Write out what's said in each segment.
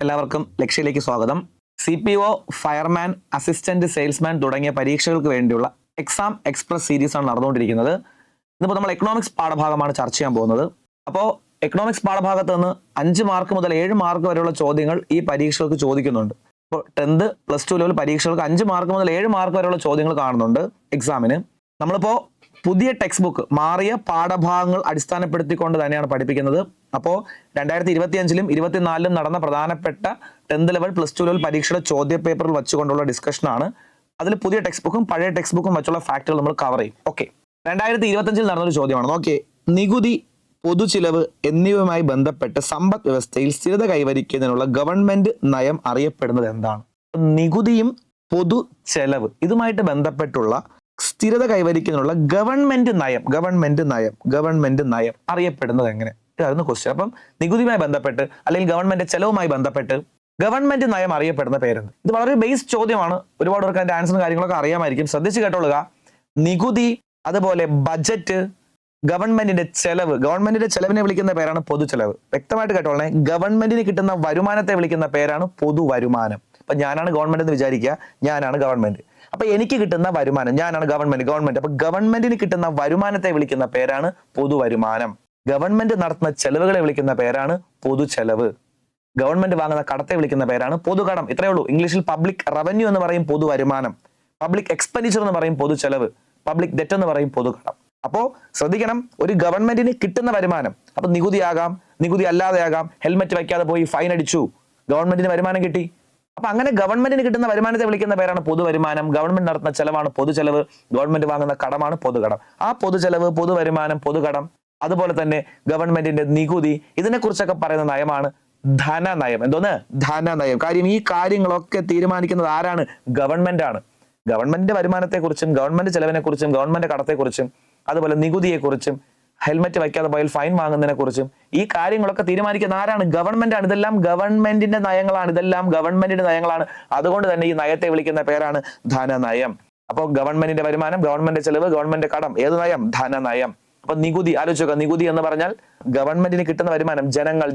എല്ലാവർക്കും ലക്ഷ്യയിലേക്ക് സ്വാഗതം. CPO, fireman, assistant salesman തുടങ്ങിയ പരീക്ഷകൾക്ക് വേണ്ടിയുള്ള എക്സാം എക്സ്പ്രസ് സീരീസ് ആണ് നടന്നുകൊണ്ടിരിക്കുന്നത്. ഇന്നിപ്പോൾ നമ്മൾ എക്കണോമിക്സ് പാഠഭാഗമാണ് ചർച്ച ചെയ്യാൻ പോകുന്നത്. അപ്പോൾ എക്കണോമിക്സ് പാഠഭാഗത്ത് നിന്ന് 5 മാർക്ക് മുതൽ 7 മാർക്ക് വരെയുള്ള ചോദ്യങ്ങൾ ഈ പരീക്ഷകൾക്ക് ചോദിക്കുന്നുണ്ട്. ഇപ്പോൾ 10th, +2 ലെവൽ പരീക്ഷകൾക്ക് 5 മാർക്ക് മുതൽ 7 മാർക്ക് വരെയുള്ള ചോദ്യങ്ങൾ കാണുന്നുണ്ട് എക്സാമിന്. നമ്മളിപ്പോൾ പുതിയ ടെക്സ്റ്റ് ബുക്ക്, മാറിയ പാഠഭാഗങ്ങൾ അടിസ്ഥാനപ്പെടുത്തിക്കൊണ്ട് തന്നെയാണ് പഠിപ്പിക്കുന്നത്. അപ്പോൾ 2025-ലും 2024-ലും നടന്ന പ്രധാനപ്പെട്ട 10th ലെവൽ, +2 ലെവൽ പരീക്ഷയുടെ ചോദ്യ പേപ്പറിൽ വെച്ചുകൊണ്ടുള്ള ഡിസ്കഷനാണ്. അതിൽ പുതിയ ടെക്സ്റ്റ് ബുക്കും പഴയ ടെക്സ്റ്റ് ബുക്കും വെച്ചുള്ള ഫാക്ടുകൾ നമ്മൾ കവർ ചെയ്യും. ഓക്കെ, 2025-ൽ നടന്നൊരു ചോദ്യമാണ്. നോക്കിയേ, നികുതി, പൊതുചിലവ് എന്നിവയുമായി ബന്ധപ്പെട്ട് സമ്പദ് വ്യവസ്ഥയിൽ സ്ഥിരത കൈവരിക്കുന്നതിനുള്ള ഗവൺമെന്റ് നയം അറിയപ്പെടുന്നത് എന്താണ്? നികുതിയും പൊതുചെലവ് ഇതുമായിട്ട് ബന്ധപ്പെട്ടുള്ള സ്ഥിരത കൈവരിക്കുന്നതിനുള്ള ഗവൺമെന്റ് നയം അറിയപ്പെടുന്നത് എങ്ങനെ? ഇതായിരുന്നു ക്വസ്റ്റ്യൻ. അപ്പം നികുതിയുമായി ബന്ധപ്പെട്ട് അല്ലെങ്കിൽ ഗവൺമെന്റ് ചെലവുമായി ബന്ധപ്പെട്ട് ഗവൺമെന്റ് നയം അറിയപ്പെടുന്ന പേരെന്ത്? ഇത് വളരെ ബേസ് ചോദ്യമാണ്. ഒരുപാട് പേർക്ക് അതിന്റെ ആൻസറും കാര്യങ്ങളൊക്കെ അറിയാമായിരിക്കും. ശ്രദ്ധിച്ച് കേട്ടോളുക. നികുതി, അതുപോലെ ബജറ്റ്, ഗവൺമെന്റിന്റെ ചെലവിനെ വിളിക്കുന്ന പേരാണ് പൊതുചെലവ്. വ്യക്തമായിട്ട് കേട്ടോളെ. ഗവൺമെന്റിന് കിട്ടുന്ന വരുമാനത്തെ വിളിക്കുന്ന പേരാണ് പൊതുവരുമാനം. അപ്പൊ ഞാനാണ് ഗവൺമെന്റ് എന്ന് വിചാരിക്കുക, ഞാനാണ് ഗവൺമെന്റ്. അപ്പൊ എനിക്ക് കിട്ടുന്ന വരുമാനം, ഞാനാണ് ഗവൺമെന്റ്. അപ്പൊ ഗവൺമെന്റിന് കിട്ടുന്ന വരുമാനത്തെ വിളിക്കുന്ന പേരാണ് പൊതുവരുമാനം. ഗവൺമെന്റ് നടത്തുന്ന ചെലവുകളെ വിളിക്കുന്ന പേരാണ് പൊതുചെലവ്. ഗവൺമെന്റ് വാങ്ങുന്ന കടത്തെ വിളിക്കുന്ന പേരാണ് പൊതുകടം. ഇത്രയേ ഉള്ളൂ. ഇംഗ്ലീഷിൽ പബ്ലിക് റവന്യൂ എന്ന് പറയും പൊതുവരുമാനം, പബ്ലിക് എക്സ്പെൻഡിച്ചർ എന്ന് പറയും പൊതുചെലവ്, പബ്ലിക് ഡെറ്റ് എന്ന് പറയും പൊതുകടം. അപ്പോ ശ്രദ്ധിക്കണം, ഒരു ഗവൺമെന്റിന് കിട്ടുന്ന വരുമാനം, അപ്പൊ നികുതിയാകാം, നികുതി അല്ലാതെയാകാം. ഹെൽമെറ്റ് വയ്ക്കാതെ പോയി ഫൈൻ അടിച്ചു, ഗവൺമെന്റിന് വരുമാനം കിട്ടി. അപ്പൊ അങ്ങനെ ഗവൺമെന്റിന് കിട്ടുന്ന വരുമാനത്തെ വിളിക്കുന്ന പേരാണ് പൊതുവരുമാനം. ഗവൺമെന്റ് നടത്തുന്ന ചെലവാണ് പൊതുചെലവ്. ഗവൺമെന്റ് വാങ്ങുന്ന കടമാണ് പൊതുകടം. ആ പൊതുചെലവ്, പൊതുവരുമാനം, പൊതുകടം, അതുപോലെ തന്നെ ഗവൺമെന്റിന്റെ നികുതി, ഇതിനെക്കുറിച്ചൊക്കെ പറയുന്ന നയമാണ് ധനനയം. എന്തോന്ന്? ധനനയം. കാര്യം ഈ കാര്യങ്ങളൊക്കെ തീരുമാനിക്കുന്നത് ആരാണ്? ഗവൺമെന്റ് ആണ്. ഗവൺമെന്റിന്റെ വരുമാനത്തെക്കുറിച്ചും ഗവൺമെന്റ് ചെലവിനെക്കുറിച്ചും ഗവൺമെന്റ് കടത്തെക്കുറിച്ചും അതുപോലെ നികുതിയെക്കുറിച്ചും ഹെൽമെറ്റ് വയ്ക്കാതെ പോയാൽ ഫൈൻ വാങ്ങുന്നതിനെ കുറിച്ചും ഈ കാര്യങ്ങളൊക്കെ തീരുമാനിക്കുന്ന ആരാണ്? ഗവൺമെന്റ് ആണ്. ഇതെല്ലാം ഗവൺമെന്റിന്റെ നയങ്ങളാണ്. അതുകൊണ്ട് തന്നെ ഈ നയത്തെ വിളിക്കുന്ന പേരാണ് ധനനയം. അപ്പോൾ ഗവൺമെന്റിന്റെ വരുമാനം, ഗവൺമെന്റ് ചെലവ്, ഗവൺമെന്റ് കടം, ഏത് നയം? ധനനയം. അപ്പൊ നികുതി ആലോചിക്കുക. നികുതി എന്ന് പറഞ്ഞാൽ ഗവൺമെന്റിന് കിട്ടുന്ന വരുമാനം.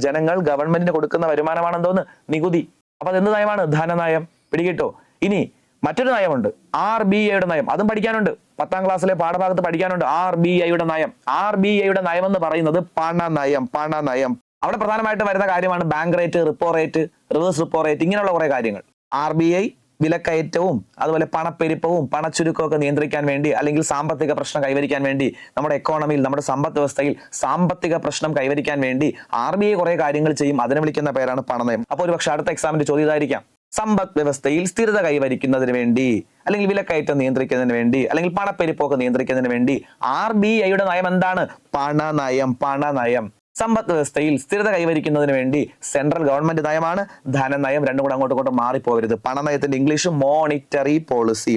ജനങ്ങൾ ഗവൺമെന്റിന് കൊടുക്കുന്ന വരുമാനമാണ് എന്തോന്ന്? നികുതി. അപ്പൊ അത് എന്ത് നയമാണ്? ധനനയം. പിടികിട്ടോ? ഇനി മറ്റൊരു നയമുണ്ട്, RBIയുടെ നയം. അതും പഠിക്കാനുണ്ട്. 10ാം ക്ലാസ്സിലെ പാഠഭാഗത്ത് പഠിക്കാനുണ്ട്. RBIയുടെ നയം. RBIയുടെ നയം എന്ന് പറയുന്നത് പണനയം. അവിടെ പ്രധാനമായിട്ട് വരുന്ന കാര്യമാണ് bank rate, repo rate, reverse repo rate, ഇങ്ങനെയുള്ള കുറെ കാര്യങ്ങൾ. RBI വിലക്കയറ്റവും അതുപോലെ പണപ്പെരുപ്പവും പണച്ചുരുക്കവും ഒക്കെ നിയന്ത്രിക്കാൻ വേണ്ടി, അല്ലെങ്കിൽ സാമ്പത്തിക പ്രശ്നം കൈവരിക്കാൻ വേണ്ടി, നമ്മുടെ എക്കോണമിയിൽ, നമ്മുടെ സമ്പദ് വ്യവസ്ഥയിൽ സാമ്പത്തിക പ്രശ്നം കൈവരിക്കാൻ വേണ്ടി RBI കുറെ കാര്യങ്ങൾ ചെയ്യും. അതിനെ വിളിക്കുന്ന പേരാണ് പണനയം. അപ്പോൾ ഒരു പക്ഷെ അടുത്ത എക്സാമിന്റെ ചോദ്യം ഇതായിരിക്കാം: സമ്പദ് വ്യവസ്ഥയിൽ സ്ഥിരത കൈവരിക്കുന്നതിന് വേണ്ടി, അല്ലെങ്കിൽ വിലക്കയറ്റം നിയന്ത്രിക്കുന്നതിന് വേണ്ടി, അല്ലെങ്കിൽ പണപ്പെരുപ്പമൊക്കെ നിയന്ത്രിക്കുന്നതിന് വേണ്ടി RBIയുടെ നയം എന്താണ്? പണനയം. സമ്പദ് വ്യവസ്ഥയിൽ സ്ഥിരത കൈവരിക്കുന്നതിന് വേണ്ടി സെൻട്രൽ ഗവൺമെന്റ് നയമാണ് ധനനയം. രണ്ടും കൂടെ അങ്ങോട്ടും മാറിപ്പോകരുത്. പണനയത്തിന്റെ ഇംഗ്ലീഷ് മോണിറ്ററി പോളിസി.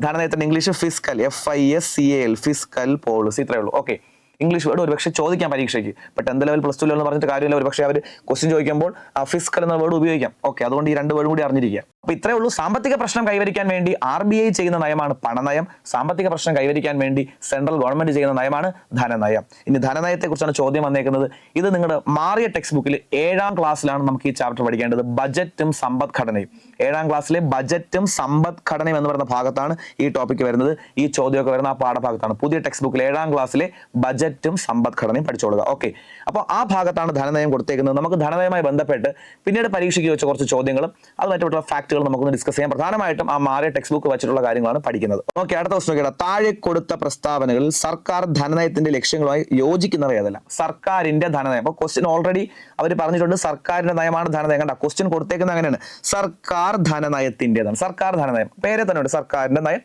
ധനനയത്തിന്റെ English fiscal, FISCAL, fiscal policy. ഇത്രയേ ഉള്ളൂ. ഓക്കെ, ഇംഗ്ലീഷ് വേർഡ് ഒരുപക്ഷെ ചോദിക്കാം പരീക്ഷയ്ക്ക്. ബട്ട് 10th ലെവൽ, +2 ലെവൽ എന്ന് പറഞ്ഞിട്ട് കാര്യമില്ല. ഒരുപക്ഷെ അവർ ക്വസ്റ്റ്യൻ ചോദിക്കുമ്പോൾ ഫിസ്കൽ എന്ന വേർഡ് ഉപയോഗിക്കാം. ഓക്കെ, അതുകൊണ്ട് ഈ 2 വേർഡും കൂടി അറിഞ്ഞിരിക്കുക. അപ്പൊ ഇത്രയേ ഉള്ളൂ. സാമ്പത്തിക പ്രശ്നം കൈവരിക്കാൻ വേണ്ടി RBI ചെയ്യുന്ന നയമാണ് പണനയം. സാമ്പത്തിക പ്രശ്നം കൈവരിക്കാൻ വേണ്ടി സെൻട്രൽ ഗവൺമെന്റ് ചെയ്യുന്ന നയമാണ് ധനനയം. ഇനി ധനനയത്തെ കുറിച്ചാണ് ചോദ്യം വന്നേക്കുന്നത്. ഇത് നിങ്ങളുടെ മാറിയ ടെക്സ്റ്റ് ബുക്കിൽ 7ാം ക്ലാസ്സിലാണ് നമുക്ക് ഈ ചാപ്റ്റർ പഠിക്കേണ്ടത്. ബജറ്റും സമ്പദ്ഘടനയും. 7ാം ക്ലാസ്സിലെ ബജറ്റും സമ്പദ്ഘടനയും എന്ന് പറയുന്ന ഭാഗത്താണ് ഈ ടോപ്പിക് വരുന്നത്. ഈ ചോദ്യമൊക്കെ വരുന്ന ആ പാഠഭാഗത്താണ്. പുതിയ ടെക്സ്റ്റ് ബുക്കിൽ 7ാം ക്ലാസ്സിലെ ബജറ്റും സമ്പദ്ഘടനയും പഠിച്ചോളുക. ഓക്കെ, അപ്പോൾ ആ ഭാഗത്താണ് ധനനയം കൊടുത്തേക്കുന്നത്. നമുക്ക് ധനനയവുമായി ബന്ധപ്പെട്ട് പിന്നീട് പരീക്ഷയ്ക്ക് വെച്ച കുറച്ച് ചോദ്യങ്ങളും അതുമായിട്ടുള്ള ഫാക്ടുകൾ നമുക്കൊന്ന് ഡിസ്കസ് ചെയ്യാം. പ്രധാനമായിട്ടും ആ മാറിയ ടെക്സ്റ്റ് ബുക്ക് വെച്ചിട്ടുള്ള കാര്യങ്ങളാണ് പഠിക്കുന്നത്. ഓക്കെ, അടുത്ത ക്വസ്റ്റ്യൻ നോക്കിയാൽ, താഴെ കൊടുത്ത പ്രസ്താവനകളിൽ സർക്കാർ ധനനയത്തിന്റെ ലക്ഷ്യങ്ങളുമായി യോജിക്കുന്നവ ഏതല്ല? സർക്കാരിന്റെ ധനനയം. അപ്പോൾ ക്വസ്റ്റ്യൻ ഓൾറെഡി അവർ പറഞ്ഞിട്ടുണ്ട്, സർക്കാരിന്റെ നയമാണ് ധനനയം. കണ്ട, ക്വസ്റ്റ്യൻ കൊടുത്തേക്കുന്നത് അങ്ങനെയാണ്, സർക്കാർ ധനനയത്തിൻ്റെതാണ്. സർക്കാർ ധനനയം പേരെ തന്നെ ഉണ്ട്, സർക്കാരിന്റെ നയം,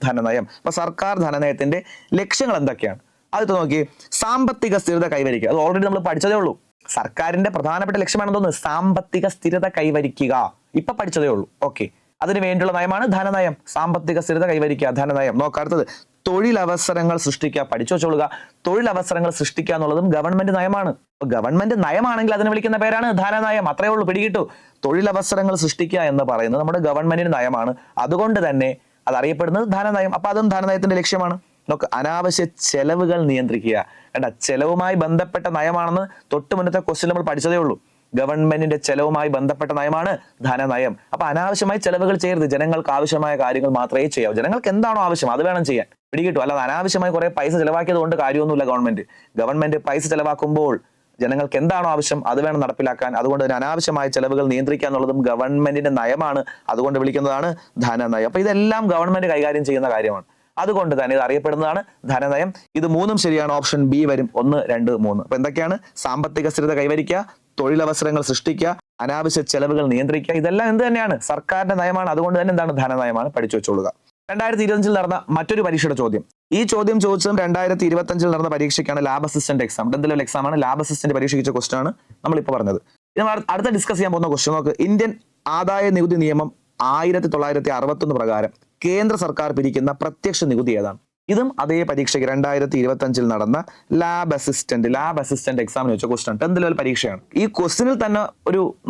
ധനനയം. അപ്പൊ സർക്കാർ ധനനയത്തിന്റെ ലക്ഷ്യങ്ങൾ എന്തൊക്കെയാണ്? അത് നോക്കി, സാമ്പത്തിക സ്ഥിരത കൈവരിക്കുക. അത് ഓൾറെഡി നമ്മൾ പഠിച്ചതേ ഉള്ളൂ. സർക്കാരിന്റെ പ്രധാനപ്പെട്ട ലക്ഷ്യമാണ് തോന്നുന്നത് സാമ്പത്തിക സ്ഥിരത കൈവരിക്കുക. ഇപ്പൊ പഠിച്ചതേ ഉള്ളൂ. ഓക്കെ, അതിനു വേണ്ടിയുള്ള നയമാണ് ധനനയം. സാമ്പത്തിക സ്ഥിരത കൈവരിക്കുക, ധനനയം. നോക്കാം. അടുത്തത്, തൊഴിലവസരങ്ങൾ സൃഷ്ടിക്കുക. പഠിച്ചു വെച്ചോളുക. തൊഴിലവസരങ്ങൾ സൃഷ്ടിക്കുക എന്നുള്ളതും ഗവൺമെന്റ് നയമാണ്. ഗവൺമെന്റ് നയമാണെങ്കിൽ അതിനെ വിളിക്കുന്ന പേരാണ് ധനനയം. അത്രയേ ഉള്ളൂ. പിടികിട്ടു. തൊഴിലവസരങ്ങൾ സൃഷ്ടിക്കുക എന്ന് പറയുന്നത് നമ്മുടെ ഗവൺമെന്റിന്റെ നയമാണ്. അതുകൊണ്ട് തന്നെ അത് അറിയപ്പെടുന്നത് ധനനയം. അപ്പൊ അതും ധനനയത്തിന്റെ ലക്ഷ്യമാണ്. നമുക്ക് അനാവശ്യ ചെലവുകൾ നിയന്ത്രിക്കുക. കേട്ടാ, ചെലവുമായി ബന്ധപ്പെട്ട നയമാണെന്ന് തൊട്ട് മുന്നത്തെ ക്വസ്റ്റ്യൻ നമ്മൾ പഠിച്ചതേ ഉള്ളൂ. ഗവൺമെന്റിന്റെ ചെലവുമായി ബന്ധപ്പെട്ട നയമാണ് ധനനയം. അപ്പൊ അനാവശ്യമായി ചെലവുകൾ ചെയ്യരുത്. ജനങ്ങൾക്ക് ആവശ്യമായ കാര്യങ്ങൾ മാത്രമേ ചെയ്യാവൂ. ജനങ്ങൾക്ക് എന്താണോ ആവശ്യം അത് വേണം ചെയ്യാൻ. പിടികിട്ടു. അല്ലാതെ അനാവശ്യമായി കുറെ പൈസ ചെലവാക്കിയത് കൊണ്ട് കാര്യമൊന്നുമില്ല. ഗവൺമെന്റ് പൈസ ചെലവാക്കുമ്പോൾ ജനങ്ങൾക്ക് എന്താണോ ആവശ്യം അത് വേണം നടപ്പിലാക്കാൻ. അതുകൊണ്ട് തന്നെ അനാവശ്യമായ ചെലവുകൾ നിയന്ത്രിക്കുക എന്നുള്ളതും ഗവൺമെന്റിന്റെ നയമാണ്. അതുകൊണ്ട് വിളിക്കുന്നതാണ് ധനനയം. അപ്പൊ ഇതെല്ലാം ഗവൺമെന്റ് കൈകാര്യം ചെയ്യുന്ന കാര്യമാണ്. അതുകൊണ്ട് തന്നെ ഇത് അറിയപ്പെടുന്നതാണ് ധനനയം. ഇത് മൂന്നും ശരിയാണ്. ഓപ്ഷൻ ബി വരും. 1, 2, 3. അപ്പൊ എന്തൊക്കെയാണ്? സാമ്പത്തിക സ്ഥിരത കൈവരിക്കുക, തൊഴിലവസരങ്ങൾ സൃഷ്ടിക്കുക, അനാവശ്യ ചെലവുകൾ നിയന്ത്രിക്കുക. ഇതെല്ലാം എന്ത് തന്നെയാണ്? സർക്കാരിന്റെ നയമാണ്. അതുകൊണ്ട് തന്നെ എന്താണ്? ധനനയമാണ്. പഠിച്ചു വെച്ചോളുക. 2025 നടന്ന മറ്റൊരു പരീക്ഷയുടെ ചോദ്യം. ഈ ചോദ്യം ചോദിച്ചതും 2025 നടന്ന പരീക്ഷയ്ക്കാണ്. Lab assistant exam. 10th level exam ആണ്. ലാബ് അസിസ്റ്റന്റ് പരീക്ഷയ്ക്ക് ക്വസ്റ്റൻ ആണ് നമ്മളിപ്പോൾ പറഞ്ഞത്. ഇത് അടുത്ത ഡിസ്കസ് ചെയ്യാൻ പോകുന്ന ക്വസ്റ്റൻ നോക്ക്. ഇന്ത്യൻ ആദായ നികുതി നിയമം 1961 പ്രകാരം കേന്ദ്ര സർക്കാർ പിരിക്കുന്ന പ്രത്യക്ഷ നികുതി ഏതാണ്? ഇതും അതേ പരീക്ഷയ്ക്ക് 2025 നടന്ന ലാബ് അസിസ്റ്റന്റ് എക്സാമിന് വെച്ച ക്വസ്റ്റൻ. 10th ലെവൽ പരീക്ഷയാണ്. ഈ ക്വസ്റ്റനിൽ തന്നെ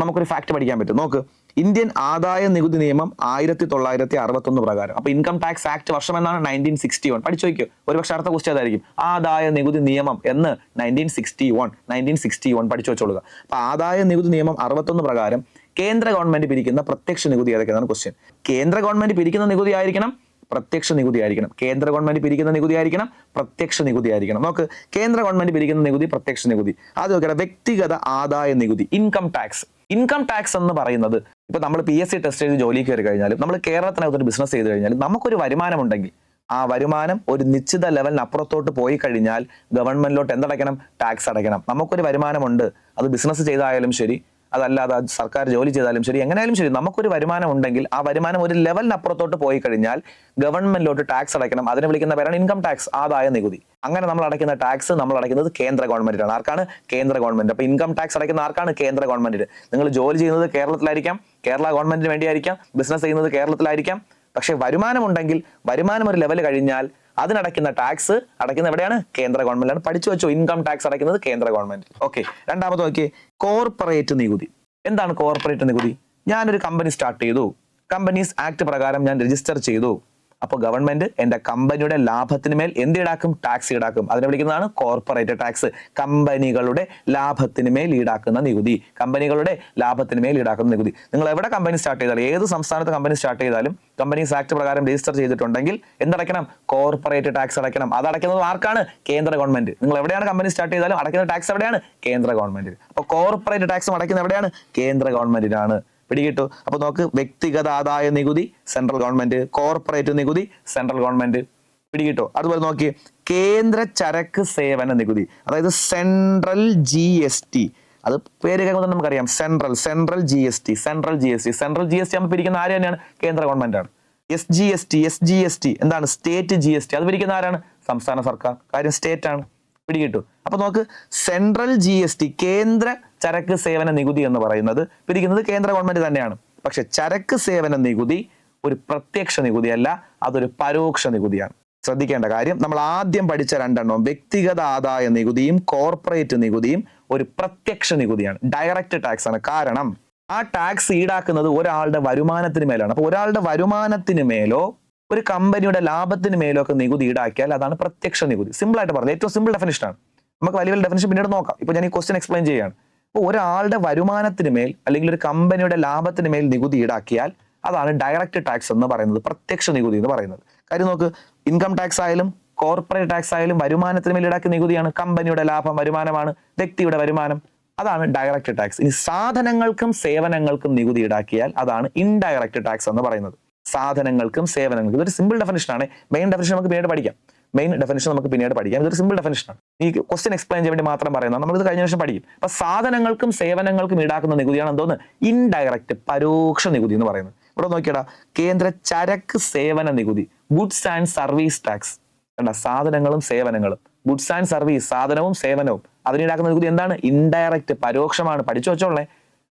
നമുക്കൊരു ഫാക്ട് പഠിക്കാൻ പറ്റും. നോക്ക്, ഇന്ത്യൻ ആദായ നികുതി നിയമം 1961 പ്രകാരം. അപ്പൊ ഇൻകം ടാക്സ് ആക്ട് വർഷം എന്നാണ്? 1961. പഠിച്ചു വയ്ക്കും. ഒരുപക്ഷെ അടുത്ത ക്വസ്റ്റ്യൻ അതായിരിക്കും. ആദായ നികുതി നിയമം എന്ന് 1961 പഠിച്ചു വെച്ചോളുക. അപ്പൊ ആദായ നികുതി നിയമം 61 പ്രകാരം കേന്ദ്ര ഗവൺമെന്റ് പിരിക്കുന്ന പ്രത്യക്ഷ നികുതി ഏതൊക്കെയാണ് ക്വസ്റ്റ്യൻ. കേന്ദ്ര ഗവൺമെന്റ് പിരിക്കുന്ന നികുതി ആയിരിക്കണം, പ്രത്യക്ഷ നികുതി ആയിരിക്കണം. കേന്ദ്ര ഗവൺമെന്റ് പിരിക്കുന്ന നികുതി ആയിരിക്കണം, പ്രത്യക്ഷ നികുതി ആയിരിക്കണം. നോക്ക്, കേന്ദ്ര ഗവൺമെന്റ് പിരിക്കുന്ന നികുതി, പ്രത്യക്ഷ നികുതി. അത് നോക്കിയാൽ വ്യക്തിഗത ആദായ നികുതി, ഇൻകം ടാക്സ്. ഇൻകം ടാക്സ് എന്ന് പറയുന്നത് ഇപ്പൊ നമ്മൾ PSC ടെസ്റ്റ് ചെയ്ത് ജോലി കയറി കഴിഞ്ഞാലും നമ്മൾ കേരളത്തിനകത്തൊരു ബിസിനസ് ചെയ്ത് കഴിഞ്ഞാലും നമുക്കൊരു വരുമാനം ഉണ്ടെങ്കിൽ ആ വരുമാനം ഒരു നിശ്ചിത ലെവലിന് അപ്പുറത്തോട്ട് പോയി കഴിഞ്ഞാൽ ഗവൺമെന്റിലോട്ട് എന്തടയ്ക്കണം? ടാക്സ് അടയ്ക്കണം. നമുക്കൊരു വരുമാനമുണ്ട്, അത് ബിസിനസ് ചെയ്തായാലും ശരി, അതല്ലാതെ സർക്കാർ ജോലി ചെയ്താലും ശരി, എങ്ങനെയാലും ശരി, നമുക്കൊരു വരുമാനം ഉണ്ടെങ്കിൽ ആ വരുമാനം ഒരു ലെവലിന് അപ്പുറത്തോട്ട് പോയി കഴിഞ്ഞാൽ ഗവൺമെന്റിലോട്ട് ടാക്സ് അടയ്ക്കണം. അതിനെ വിളിക്കുന്ന പേരാണ് ഇൻകം ടാക്സ്, ആദായ നികുതി. അങ്ങനെ നമ്മൾ അടയ്ക്കുന്ന ടാക്സ് നമ്മൾ അടയ്ക്കുന്നത് കേന്ദ്ര ഗവൺമെന്റിനാണ്. ആർക്കാണ്? കേന്ദ്ര ഗവൺമെന്റ്. അപ്പൊ ഇൻകം ടാക്സ് അടയ്ക്കുന്ന ആർക്കാണ്? കേന്ദ്ര ഗവൺമെന്റിന്. നിങ്ങൾ ജോലി ചെയ്യുന്നത് കേരളത്തിലായിരിക്കാം, കേരള ഗവൺമെന്റിന് വേണ്ടിയായിരിക്കാം, ബിസിനസ് ചെയ്യുന്നത് കേരളത്തിലായിരിക്കാം. പക്ഷെ വരുമാനം ഉണ്ടെങ്കിൽ വരുമാനം ഒരു ലെവൽ കഴിഞ്ഞാൽ അതിനടയ്ക്കുന്ന ടാക്സ് അടയ്ക്കുന്ന എവിടെയാണ്? കേന്ദ്ര ഗവൺമെന്റാണ്. പഠിച്ചു വെച്ചോ, ഇൻകം ടാക്സ് അടയ്ക്കുന്നത് കേന്ദ്ര ഗവൺമെന്റ്. ഓക്കെ, രണ്ടാമത് നോക്കിയേ, കോർപ്പറേറ്റ് നികുതി. എന്താണ് കോർപ്പറേറ്റ് നികുതി? ഞാനൊരു കമ്പനി സ്റ്റാർട്ട് ചെയ്തു, കമ്പനീസ് ആക്ട് പ്രകാരം ഞാൻ രജിസ്റ്റർ ചെയ്തു. അപ്പോൾ ഗവൺമെന്റ് എന്റെ കമ്പനിയുടെ ലാഭത്തിന് മേൽ എന്ത് ഈടാക്കും? ടാക്സ് ഈടാക്കും. അതിനെ വിളിക്കുന്നതാണ് കോർപ്പറേറ്റ് ടാക്സ്. കമ്പനികളുടെ ലാഭത്തിന് മേൽ ഈടാക്കുന്ന നികുതി. കമ്പനികളുടെ ലാഭത്തിന് മേൽ ഈടാക്കുന്ന നികുതി. നിങ്ങൾ എവിടെ കമ്പനി സ്റ്റാർട്ട് ചെയ്താലും, ഏത് സംസ്ഥാനത്ത് കമ്പനി സ്റ്റാർട്ട് ചെയ്താലും കമ്പനീസ് ആക്ട് പ്രകാരം രജിസ്റ്റർ ചെയ്തിട്ടുണ്ടെങ്കിൽ എന്തടയ്ക്കണം? കോർപ്പറേറ്റ് ടാക്സ് അടയ്ക്കണം. അത് അടയ്ക്കുന്നത് ആർക്കാണ്? കേന്ദ്ര ഗവൺമെന്റ്. നിങ്ങൾ എവിടെയാണ് കമ്പനി സ്റ്റാർട്ട് ചെയ്താലും അടയ്ക്കുന്ന ടാക്സ് എവിടെയാണ്? കേന്ദ്ര ഗവൺമെന്റിന്. അപ്പോൾ കോർപ്പറേറ്റ് ടാക്സും അടയ്ക്കുന്നത് എവിടെയാണ്? കേന്ദ്ര ഗവൺമെന്റിനാണ്. പിടികിട്ടു. അപ്പൊ നോക്ക്, വ്യക്തിഗത ആദായ നികുതി സെൻട്രൽ ഗവൺമെന്റ്, കോർപ്പറേറ്റ് നികുതി സെൻട്രൽ ഗവൺമെന്റ്. പിടികിട്ടോ? അതുപോലെ നോക്കി, കേന്ദ്ര ചരക്ക് സേവന നികുതി, അതായത് സെൻട്രൽ GST. അത് പേര് കേൾക്കുമ്പോൾ നമുക്കറിയാം, സെൻട്രൽ GST. സെൻട്രൽ GST നമ്മൾ പിരിക്കുന്ന ആര് തന്നെയാണ്? കേന്ദ്ര ഗവൺമെന്റ് ആണ്. SGST എന്താണ്? State GST. അത് പിരിക്കുന്ന ആരാണ്? സംസ്ഥാന സർക്കാർ. കാര്യം സ്റ്റേറ്റ് ആണ്. പിടികിട്ടു. അപ്പൊ നോക്ക്, സെൻട്രൽ GST, കേന്ദ്ര ചരക്ക് സേവന നികുതി എന്ന് പറയുന്നത് പിരിക്കുന്നത് കേന്ദ്ര ഗവൺമെന്റ് തന്നെയാണ്. പക്ഷെ ചരക്ക് സേവന നികുതി ഒരു പ്രത്യക്ഷ നികുതിയല്ല, അതൊരു പരോക്ഷ നികുതിയാണ്. ശ്രദ്ധിക്കേണ്ട കാര്യം, നമ്മൾ ആദ്യം പഠിച്ച രണ്ടെണ്ണം, വ്യക്തിഗത ആദായ നികുതിയും കോർപ്പറേറ്റ് നികുതിയും ഒരു പ്രത്യക്ഷ നികുതിയാണ്, ഡയറക്റ്റ് ടാക്സ് ആണ്. കാരണം ആ ടാക്സ് ഈടാക്കുന്നത് ഒരാളുടെ വരുമാനത്തിന് മേലാണ്. അപ്പൊ ഒരാളുടെ വരുമാനത്തിന് മേലോ ഒരു കമ്പനിയുടെ ലാഭത്തിന് മേലോ ഒക്കെ നികുതി ഈടാക്കിയാൽ അതാണ് പ്രത്യക്ഷ നികുതി. സിമ്പിൾ ആയിട്ട് പറഞ്ഞത്, ഏറ്റവും സിമ്പിൾ ഡെഫിനിഷനാണ്. നമുക്ക് വലിയ ഡെഫിനിഷൻ പിന്നീട് നോക്കാം. ഇപ്പൊ ഞാൻ ഈ ക്വസ്റ്റ്യൻ എക്സ്പ്ലെയിൻ ചെയ്യുകയാണ്. അപ്പോൾ ഒരാളുടെ വരുമാനത്തിന് മേൽ അല്ലെങ്കിൽ ഒരു കമ്പനിയുടെ ലാഭത്തിന് മേൽ നികുതി ഈടാക്കിയാൽ അതാണ് ഡയറക്റ്റ് ടാക്സ് എന്ന് പറയുന്നത്, പ്രത്യക്ഷ നികുതി എന്ന് പറയുന്നത്. കാര്യം നോക്ക്, ഇൻകം ടാക്സ് ആയാലും കോർപ്പറേറ്റ് ടാക്സ് ആയാലും വരുമാനത്തിന് മേൽ ഈടാക്കിയ നികുതിയാണ്. കമ്പനിയുടെ ലാഭം വരുമാനമാണ്, വ്യക്തിയുടെ വരുമാനം, അതാണ് ഡയറക്റ്റ് ടാക്സ്. ഇനി സാധനങ്ങൾക്കും സേവനങ്ങൾക്കും നികുതി ഈടാക്കിയാൽ അതാണ് ഇൻഡയറക്റ്റ് ടാക്സ് എന്ന് പറയുന്നത്. സാധനങ്ങൾക്കും സേവനങ്ങൾക്കും, ഇതൊരു സിമ്പിൾ ഡെഫിനിഷനാണ്. മെയിൻ ഡെഫിനിഷൻ നമുക്ക് പിന്നീട് പഠിക്കാം. ഇതൊരു സിമ്പിൾ ഡെഫിനിഷനാണ്. ഈ ക്വസ്റ്റ്യൻ എക്സ്പ്ലെയിൻ ചെയ്യാൻ വേണ്ടി മാത്രം പറയുന്നത്, നമ്മളിത് കഴിഞ്ഞ വർഷം പഠിക്കും. അപ്പൊ സാധനങ്ങൾക്കും സേവനങ്ങൾക്കും ഈടാക്കുന്ന നികുതിയാണ് എന്തോന്ന്? ഇൻഡയറക്റ്റ്, പരോക്ഷ നികുതി എന്ന് പറയുന്നത്. ഇവിടെ നോക്കിയടാ, കേന്ദ്ര ചരക്ക് സേവന നികുതി, ഗുഡ്സ് ആൻഡ് സർവീസ് ടാക്സ്. കണ്ട, സാധനങ്ങളും സേവനങ്ങളും, ഗുഡ്സ് ആൻഡ് സർവീസ്, സാധനവും സേവനവും, അതിനീടാക്കുന്ന നികുതി എന്താണ്? ഇൻഡയറക്റ്റ്, പരോക്ഷമാണ്. പഠിച്ചു വെച്ചോളേ.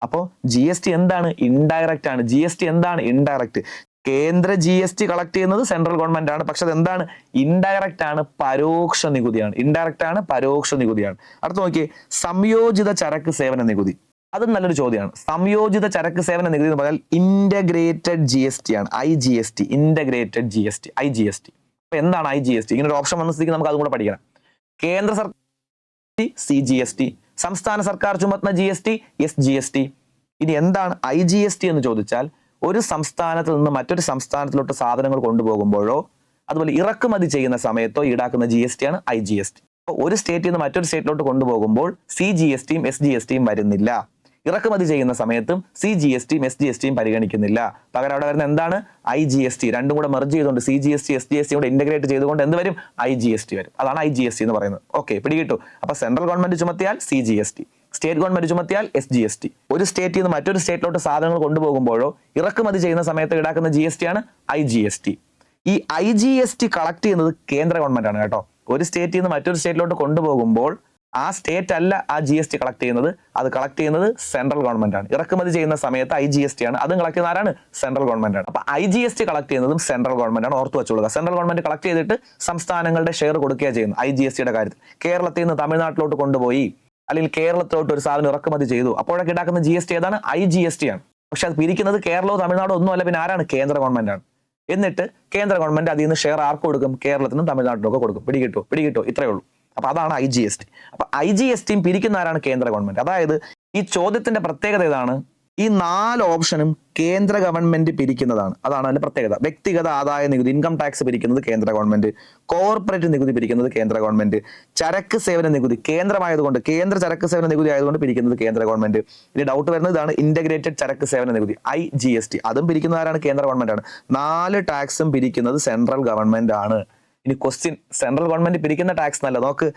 അപ്പോൾ GST എന്താണ്? ഇൻഡയറക്റ്റ് ആണ്. GST എന്താണ്? ഇൻഡയറക്റ്റ്. കേന്ദ്ര GST കളക്ട് ചെയ്യുന്നത് സെൻട്രൽ ഗവൺമെന്റ് ആണ്. പക്ഷെ അത് എന്താണ്? ഇൻഡയറക്റ്റ് ആണ്, പരോക്ഷ നികുതിയാണ്. ഇൻഡയറക്റ്റ് ആണ്, പരോക്ഷ നികുതിയാണ്. അടുത്ത് നോക്കിയേ, സംയോജിത ചരക്ക് സേവന നികുതി. അതും നല്ലൊരു ചോദ്യമാണ്. സംയോജിത ചരക്ക് സേവന നികുതി എന്ന് പറഞ്ഞാൽ ഇന്റഗ്രേറ്റഡ് GST ആണ്. IGST, integrated GST, IGST. അപ്പൊ എന്താണ് IGST? ഇങ്ങനെ ഒരു ഓപ്ഷൻ വന്ന സ്ഥിതിക്ക് നമുക്ക് അതും കൂടെ പഠിക്കണം. കേന്ദ്ര സർക്കാർ CGST, സംസ്ഥാന സർക്കാർ ചുമത്തുന്ന GST SGST. ഇനി എന്താണ് IGST എന്ന് ചോദിച്ചാൽ, ഒരു സംസ്ഥാനത്ത് നിന്ന് മറ്റൊരു സംസ്ഥാനത്തിലോട്ട് സാധനങ്ങൾ കൊണ്ടുപോകുമ്പോഴോ അതുപോലെ ഇറക്കുമതി ചെയ്യുന്ന സമയത്തോ ഈടാക്കുന്ന GST ആണ് IGST. അപ്പോൾ ഒരു സ്റ്റേറ്റിൽ നിന്ന് മറ്റൊരു സ്റ്റേറ്റിലോട്ട് കൊണ്ടുപോകുമ്പോൾ CGSTയും SGSTയും വരുന്നില്ല. ഇറക്കുമതി ചെയ്യുന്ന സമയത്തും CGSTയും SGSTയും പരിഗണിക്കുന്നില്ല. പകരം അവിടെ വരുന്ന എന്താണ്? IGST. രണ്ടും കൂടെ മെർജ് ചെയ്തുകൊണ്ട് CGST SGST കൂടെ ഇന്റഗ്രേറ്റ് ചെയ്തുകൊണ്ട് എന്ത് വരും? IGST വരും. അതാണ് IGST എന്ന് പറയുന്നത്. ഓക്കെ, പിടികിട്ടു. അപ്പൊ സെൻട്രൽ ഗവൺമെന്റ് ചുമത്തിയാൽ CGST, സ്റ്റേറ്റ് ഗവൺമെന്റ് ചുമത്തിയാൽ SGST. ഒരു സ്റ്റേറ്റിൽ നിന്ന് മറ്റൊരു സ്റ്റേറ്റിലോട്ട് സാധനങ്ങൾ കൊണ്ടുപോകുമ്പോഴോ ഇറക്കുമതി ചെയ്യുന്ന സമയത്ത് ഈടാക്കുന്ന GST ആണ് IGST. ഈ IGST കളക്ട് ചെയ്യുന്നത് കേന്ദ്ര ഗവൺമെന്റ് ആണ് കേട്ടോ. ഒരു സ്റ്റേറ്റിൽ നിന്ന് മറ്റൊരു സ്റ്റേറ്റിലോട്ട് കൊണ്ടുപോകുമ്പോൾ ആ സ്റ്റേറ്റ് അല്ല ആ GST കളക്ട് ചെയ്യുന്നത്, അത് കളക്ട് ചെയ്യുന്നത് സെൻട്രൽ ഗവൺമെന്റ് ആണ്. ഇറക്കുമതി ചെയ്യുന്ന സമയത്ത് IGST ആണ്, അതും കളക്ട് ചെയ്യുന്ന ആരാണ്? സെൻട്രൽ ഗവൺമെന്റ് ആണ്. അപ്പൊ IGST കളക്ട് ചെയ്യുന്നതും സെൻട്രൽ ഗവൺമെന്റ് ആണ്, ഓർത്തു വെച്ചോളുക. സെൻട്രൽ ഗവൺമെന്റ് കളക്ട് ചെയ്തിട്ട് സംസ്ഥാനങ്ങളുടെ ഷെയർ കൊടുക്കുകയാണ് ചെയ്യുന്നത് IGSTയുടെ കാര്യത്തിൽ. കേരളത്തിൽ നിന്ന് തമിഴ്നാട്ടിലോട്ട് കൊണ്ടുപോയി അല്ലെങ്കിൽ കേരളത്തിലോട്ട് ഒരു സാധനം ഇറക്കുമതി ചെയ്തു, അപ്പോഴൊക്കെ ഈടാക്കുന്ന GST ഏതാണ്? IGST ആണ്. പക്ഷെ അത് പിരിക്കുന്നത് കേരളമോ തമിഴ്നാടോ ഒന്നും അല്ല, പിന്നെ ആരാണ്? കേന്ദ്ര ഗവൺമെന്റ് ആണ്. എന്നിട്ട് കേന്ദ്ര ഗവൺമെന്റ് അതിൽ നിന്ന് ഷെയർ ആർക്ക് കൊടുക്കും? കേരളത്തിനും തമിഴ്നാട്ടിനും ഒക്കെ കൊടുക്കും. പിടികിട്ടോ? ഇത്രയേ ഉള്ളൂ. അപ്പൊ അതാണ് IGST. അപ്പൊ IGSTയും പിരിക്കുന്ന ആരാണ്? കേന്ദ്ര ഗവൺമെന്റ്. അതായത് ഈ ചോദ്യത്തിന്റെ പ്രത്യേകത ഏതാണ്? ഈ 4 ഓപ്ഷനും കേന്ദ്ര ഗവൺമെന്റ് പിരിക്കുന്നതാണ്. അതാണ് അതിന്റെ പ്രത്യേകത. വ്യക്തിഗത ആദായ നികുതി, ഇൻകം ടാക്സ് പിരിക്കുന്നത് കേന്ദ്ര ഗവൺമെന്റ്, കോർപ്പറേറ്റ് നികുതി പിരിക്കുന്നത് കേന്ദ്ര ഗവൺമെന്റ്, ചരക്ക് സേവന നികുതി കേന്ദ്രമായതുകൊണ്ട്, കേന്ദ്ര ചരക്ക് സേവന നികുതി ആയതുകൊണ്ട് പിരിക്കുന്നത് കേന്ദ്ര ഗവൺമെന്റ്. ഇനി ഡൗട്ട് വരുന്നത് ഇതാണ്, ഇന്റഗ്രേറ്റഡ് ചരക്ക് സേവന നികുതി IGST, അതും പിരിക്കുന്ന ആരാണ്? കേന്ദ്ര ഗവൺമെന്റ് ആണ്. 4 ടാക്സും പിരിക്കുന്നത് സെൻട്രൽ ഗവൺമെന്റ് ആണ്. ഇനി ക്വസ്റ്റ്യൻ, സെൻട്രൽ ഗവൺമെന്റ് പിരിക്കുന്ന ടാക്സ് എന്നല്ല, നോക്ക്,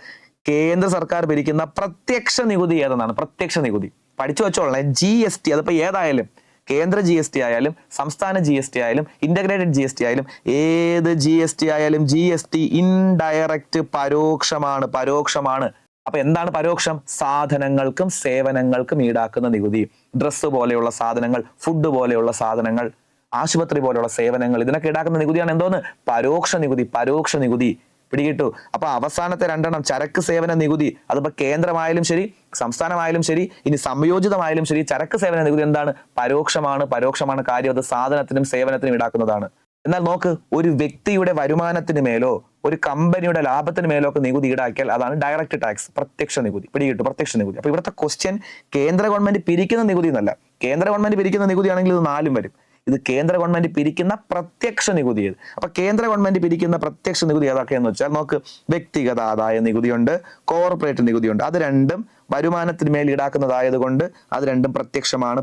കേന്ദ്ര സർക്കാർ പിരിക്കുന്ന പ്രത്യക്ഷ നികുതി ഏതെന്നാണ്? പ്രത്യക്ഷ നികുതി പഠിച്ചു വെച്ചോളേ. GST, അതിപ്പോ ഏതായാലും കേന്ദ്ര GST ആയാലും സംസ്ഥാന GST ആയാലും ഇന്റഗ്രേറ്റഡ് GST ആയാലും ഏത് GST ആയാലും GST ഇൻഡയറക്റ്റ് പരോക്ഷമാണ്. അപ്പൊ എന്താണ് പരോക്ഷം? സാധനങ്ങൾക്കും സേവനങ്ങൾക്കും ഈടാക്കുന്ന നികുതി. ഡ്രസ്സ് പോലെയുള്ള സാധനങ്ങൾ, ഫുഡ് പോലെയുള്ള സാധനങ്ങൾ, ആശുപത്രി പോലെയുള്ള സേവനങ്ങൾ, ഇതിനൊക്കെ ഈടാക്കുന്ന നികുതിയാണ് എന്തോന്ന്? പരോക്ഷ നികുതി. പിടികിട്ടു? അപ്പൊ അവസാനത്തെ 2 എണ്ണം, ചരക്ക് സേവന നികുതി, അതിപ്പോ കേന്ദ്രമായാലും ശരി സംസ്ഥാനമായാലും ശരി ഇനി സംയോജിതമായാലും ശരി, ചരക്ക് സേവന നികുതി എന്താണ്? പരോക്ഷമാണ്. കാര്യം അത് സാധനത്തിനും സേവനത്തിനും ഈടാക്കുന്നതാണ്. എന്നാൽ നോക്ക്, ഒരു വ്യക്തിയുടെ വരുമാനത്തിന് മേലോ ഒരു കമ്പനിയുടെ ലാഭത്തിന് മേലോ ഒക്കെ നികുതി ഈടാക്കിയാൽ അതാണ് ഡയറക്റ്റ് ടാക്സ്, പ്രത്യക്ഷ നികുതി. പിടികിട്ടു? പ്രത്യക്ഷ നികുതി. അപ്പൊ ഇവിടുത്തെ ക്വസ്റ്റ്യൻ കേന്ദ്ര ഗവൺമെന്റ് പിരിക്കുന്ന നികുതി എന്നല്ല. കേന്ദ്ര ഗവൺമെന്റ് പിരിക്കുന്ന നികുതി ആണെങ്കിൽ ഇത് 4 വരും. ഇത് കേന്ദ്ര ഗവൺമെന്റ് പിരിക്കുന്ന പ്രത്യക്ഷ നികുതി ഏത്? അപ്പൊ കേന്ദ്ര ഗവൺമെന്റ് പിരിക്കുന്ന പ്രത്യക്ഷ നികുതി ഏതൊക്കെയെന്ന് വെച്ചാൽ നോക്ക്, വ്യക്തിഗത ആദായ നികുതിയുണ്ട്, കോർപ്പറേറ്റ് നികുതിയുണ്ട്. അത് രണ്ടും വരുമാനത്തിന് മേൽ ഈടാക്കുന്നതായത് കൊണ്ട് അത് രണ്ടും പ്രത്യക്ഷമാണ്.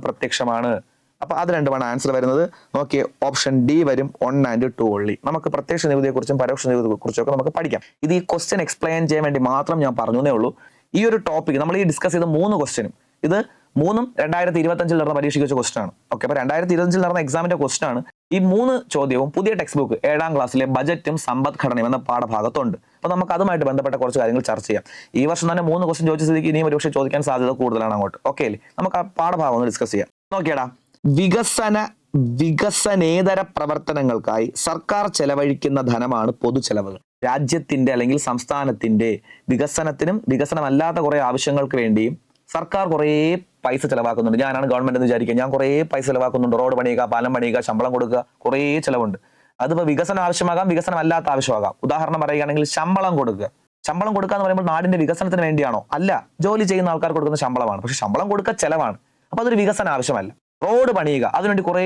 അപ്പൊ അത് രണ്ടുമാണ് ആൻസർ വരുന്നത്. നോക്കിയേ, ഓപ്ഷൻ D വരും, 1 and 2 only. നമുക്ക് പ്രത്യക്ഷ നികുതിയെ കുറിച്ചും പരോക്ഷ നികുതിയെ കുറിച്ചും ഒക്കെ നമുക്ക് പഠിക്കാം. ഇത് ഈ ക്വസ്റ്റ്യൻ എക്സ്പ്ലെയിൻ ചെയ്യാൻ വേണ്ടി മാത്രം ഞാൻ പറഞ്ഞേ ഉള്ളൂ. ഈ ഒരു ടോപ്പിക് നമ്മൾ ഈ ഡിസ്കസ് ചെയ്ത 3 ക്വസ്റ്റ്യനും, ഇത് 3ഉം 2025 നടന്ന പരീക്ഷയ്ക്ക് വെച്ച ക്വസ്റ്റൻ ആണ്. ഓക്കെ, അപ്പൊ 2025 നടന്ന എക്സാമിന്റെ ക്വസ്റ്റൻ ആണ്. ഈ 3 ചോദ്യവും പുതിയ ടെക്സ്റ്റ് ബുക്ക് 7ാം ക്ലാസ്സിലെ ബജറ്റും സമ്പദ്ഘടനയും എന്ന പാഠഭാഗത്തുണ്ട്. അപ്പൊ നമുക്ക് അതുമായിട്ട് ബന്ധപ്പെട്ട കുറച്ച് കാര്യങ്ങൾ ചർച്ച ചെയ്യാം. ഈ വർഷം തന്നെ 3 ക്വസ്റ്റൻ ചോദിച്ച സ്ഥിതിക്ക് ഇനിയും ഒരുപക്ഷെ ചോദിക്കാൻ സാധ്യത കൂടുതലാണ് അങ്ങോട്ട്. ഓക്കെ അല്ലേ? നമുക്ക് ആ പാഠഭാഗം ഒന്ന് ഡിസ്കസ് ചെയ്യാം. നോക്കിയടാ, വികസനേതര പ്രവർത്തനങ്ങൾക്കായി സർക്കാർ ചെലവഴിക്കുന്ന ധനമാണ് പൊതുചെലവുകൾ. രാജ്യത്തിന്റെ അല്ലെങ്കിൽ സംസ്ഥാനത്തിന്റെ വികസനത്തിനും വികസനമല്ലാത്ത കുറെ ആവശ്യങ്ങൾക്ക് വേണ്ടിയും സർക്കാർ കുറേ പൈസ ചെലവാക്കുന്നുണ്ട്. ഞാനാണ് ഗവൺമെന്റ് എന്ന് വിചാരിക്കുക, ഞാൻ കുറേ പൈസ ചെലവാക്കുന്നുണ്ട്. റോഡ് പണിയുക, പാലം പണിയുക, ശമ്പളം കൊടുക്കുക, കുറേ ചെലവുണ്ട്. അതിപ്പോ വികസനം ആവശ്യമാകാം, വികസനം അല്ലാത്ത ആവശ്യമാകാം. ഉദാഹരണം പറയുകയാണെങ്കിൽ ശമ്പളം കൊടുക്കുക എന്ന് പറയുമ്പോൾ നാടിന്റെ വികസനത്തിന് വേണ്ടിയാണോ? അല്ല, ജോലി ചെയ്യുന്ന ആൾക്കാർ കൊടുക്കുന്ന ശമ്പളമാണ്. പക്ഷെ ശമ്പളം കൊടുക്കുക ചെലവാണ്, അപ്പൊ അതൊരു വികസന ആവശ്യമല്ല. റോഡ് പണിയുക, അതിനുവേണ്ടി കുറേ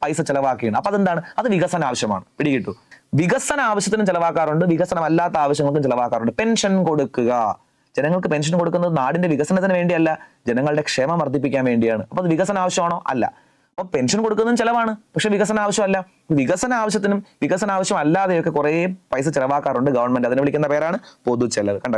പൈസ ചെലവാക്കുകയാണ്, അപ്പൊ അതെന്താണ്? അത് വികസന ആവശ്യമാണ്. പിടികിട്ടു? വികസന ആവശ്യത്തിനും ചെലവാക്കാറുണ്ട്, വികസനം അല്ലാത്ത ആവശ്യങ്ങൾക്കും ചെലവാക്കാറുണ്ട്. പെൻഷൻ കൊടുക്കുക, ജനങ്ങൾക്ക് പെൻഷൻ കൊടുക്കുന്നത് നാടിന്റെ വികസനത്തിന് വേണ്ടിയല്ല, ജനങ്ങളുടെ ക്ഷേമം വർദ്ധിപ്പിക്കാൻ വേണ്ടിയാണ്. അപ്പൊ അത് വികസന ആവശ്യമാണോ? അല്ല. അപ്പൊ പെൻഷൻ കൊടുക്കുന്നതും ചെലവാണ്, പക്ഷെ വികസന ആവശ്യമല്ല. വികസന ആവശ്യത്തിനും വികസന ആവശ്യം അല്ലാതെയൊക്കെ കുറെ പൈസ ചെലവാക്കാറുണ്ട് ഗവൺമെന്റ്. അതിനെ വിളിക്കുന്ന പേരാണ് പൊതുചെലവ്. കണ്ട,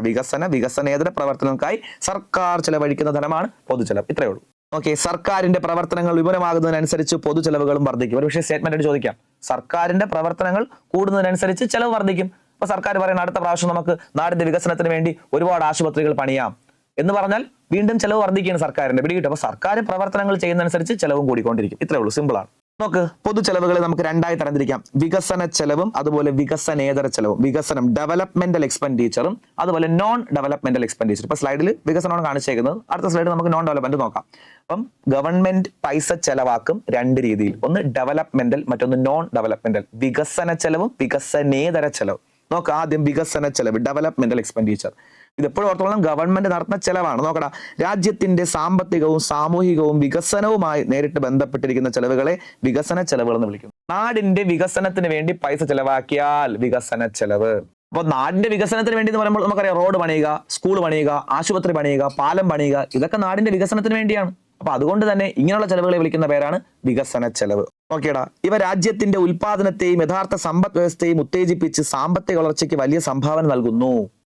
വികസനേതര പ്രവർത്തനങ്ങൾക്കായി സർക്കാർ ചെലവഴിക്കുന്ന ധനമാണ് പൊതുചെലവ്. ഇത്രയേ ഉള്ളൂ. ഓക്കെ, സർക്കാരിന്റെ പ്രവർത്തനങ്ങൾ വിപുലമാകുന്നതിനനുസരിച്ച് പൊതുചെലവുകളും വർദ്ധിക്കും. ഒരു പക്ഷേ സ്റ്റേറ്റ്മെന്റ് ചോദിക്കാം, സർക്കാരിന്റെ പ്രവർത്തനങ്ങൾ കൂടുന്നതിനനുസരിച്ച് ചെലവ് വർദ്ധിക്കും. അപ്പൊ സർക്കാർ പറയുന്ന അടുത്ത പ്രാവശ്യം നമുക്ക് നാടിന്റെ വികസനത്തിന് വേണ്ടി ഒരുപാട് ആശുപത്രികൾ പണിയാം എന്ന് പറഞ്ഞാൽ വീണ്ടും ചെലവ് വർദ്ധിക്കുകയാണ് സർക്കാരിന്റെ. പിടികിട്ടും? അപ്പൊ സർക്കാർ പ്രവർത്തനങ്ങൾ ചെയ്യുന്നതനുസരിച്ച് ചെലവും കൂടിക്കൊണ്ടിരിക്കും. ഇത്രയേ ഉള്ളൂ, സിമ്പിൾ ആണ്. നോക്ക്, പൊതു ചെലവുകളെ നമുക്ക് രണ്ടായി തരംതിരിക്കാം. വികസന ചെലവും അതുപോലെ വികസനേതര ചെലവും. വികസനം ഡെവലപ്മെന്റൽ എക്സ്പെൻഡിച്ചറും അതുപോലെ നോൺ ഡെവലപ്മെന്റൽ എക്സ്പെൻഡിച്ചർ. ഇപ്പൊ സ്ലൈഡിൽ വികസനമാണ് കാണിച്ചേക്കുന്നത്, അടുത്ത സ്ലൈഡിൽ നമുക്ക് നോൺ ഡെവലപ്മെന്റ് നോക്കാം. അപ്പം ഗവൺമെന്റ് പൈസ ചെലവാക്കും രണ്ട് രീതിയിൽ, ഒന്ന് ഡെവലപ്മെന്റൽ, മറ്റൊന്ന് നോൺ ഡെവലപ്മെന്റൽ. വികസന ചെലവും വികസനേതര ചെലവും. നോക്കാം, ആദ്യം വികസന ചെലവ് ഡെവലപ്മെന്റൽ എക്സ്പെൻഡിച്ചർ. ഇത് എപ്പോഴും ഓർത്തോളം ഗവൺമെന്റ് നടത്തുന്ന ചെലവാണ്. നോക്കടാ, രാജ്യത്തിന്റെ സാമ്പത്തികവും സാമൂഹികവും വികസനവുമായി നേരിട്ട് ബന്ധപ്പെട്ടിരിക്കുന്ന ചെലവുകളെ വികസന ചെലവുകൾ എന്ന് വിളിക്കുന്നു. നാടിന്റെ വികസനത്തിന് വേണ്ടി പൈസ ചെലവാക്കിയാൽ വികസന ചെലവ്. അപ്പോൾ നാടിന്റെ വികസനത്തിന് വേണ്ടി എന്ന് പറയുമ്പോൾ നമുക്കറിയാം, റോഡ് പണിയുക, സ്കൂൾ പണിയുക, ആശുപത്രി പണിയുക, പാലം പണിയുക, ഇതൊക്കെ നാടിന്റെ വികസനത്തിന് വേണ്ടിയാണ്. അപ്പൊ അതുകൊണ്ട് തന്നെ ഇങ്ങനെയുള്ള ചെലവുകളെ വിളിക്കുന്ന പേരാണ് വികസന ചെലവ്. നോക്കിയടാ, ഇവ രാജ്യത്തിന്റെ ഉൽപാദനത്തെയും യഥാർത്ഥ സമ്പദ് വ്യവസ്ഥയെയും ഉത്തേജിപ്പിച്ച് സാമ്പത്തിക വളർച്ചയ്ക്ക് വലിയ സംഭാവന നൽകുന്നു.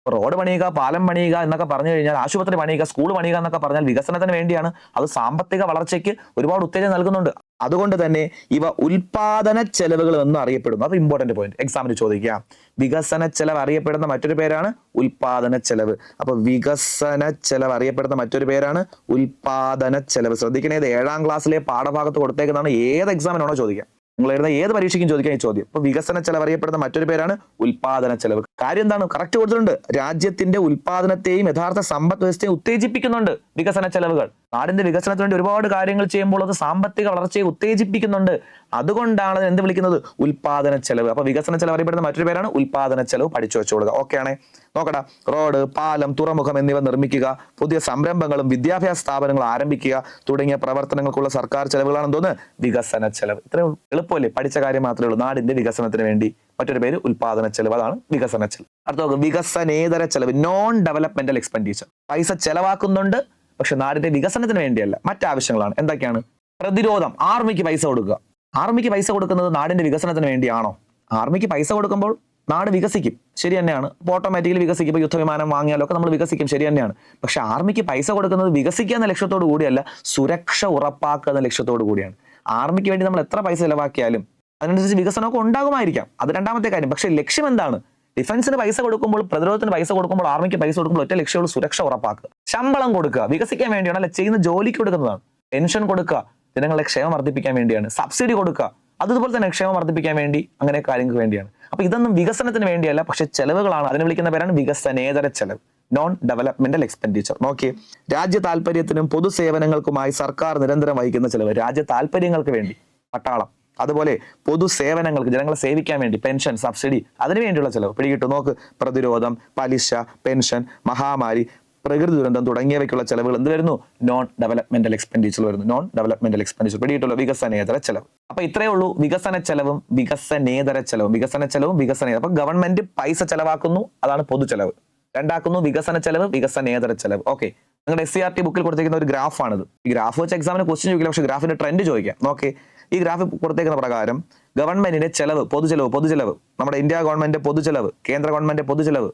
റോഡ് പണിയുക, പാലം പണിയുക എന്നൊക്കെ പറഞ്ഞു കഴിഞ്ഞാൽ, ആശുപത്രി പണിയുക, സ്കൂൾ പണിയുക എന്നൊക്കെ പറഞ്ഞാൽ വികസനത്തിന് വേണ്ടിയാണ്. അത് സാമ്പത്തിക വളർച്ചയ്ക്ക് ഒരുപാട് ഉത്തേജനം നൽകുന്നുണ്ട്. അതുകൊണ്ട് തന്നെ ഇവ ഉൽപാദന ചെലവുകൾ എന്ന് അറിയപ്പെടുന്നു. അത് ഇമ്പോർട്ടന്റ് പോയിന്റ്, എക്സാമിന് ചോദിക്കാം. വികസന ചെലവ് അറിയപ്പെടുന്ന മറ്റൊരു പേരാണ് ഉൽപാദന ചെലവ്. അപ്പൊ വികസന ചെലവ് അറിയപ്പെടുന്ന മറ്റൊരു പേരാണ് ഉൽപാദന ചെലവ്. ശ്രദ്ധിക്കണേ, ഇത് 7ാം ക്ലാസ്സിലെ പാഠഭാഗത്ത് കൊടുത്തേക്കുന്നതാണ്. ഏത് എക്സാമിനാണോ ചോദിക്കാം, നിങ്ങൾ എഴുതുന്ന ഏത് പരീക്ഷയ്ക്കും ചോദിക്കാൻ ഈ ചോദ്യം. ഇപ്പൊ വികസന ചെലവ് അറിയപ്പെടുന്ന മറ്റൊരു പേരാണ് ഉൽപാദന ചെലവ്. കാര്യം എന്താണ്? കറക്റ്റ് കൊടുത്തിട്ടുണ്ട്. രാജ്യത്തിന്റെ ഉൽപാദനത്തെയും യഥാർത്ഥ സമ്പദ് വ്യവസ്ഥയെ ഉത്തേജിപ്പിക്കുന്നുണ്ട് വികസന ചെലവുകൾ. നാടിന്റെ വികസനത്തിന് വേണ്ടി ഒരുപാട് കാര്യങ്ങൾ ചെയ്യുമ്പോൾ അത് സാമ്പത്തിക വളർച്ചയെ ഉത്തേജിപ്പിക്കുന്നുണ്ട്. അതുകൊണ്ടാണ് അത് എന്ത് വിളിക്കുന്നത്? ഉൽപാദന ചെലവ്. അപ്പൊ വികസന ചെലവ് അറിയപ്പെടുന്ന മറ്റൊരു പേരാണ് ഉൽപാദന ചെലവ്. പഠിച്ചു വെച്ചോളുക. ഓക്കെ ആണേ. നോക്കടാ, റോഡ്, പാലം, തുറമുഖം എന്നിവ നിർമ്മിക്കുക, പുതിയ സംരംഭങ്ങളും വിദ്യാഭ്യാസ സ്ഥാപനങ്ങളും ആരംഭിക്കുക തുടങ്ങിയ പ്രവർത്തനങ്ങൾക്കുള്ള സർക്കാർ ചെലവുകളാണ് എന്തോന്ന്? വികസന ചെലവ്. ഇത്രയും എളുപ്പമല്ലേ? പഠിച്ച കാര്യം മാത്രമേ ഉള്ളൂ. നാടിന്റെ വികസനത്തിന് വേണ്ടി മറ്റൊരു പേര് ഉൽപാദന ചെലവ്. അതാണ് വികസന ചെലവ്. അടുത്ത നോക്കുക, വികസനേതര ചെലവ്, നോൺ ഡെവലപ്മെന്റൽ എക്സ്പെൻഡിച്ചർ. പൈസ ചെലവാക്കുന്നുണ്ട്, പക്ഷെ നാടിന്റെ വികസനത്തിന് വേണ്ടിയല്ല, മറ്റാവശ്യങ്ങളാണ്. എന്തൊക്കെയാണ്? പ്രതിരോധം, ആർമിക്ക് പൈസ കൊടുക്കുക. ആർമിക്ക് പൈസ കൊടുക്കുന്നത് നാടിന്റെ വികസനത്തിന് വേണ്ടിയാണോ? ആർമിക്ക് പൈസ കൊടുക്കുമ്പോൾ നാട് വികസിക്കും, ശരി തന്നെയാണ്. അപ്പോൾ ഓട്ടോമാറ്റിക്കലി വികസിക്കും. ഇപ്പോൾ യുദ്ധവിമാനം വാങ്ങിയാലൊക്കെ നമ്മൾ വികസിക്കും, ശരി തന്നെയാണ്. പക്ഷെ ആർമിക്ക് പൈസ കൊടുക്കുന്നത് വികസിക്കുക എന്ന ലക്ഷ്യത്തോടു കൂടിയല്ല, സുരക്ഷ ഉറപ്പാക്കുക എന്ന ലക്ഷ്യത്തോടു കൂടിയാണ്. ആർമിക്ക് വേണ്ടി നമ്മൾ എത്ര പൈസ ചെലവാക്കിയാലും അതിനനുസരിച്ച് വികസനമൊക്കെ ഉണ്ടാകുമായിരിക്കാം, അത് രണ്ടാമത്തെ കാര്യം. പക്ഷെ ലക്ഷ്യം എന്താണ്? ഡിഫൻസിന് പൈസ കൊടുക്കുമ്പോൾ, പ്രതിരോധത്തിന് പൈസ കൊടുക്കുമ്പോൾ, ആർമിക്ക് പൈസ കൊടുക്കുമ്പോൾ ഒറ്റ ലക്ഷ്യമുള്ള സുരക്ഷ ഉറപ്പാക്കുക. ശമ്പളം കൊടുക്കുക വികസിക്കാൻ വേണ്ടിയാണ്, അല്ലെ ചെയ്യുന്ന ജോലിക്ക് കൊടുക്കുന്നതാണ്. പെൻഷൻ കൊടുക്കുക ജനങ്ങളുടെ ക്ഷേമം വർദ്ധിപ്പിക്കാൻ വേണ്ടിയാണ്. സബ്സിഡി കൊടുക്കുക അതുപോലെ തന്നെ ക്ഷേമം വർദ്ധിപ്പിക്കാൻ വേണ്ടി, അങ്ങനെ കാര്യങ്ങൾക്ക് വേണ്ടിയാണ്. അപ്പൊ ഇതൊന്നും വികസനത്തിന് വേണ്ടിയല്ല, പക്ഷെ ചെലവുകളാണ്. അതിനെ വിളിക്കുന്ന പേരാണ് വികസനേതര ചെലവ്, നോൺ ഡെവലപ്മെന്റൽ എക്സ്പെൻഡിച്ചർ. നോക്കിയേ, രാജ്യ താല്പര്യത്തിനും പൊതുസേവനങ്ങൾക്കുമായി സർക്കാർ നിരന്തരം വഹിക്കുന്ന ചെലവ്. രാജ്യ താല്പര്യങ്ങൾക്ക് വേണ്ടി പട്ടാളം, അതുപോലെ പൊതുസേവനങ്ങൾക്ക് ജനങ്ങളെ സേവിക്കാൻ വേണ്ടി പെൻഷൻ, സബ്സിഡി, അതിനു വേണ്ടിയുള്ള ചെലവ്. പിടികിട്ടു. നോക്ക്, പ്രതിരോധം, പലിശ, പെൻഷൻ, മഹാമാരി, പ്രകൃതി ദുരന്തം തുടങ്ങിയവയ്ക്കുള്ള ചെലവുകൾ എന്ത് വരുന്നു? നോൺ ഡെവലപ്മെന്റൽ എക്സ്പെൻഡിച്ചർ വരുന്നു. Non developmental expenditure. പിടികിട്ടുള്ള വികസനേതര ചെലവ്. അപ്പൊ ഇത്രയേ ഉള്ളൂ വികസന ചെലവും വികസനേതര ചെലവും. വികസന ചെലവും വികസനേതര. അപ്പൊ ഗവൺമെന്റ് പൈസ ചെലവാക്കുന്നു, അതാണ് പൊതു ചെലവ്. രണ്ടാക്കുന്നു വികസന ചെലവ്, വികസനേതര ചെലവ്. ഓക്കെ, നിങ്ങളുടെ SCERT ബുക്കിൽ കൊടുത്തിരിക്കുന്ന ഒരു ഗ്രാഫാണിത്. ഈ ഗ്രാഫ് വെച്ച് എക്സാമിന് ക്വസ്റ്റ്യൻ ചോദിക്കില്ല, പക്ഷേ ഗ്രാഫിന്റെ ട്രെൻഡ് ചോദിക്കാം. നോക്കേ, ഈ ഗ്രാഫ് കൊടുത്തേക്കുന്ന പ്രകാരം ഗവൺമെന്റിന്റെ ചെലവ്, പൊതുചെലവ്, നമ്മുടെ ഇന്ത്യ ഗവൺമെന്റ് പൊതുചെലവ്, കേന്ദ്ര ഗവൺമെന്റ് പൊതുചെലവ്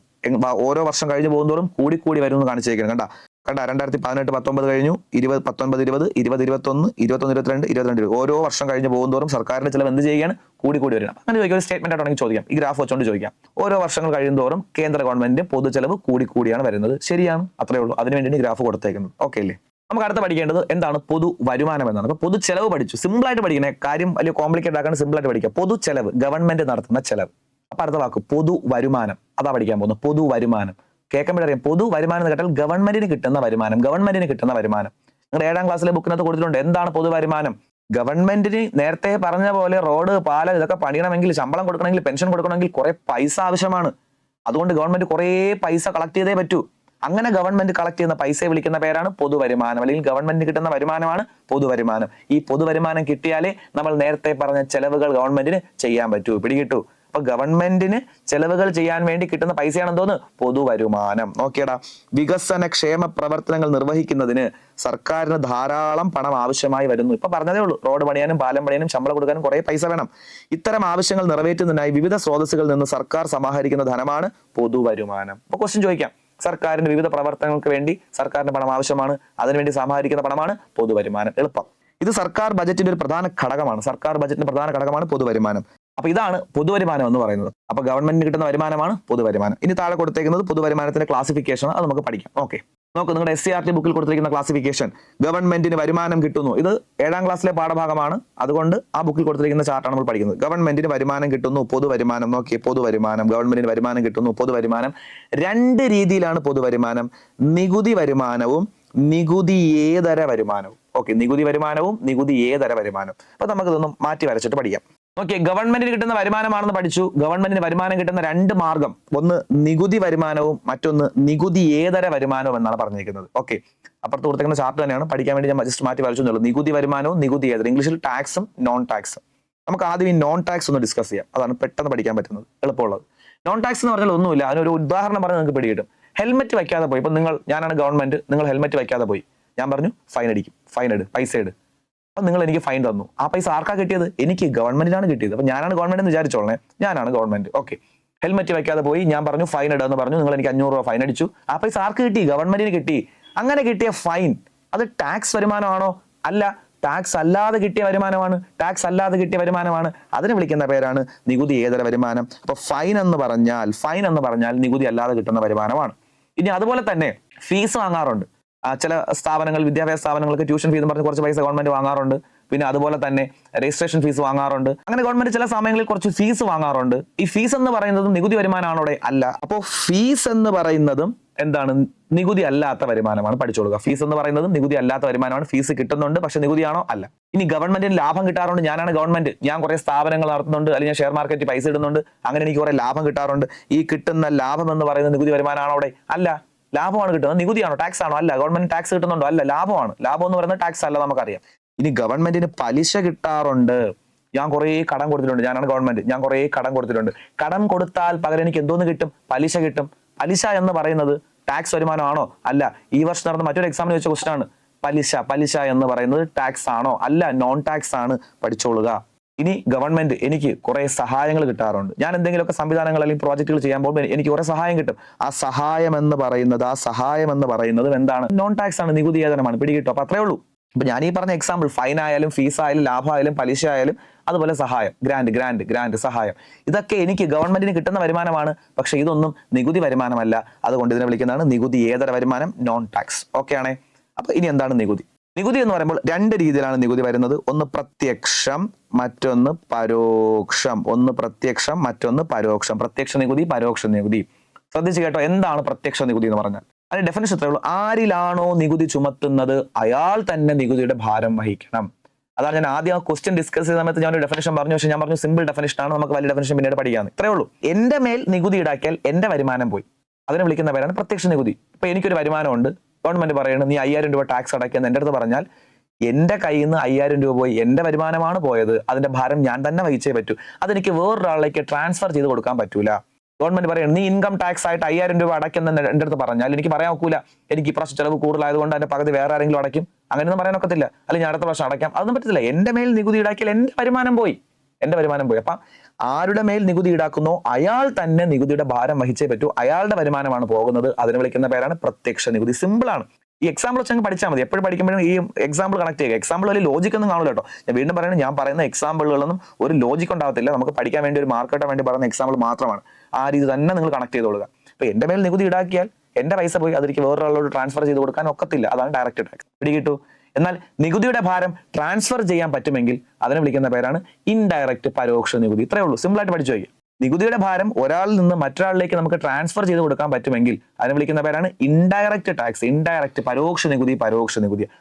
ഓരോ വർഷം കഴിഞ്ഞ് പോകുന്നതോറും കൂടി വരും എന്ന് കാണിച്ചിരിക്കുന്നത്. കണ്ട 2018, 19 കഴിഞ്ഞു, 20, 19, 20, 20, 21, 21, 22, ഓരോ വർഷം കഴിഞ്ഞ് പോകുന്നതോറും സർക്കാരിന്റെ ചെലവ് എന്ത് ചെയ്യുകയാണ്? കൂടി വരണം. അങ്ങനെ ചോദിക്കാം, ഒരു സ്റ്റേറ്റ്മെന്റ് ആയിട്ടാണെങ്കിൽ ചോദിക്കാം, ഈ ഗ്രാഫ് വെച്ചുകൊണ്ട് ചോദിക്കാം. ഓരോ വർഷങ്ങൾ കഴിയുന്നതോറും കേന്ദ്ര ഗവൺമെന്റ് പൊതുചെലവ് കൂടിയാണ് വരുന്നത്. ശരിയാണ്, അത്രേ ഉള്ളൂ. അതിനുവേണ്ടി ഗ്രാഫ് കൊടുത്തേക്കുന്നത്. ഓക്കെ അല്ലേ? നമുക്ക് അടുത്ത പഠിക്കേണ്ടത് എന്താണ്? പൊതു വരുമാനം എന്നാണ്. അപ്പൊ പൊതു ചെലവ് പഠിച്ചു. സിമ്പിൾ ആയിട്ട് പഠിക്കണേ, കാര്യം വലിയ കോംപ്ലിക്കേറ്റ് ആക്കാൻ സിമ്പിൾ ആയിട്ട് പഠിക്കുക. പൊതു ചെലവ്, ഗവൺമെന്റ് നടത്തുന്ന ചെലവ്. അപ്പൊ അടുത്ത വാക്ക് പൊതു വരുമാനം, അതാ പഠിക്കാൻ പോകുന്നത്. പൊതു വരുമാനം കേൾക്കുമ്പോഴറിയാം. പൊതു വരുമാനം എന്ന് കേട്ടാൽ ഗവൺമെന്റിന് കിട്ടുന്ന വരുമാനം. നിങ്ങളുടെ 7ാം ക്ലാസ്സിലെ ബുക്കിനകത്ത് കൊടുത്തിട്ടുണ്ട്. എന്താണ് പൊതു വരുമാനം? ഗവൺമെന്റിന് നേരത്തെ പറഞ്ഞ പോലെ റോഡ്, പാലം ഇതൊക്കെ പണിയണമെങ്കിൽ, ശമ്പളം കൊടുക്കണമെങ്കിൽ, പെൻഷൻ കൊടുക്കണമെങ്കിൽ കുറെ പൈസ ആവശ്യമാണ്. അതുകൊണ്ട് ഗവൺമെന്റ് കുറെ പൈസ കളക്ട് ചെയ്തേ പറ്റൂ. അങ്ങനെ ഗവൺമെന്റ് കളക്ട് ചെയ്യുന്ന പൈസയെ വിളിക്കുന്ന പേരാണ് പൊതുവരുമാനം, അല്ലെങ്കിൽ ഗവൺമെന്റിന് കിട്ടുന്ന വരുമാനമാണ് പൊതുവരുമാനം. ഈ പൊതുവരുമാനം കിട്ടിയാലേ നമ്മൾ നേരത്തെ പറഞ്ഞ ചെലവുകൾ ഗവൺമെന്റിന് ചെയ്യാൻ പറ്റൂ. പിടികിട്ടു? അപ്പൊ ഗവൺമെന്റിന് ചെലവുകൾ ചെയ്യാൻ വേണ്ടി കിട്ടുന്ന പൈസയാണ് എന്തോന്ന്? പൊതുവരുമാനം. നോക്കിയടാ, വികസന ക്ഷേമ പ്രവർത്തനങ്ങൾ നിർവഹിക്കുന്നതിന് സർക്കാരിന് ധാരാളം പണം ആവശ്യമായി വരുന്നു. ഇപ്പൊ പറഞ്ഞതേ ഉള്ളൂ, റോഡ് പണിയാനും പാലം പണിയാനും ശമ്പളം കൊടുക്കാനും കുറെ പൈസ വേണം. ഇത്തരം ആവശ്യങ്ങൾ നിറവേറ്റുന്നതിനായി വിവിധ സ്രോതസ്സുകളിൽ നിന്ന് സർക്കാർ സമാഹരിക്കുന്ന ധനമാണ് പൊതുവരുമാനം. അപ്പൊ ക്വസ്റ്റ്യൻ ചോദിക്കാം, സർക്കാരിന്റെ വിവിധ പ്രവർത്തനങ്ങൾക്ക് വേണ്ടി സർക്കാരിന് പണം ആവശ്യമാണ്, അതിനുവേണ്ടി സമാഹരിക്കുന്ന പണമാണ് പൊതുവരുമാനം. എളുപ്പം. ഇത് സർക്കാർ ബജറ്റിന്റെ ഒരു പ്രധാന ഘടകമാണ്. പൊതുവരുമാനം. അപ്പൊ ഇതാണ് പൊതുവരുമാനം എന്ന് പറയുന്നത്. അപ്പൊ ഗവൺമെന്റിന് കിട്ടുന്ന വരുമാനമാണ് പൊതുവരുമാനം. ഇനി താഴെ കൊടുത്തേക്കുന്നത് പൊതുവരുമാനത്തിന്റെ ക്ലാസിഫിക്കേഷൻ, അത് നമുക്ക് പഠിക്കാം. ഓക്കെ, നോക്ക്, നിങ്ങളുടെ SCERT ബുക്കിൽ കൊടുത്തിരിക്കുന്ന ക്ലാസിഫിക്കേഷൻ ഗവൺമെന്റിന് വരുമാനം കിട്ടുന്നു. ഇത് 7ാം ക്ലാസ്സിലെ പാഠഭാഗമാണ്, അതുകൊണ്ട് ആ ബുക്കിൽ കൊടുത്തിരിക്കുന്ന ചാർട്ടാണ് നമ്മൾ പഠിക്കുന്നത്. ഗവൺമെന്റിന് വരുമാനം കിട്ടുന്നു, പൊതുവരുമാനം. നോക്കിയേ, പൊതുവരുമാനം, ഗവൺമെന്റിന് വരുമാനം കിട്ടുന്നു, പൊതുവരുമാനം. 2 രീതിയിലാണ് പൊതുവരുമാനം: നികുതി വരുമാനവും നികുതിയേതര വരുമാനവും. ഓക്കെ, നികുതി വരുമാനവും നികുതിയേതര വരുമാനം. അപ്പൊ നമുക്ക് ഇതൊന്നും മാറ്റി വരച്ചിട്ട് പഠിക്കാം. ഓക്കെ, ഗവൺമെന്റിന് കിട്ടുന്ന വരുമാനമാണെന്ന് പഠിച്ചു. ഗവൺമെന്റിന് വരുമാനം കിട്ടുന്ന 2 മാർഗം, ഒന്ന് നികുതി വരുമാനവും മറ്റൊന്ന് നികുതിയേതര വരുമാനവും എന്നാണ് പറഞ്ഞിരിക്കുന്നത്. ഓക്കെ, അപ്പുറത്ത് കൊടുത്തിരിക്കുന്ന ചാർട്ട് തന്നെയാണ്, പഠിക്കാൻ വേണ്ടി ഞാൻ ജസ്റ്റ് മാറ്റി വരച്ചു എന്നുള്ളൂ. നികുതി വരുമാനവും നികുതിയേതര, ഇംഗ്ലീഷിൽ ടാക്സും നോൺ ടാക്സും. നമുക്ക് ആദ്യം ഈ നോൺ ടാക്സ് ഒന്ന് ഡിസ്കസ് ചെയ്യാം, അതാണ് പെട്ടെന്ന് പഠിക്കാൻ പറ്റുന്നത്, എളുപ്പമുള്ളത്. നോൺ ടാക്സ് എന്ന് പറഞ്ഞാൽ ഒന്നുമില്ല, അതിനൊരു ഉദാഹരണം പറഞ്ഞ് നിങ്ങൾക്ക് പിടികിട്ടും. ഹെൽമെറ്റ് വയ്ക്കാതെ പോയി, ഇപ്പൊ ഞാനാണ് ഗവൺമെന്റ്, നിങ്ങൾ ഹെൽമെറ്റ് വയ്ക്കാതെ പോയി, ഞാൻ പറഞ്ഞു ഫൈൻ അടിക്കും, ഫൈൻ ഇട്, പൈസ ഇട്. അപ്പൊ നിങ്ങൾ എനിക്ക് ഫൈൻ തന്നു, ആ പൈസ ആർക്കാ കിട്ടിയത്? എനിക്ക്, ഗവൺമെന്റിനാണ് കിട്ടിയത്. അപ്പൊ ഞാനാണ് ഗവൺമെന്റ് എന്ന് വിചാരിച്ചോളണേ, ഞാനാണ് ഗവൺമെന്റ്. ഓക്കെ, ഹെൽമെറ്റ് വയ്ക്കാതെ പോയി, ഞാൻ പറഞ്ഞു ഫൈൻ ഇടുക പറഞ്ഞു, നിങ്ങൾ എനിക്ക് 500 രൂപ ഫൈൻ അടിച്ചു. ആ പൈസ ആർക്ക് കിട്ടി? ഗവൺമെന്റിന് കിട്ടി. അങ്ങനെ കിട്ടിയ ഫൈൻ അത് ടാക്സ് വരുമാനമാണോ? അല്ല, ടാക്സ് അല്ലാതെ കിട്ടിയ വരുമാനമാണ്. ടാക്സ് അല്ലാതെ കിട്ടിയ വരുമാനമാണ്, അതിനെ വിളിക്കുന്ന പേരാണ് നികുതിയേതര വരുമാനം. അപ്പൊ ഫൈൻ എന്ന് പറഞ്ഞാൽ നികുതി അല്ലാതെ കിട്ടുന്ന വരുമാനമാണ്. ഇനി അതുപോലെ തന്നെ ഫീസ് വാങ്ങാറുണ്ട്. ചില സ്ഥാപനങ്ങൾ, വിദ്യാഭ്യാസ സ്ഥാപനങ്ങൾക്ക് ട്യൂഷൻ ഫീസ് പറഞ്ഞ് കുറച്ച് പൈസ ഗവൺമെന്റ് വാങ്ങാറുണ്ട്. പിന്നെ അതുപോലെ തന്നെ രജിസ്ട്രേഷൻ ഫീസ് വാങ്ങാറുണ്ട്. അങ്ങനെ ഗവൺമെന്റ് ചില സമയങ്ങളിൽ കുറച്ച് ഫീസ് വാങ്ങാറുണ്ട്. ഈ ഫീസ് എന്ന് പറയുന്നതും നികുതി വരുമാനമാണോ? അല്ല. അപ്പോൾ ഫീസ് എന്ന് പറയുന്നതും എന്താണ്? നികുതി അല്ലാത്ത വരുമാനമാണ്. പഠിച്ചോളുക, ഫീസ് എന്ന് പറയുന്നതും നികുതി അല്ലാത്ത വരുമാനമാണ്. ഫീസ് കിട്ടുന്നുണ്ട്, പക്ഷെ നികുതിയാണോ? അല്ല. ഇനി ഗവൺമെന്റിന് ലാഭം കിട്ടാറുണ്ട്. ഞാനാണ് ഗവൺമെന്റ്, ഞാൻ കുറെ സ്ഥാപനങ്ങൾ നടത്തുന്നുണ്ട്, അല്ലെങ്കിൽ ഞാൻ ഷെയർ മാർക്കറ്റിൽ പൈസ ഇടുന്നുണ്ട്, അങ്ങനെ എനിക്ക് കുറെ ലാഭം കിട്ടാറുണ്ട്. ഈ കിട്ടുന്ന ലാഭം എന്ന് പറയുന്നത് നികുതി വരുമാനമാണോ? അല്ല. ലാഭമാണ് കിട്ടുന്നത്. നികുതിയാണോ? ടാക്സ് ആണോ? അല്ല. ഗവൺമെന്റ് ടാക്സ് കിട്ടുന്നുണ്ടോ? അല്ല. ലാഭമാണ്. ലാഭം എന്ന് പറയുന്നത് ടാക്സ് അല്ല, നമുക്കറിയാം. ഇനി ഗവൺമെന്റിന് പലിശ കിട്ടാറുണ്ട്. ഞാൻ കുറേ കടം കൊടുത്തിട്ടുണ്ട്, ഞാനാണ് ഗവൺമെന്റ്, ഞാൻ കുറേ കടം കൊടുത്തിട്ടുണ്ട്. കടം കൊടുത്താൽ പകരം എനിക്ക് എന്തോന്ന് കിട്ടും? പലിശ കിട്ടും. പലിശ എന്ന് പറയുന്നത് ടാക്സ് വരുമാനമാണോ? അല്ല. ഈ വർഷം നടന്ന മറ്റൊരു എക്സാമിന് ചോദിച്ച ക്വസ്റ്റൻ ആണ്. പലിശ എന്ന് പറയുന്നത് ടാക്സ് ആണോ? അല്ല, നോൺ ടാക്സ് ആണ്. പഠിച്ചോളുക. ഇനി ഗവൺമെന്റ് എനിക്ക് കുറെ സഹായങ്ങൾ കിട്ടാറുണ്ട്. ഞാൻ എന്തെങ്കിലുമൊക്കെ സംവിധാനങ്ങൾ അല്ലെങ്കിൽ പ്രോജക്റ്റുകൾ ചെയ്യാൻ പോകുമ്പോൾ എനിക്ക് കുറെ സഹായം കിട്ടും. ആ സഹായം എന്ന് പറയുന്നത് എന്താണ്? നോൺ ടാക്സ് ആണ്, നികുതിയേതരമാണ്. പിടികിട്ടും. അപ്പൊ അത്രേ ഉള്ളൂ. ഇപ്പൊ ഞാൻ ഈ പറഞ്ഞ എക്സാമ്പിൾ, ഫൈൻ ആയാലും ഫീസ് ആയാലും ലാഭമായാലും പലിശ ആയാലും അതുപോലെ സഹായം, ഗ്രാൻഡ് സഹായം, ഇതൊക്കെ എനിക്ക് ഗവൺമെന്റിന് കിട്ടുന്ന വരുമാനമാണ്. പക്ഷെ ഇതൊന്നും നികുതി വരുമാനമല്ല. അതുകൊണ്ട് ഇതിനെ വിളിക്കുന്നതാണ് നികുതിയേതര വരുമാനം, നോൺ ടാക്സ്. ഓക്കെ ആണേ. അപ്പൊ ഇനി എന്താണ് നികുതി? നികുതി എന്ന് പറയുമ്പോൾ 2 രീതിയിലാണ് നികുതി വരുന്നത്. ഒന്ന് പ്രത്യക്ഷം, മറ്റൊന്ന് പരോക്ഷം. പ്രത്യക്ഷ നികുതി, പരോക്ഷ നികുതി. ശ്രദ്ധിച്ചു കേട്ടോ, എന്താണ് പ്രത്യക്ഷ നികുതി എന്ന് പറഞ്ഞാൽ? അതിന്റെ ഡെഫിനിഷൻ ഇത്രയേ ഉള്ളൂ. ആരിലാണോ നികുതി ചുമത്തുന്നത് അയാൾ തന്നെ നികുതിയുടെ ഭാരം വഹിക്കണം. അതാണ് ഞാൻ ആദ്യം ക്വസ്റ്റ്യൻ ഡിസ്കസ് ചെയ്ത സമയത്ത് ഞാൻ ഒരു ഡെഫിനിഷൻ പറഞ്ഞു. പക്ഷെ ഞാൻ പറഞ്ഞു സിമ്പിൾ ഡെഫിനിഷൻ ആണ്, നമുക്ക് വലിയ ഡെഫിനിഷൻ പിന്നീട് പഠിക്കാമെന്ന്. ഇത്രയേ ഉള്ളൂ. എന്റെ മേൽ നികുതി ഈടാക്കിയാൽ എന്റെ വരുമാനം പോയി. അതിനെ വിളിക്കുന്ന പേരാണ് പ്രത്യക്ഷ നികുതി. ഇപ്പൊ എനിക്കൊരു വരുമാനമുണ്ട്, ഗവൺമെന്റ് പറയുന്നത് നീ 5000 രൂപ ടാക്സ് അടയ്ക്കുന്ന എന്റെ അടുത്ത് പറഞ്ഞാൽ എന്റെ കയ്യിൽ നിന്ന് 5000 രൂപ പോയി, എന്റെ വരുമാനമാണ് പോയത്, അതിന്റെ ഭാരം ഞാൻ തന്നെ വഹിച്ചേ പറ്റൂ. അതെനിക്ക് വേറൊരാളിലേക്ക് ട്രാൻസ്ഫർ ചെയ്ത് കൊടുക്കാൻ പറ്റൂല. ഗവൺമെന്റ് പറയുന്നത് നീ ഇൻകം ടാക്സ് ആയിട്ട് 5000 രൂപ അടയ്ക്കുന്ന എന്റെ അടുത്ത് പറഞ്ഞാൽ എനിക്ക് പറയാൻ ഒക്കൂല, എനിക്ക് ഇപ്രാവശ്യം ചെലവ് കൂടുതലായതുകൊണ്ട് അതിന്റെ പകുതി വേറെ ആരെങ്കിലും അടയ്ക്കും, അങ്ങനെയൊന്നും പറയാൻ ഒക്കത്തില്ല. അല്ലെങ്കിൽ ഞാൻ അടുത്ത വർഷം അടയ്ക്കാം, അതൊന്നും പറ്റത്തില്ല. എന്റെ മേൽ നികുതി ഈടാക്കിയാൽ എന്റെ വരുമാനം പോയി. അപ്പൊ ആരുടെ മേൽ നികുതി ഈടാക്കുന്നോ അയാൾ തന്നെ നികുതിയുടെ ഭാരം വഹിച്ചേ പറ്റൂ. അയാളുടെ വരുമാനമാണ് പോകുന്നത്. അതിനെ വിളിക്കുന്ന പേരാണ് പ്രത്യക്ഷ നികുതി. സിമ്പിൾ ആണ്. ഈ എക്സാമ്പിൾ വെച്ച് പഠിച്ചാൽ മതി. എപ്പോഴും പഠിക്കുമ്പോഴും ഈ എക്സാമ്പിൾ കണക്ട് ചെയ്യുക. എക്സാമ്പിൾ വലിയ ലോജിക് ഒന്നും കാണില്ല കേട്ടോ. ഞാൻ വീണ്ടും പറയുന്നത്, ഞാൻ പറയുന്ന എക്സാമ്പിളുകളൊന്നും ഒരു ലോജിക് ഉണ്ടാകത്തില്ല. നമുക്ക് പഠിക്കാൻ വേണ്ടി, ഒരു മാർക്ക് കിട്ടാൻ വേണ്ടി പറയുന്ന എക്സാമ്പിൾ മാത്രമാണ്. ആ രീതി തന്നെ നിങ്ങൾ കണക്ട് ചെയ്തോളുക. അപ്പൊ എന്റെ മേൽ നികുതി ഈടാക്കിയാൽ എന്റെ പൈസ പോയി, അതെനിക്ക് വേറൊരാളോട് ട്രാൻസ്ഫർ ചെയ്ത് കൊടുക്കാൻ ഒക്കത്തില്ല. അതാണ് ഡയറക്റ്റ് ടാക്സ്. പിടികിട്ടു? എന്നാൽ നികുതിയുടെ ഭാരം ട്രാൻസ്ഫർ ചെയ്യാൻ പറ്റുമെങ്കിൽ അതിനെ വിളിക്കുന്ന പേരാണ് ഇൻഡയറക്റ്റ് പരോക്ഷ നികുതി. ഇത്രയേ ഉള്ളൂ. സിമ്പിൾ ആയിട്ട് പഠിച്ചു വയ്ക്കുക. നികുതിയുടെ ഭാരം ഒരാളിൽ നിന്ന് മറ്റൊരാളിലേക്ക് നമുക്ക് ട്രാൻസ്ഫർ ചെയ്ത് കൊടുക്കാൻ പറ്റുമെങ്കിൽ അതിനെ വിളിക്കുന്ന പേരാണ് ഇൻഡയറക്റ്റ് ടാക്സ്. ഇൻഡയറക്റ്റ് പരോക്ഷ നികുതി.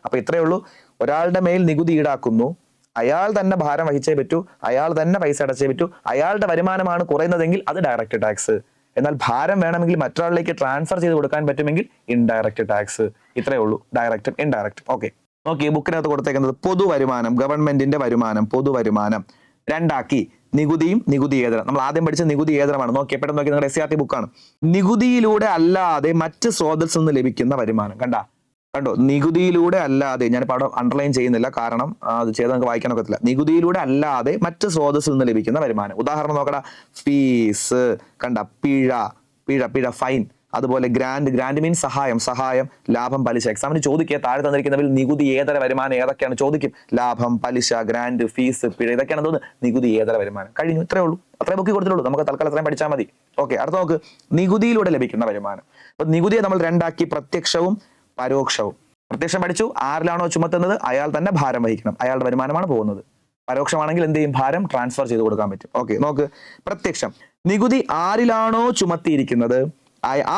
അപ്പൊ ഇത്രയേ ഉള്ളൂ. ഒരാളുടെ മേൽ നികുതി ഈടാക്കുന്നു, അയാൾ തന്നെ ഭാരം വഹിച്ചേ പറ്റൂ, അയാൾ തന്നെ പൈസ അടച്ചേ പറ്റൂ. അയാളുടെ വരുമാനമാണ് കുറയുന്നതെങ്കിൽ അത് ഡയറക്റ്റ് ടാക്സ്. എന്നാൽ ഭാരം വേണമെങ്കിൽ മറ്റൊരാളിലേക്ക് ട്രാൻസ്ഫർ ചെയ്ത് കൊടുക്കാൻ പറ്റുമെങ്കിൽ ഇൻഡയറക്റ്റ് ടാക്സ്. ഇത്രയേ ഉള്ളൂ. ഡയറക്റ്റും ഇൻഡയറക്റ്റും. ഓക്കെ, നോക്കി ബുക്കിനകത്ത് കൊടുത്തേക്കുന്നത് പൊതുവരുമാനം, ഗവൺമെന്റിന്റെ വരുമാനം, പൊതുവരുമാനം രണ്ടാക്കി. നികുതിയും നികുതിയേതരം. നമ്മൾ ആദ്യം പഠിച്ച നികുതിയേതരമാണ്. നോക്കി എപ്പോഴും നോക്കി, നിങ്ങളുടെ SCERT ബുക്കാണ്. നികുതിയിലൂടെ അല്ലാതെ മറ്റ് സ്രോതസ്സിൽ നിന്ന് ലഭിക്കുന്ന വരുമാനം. കണ്ടോ, നികുതിയിലൂടെ അല്ലാതെ, ഞാനിപ്പോൾ അവിടെ അണ്ടർലൈൻ ചെയ്യുന്നില്ല, കാരണം അത് ചെയ്ത് നമുക്ക് വായിക്കാൻ ഒക്കത്തില്ല. നികുതിയിലൂടെ അല്ലാതെ മറ്റ് സ്രോതസ്സിൽ നിന്ന് ലഭിക്കുന്ന വരുമാനം. ഉദാഹരണം നോക്കടാ, ഫീസ്, പിഴ, ഫൈൻ. അതുപോലെ ഗ്രാൻഡ് മീൻസ് സഹായം, ലാഭം, പലിശ. എക്സാമിന് ചോദിക്കുക, താഴെ തന്നിരിക്കുന്നതിൽ നികുതിയേതര വരുമാനം ഏതൊക്കെയാണ് ചോദിക്കും. ലാഭം, പലിശ, ഗ്രാൻഡ്, ഫീസ്, പിഴ, ഇതൊക്കെയാണ് തോന്നുന്നത് നികുതിയേതര വരുമാനം. കഴിഞ്ഞു. ഇത്രേ ഉള്ളൂ. അത്രേ ബുക്കിൽ കൊടുത്തിട്ടുള്ളൂ. നമുക്ക് തൽക്കാലം അത്രയും പഠിച്ചാൽ മതി. ഓക്കെ, അടുത്ത നോക്ക്, നികുതിയിലൂടെ ലഭിക്കുന്ന വരുമാനം. അപ്പൊ നികുതിയെ നമ്മൾ രണ്ടാക്കി, പ്രത്യക്ഷവും പരോക്ഷവും. പ്രത്യക്ഷം പഠിച്ചു, ആരിലാണോ ചുമത്തുന്നത് അയാൾ തന്നെ ഭാരം വഹിക്കണം, അയാളുടെ വരുമാനമാണ് പോകുന്നത്. പരോക്ഷമാണെങ്കിൽ എന്ത് ചെയ്യും? ഭാരം ട്രാൻസ്ഫർ ചെയ്ത് കൊടുക്കാൻ പറ്റും. ഓക്കെ, നോക്ക്. പ്രത്യക്ഷം നികുതി ആരിലാണോ ചുമത്തിയിരിക്കുന്നത്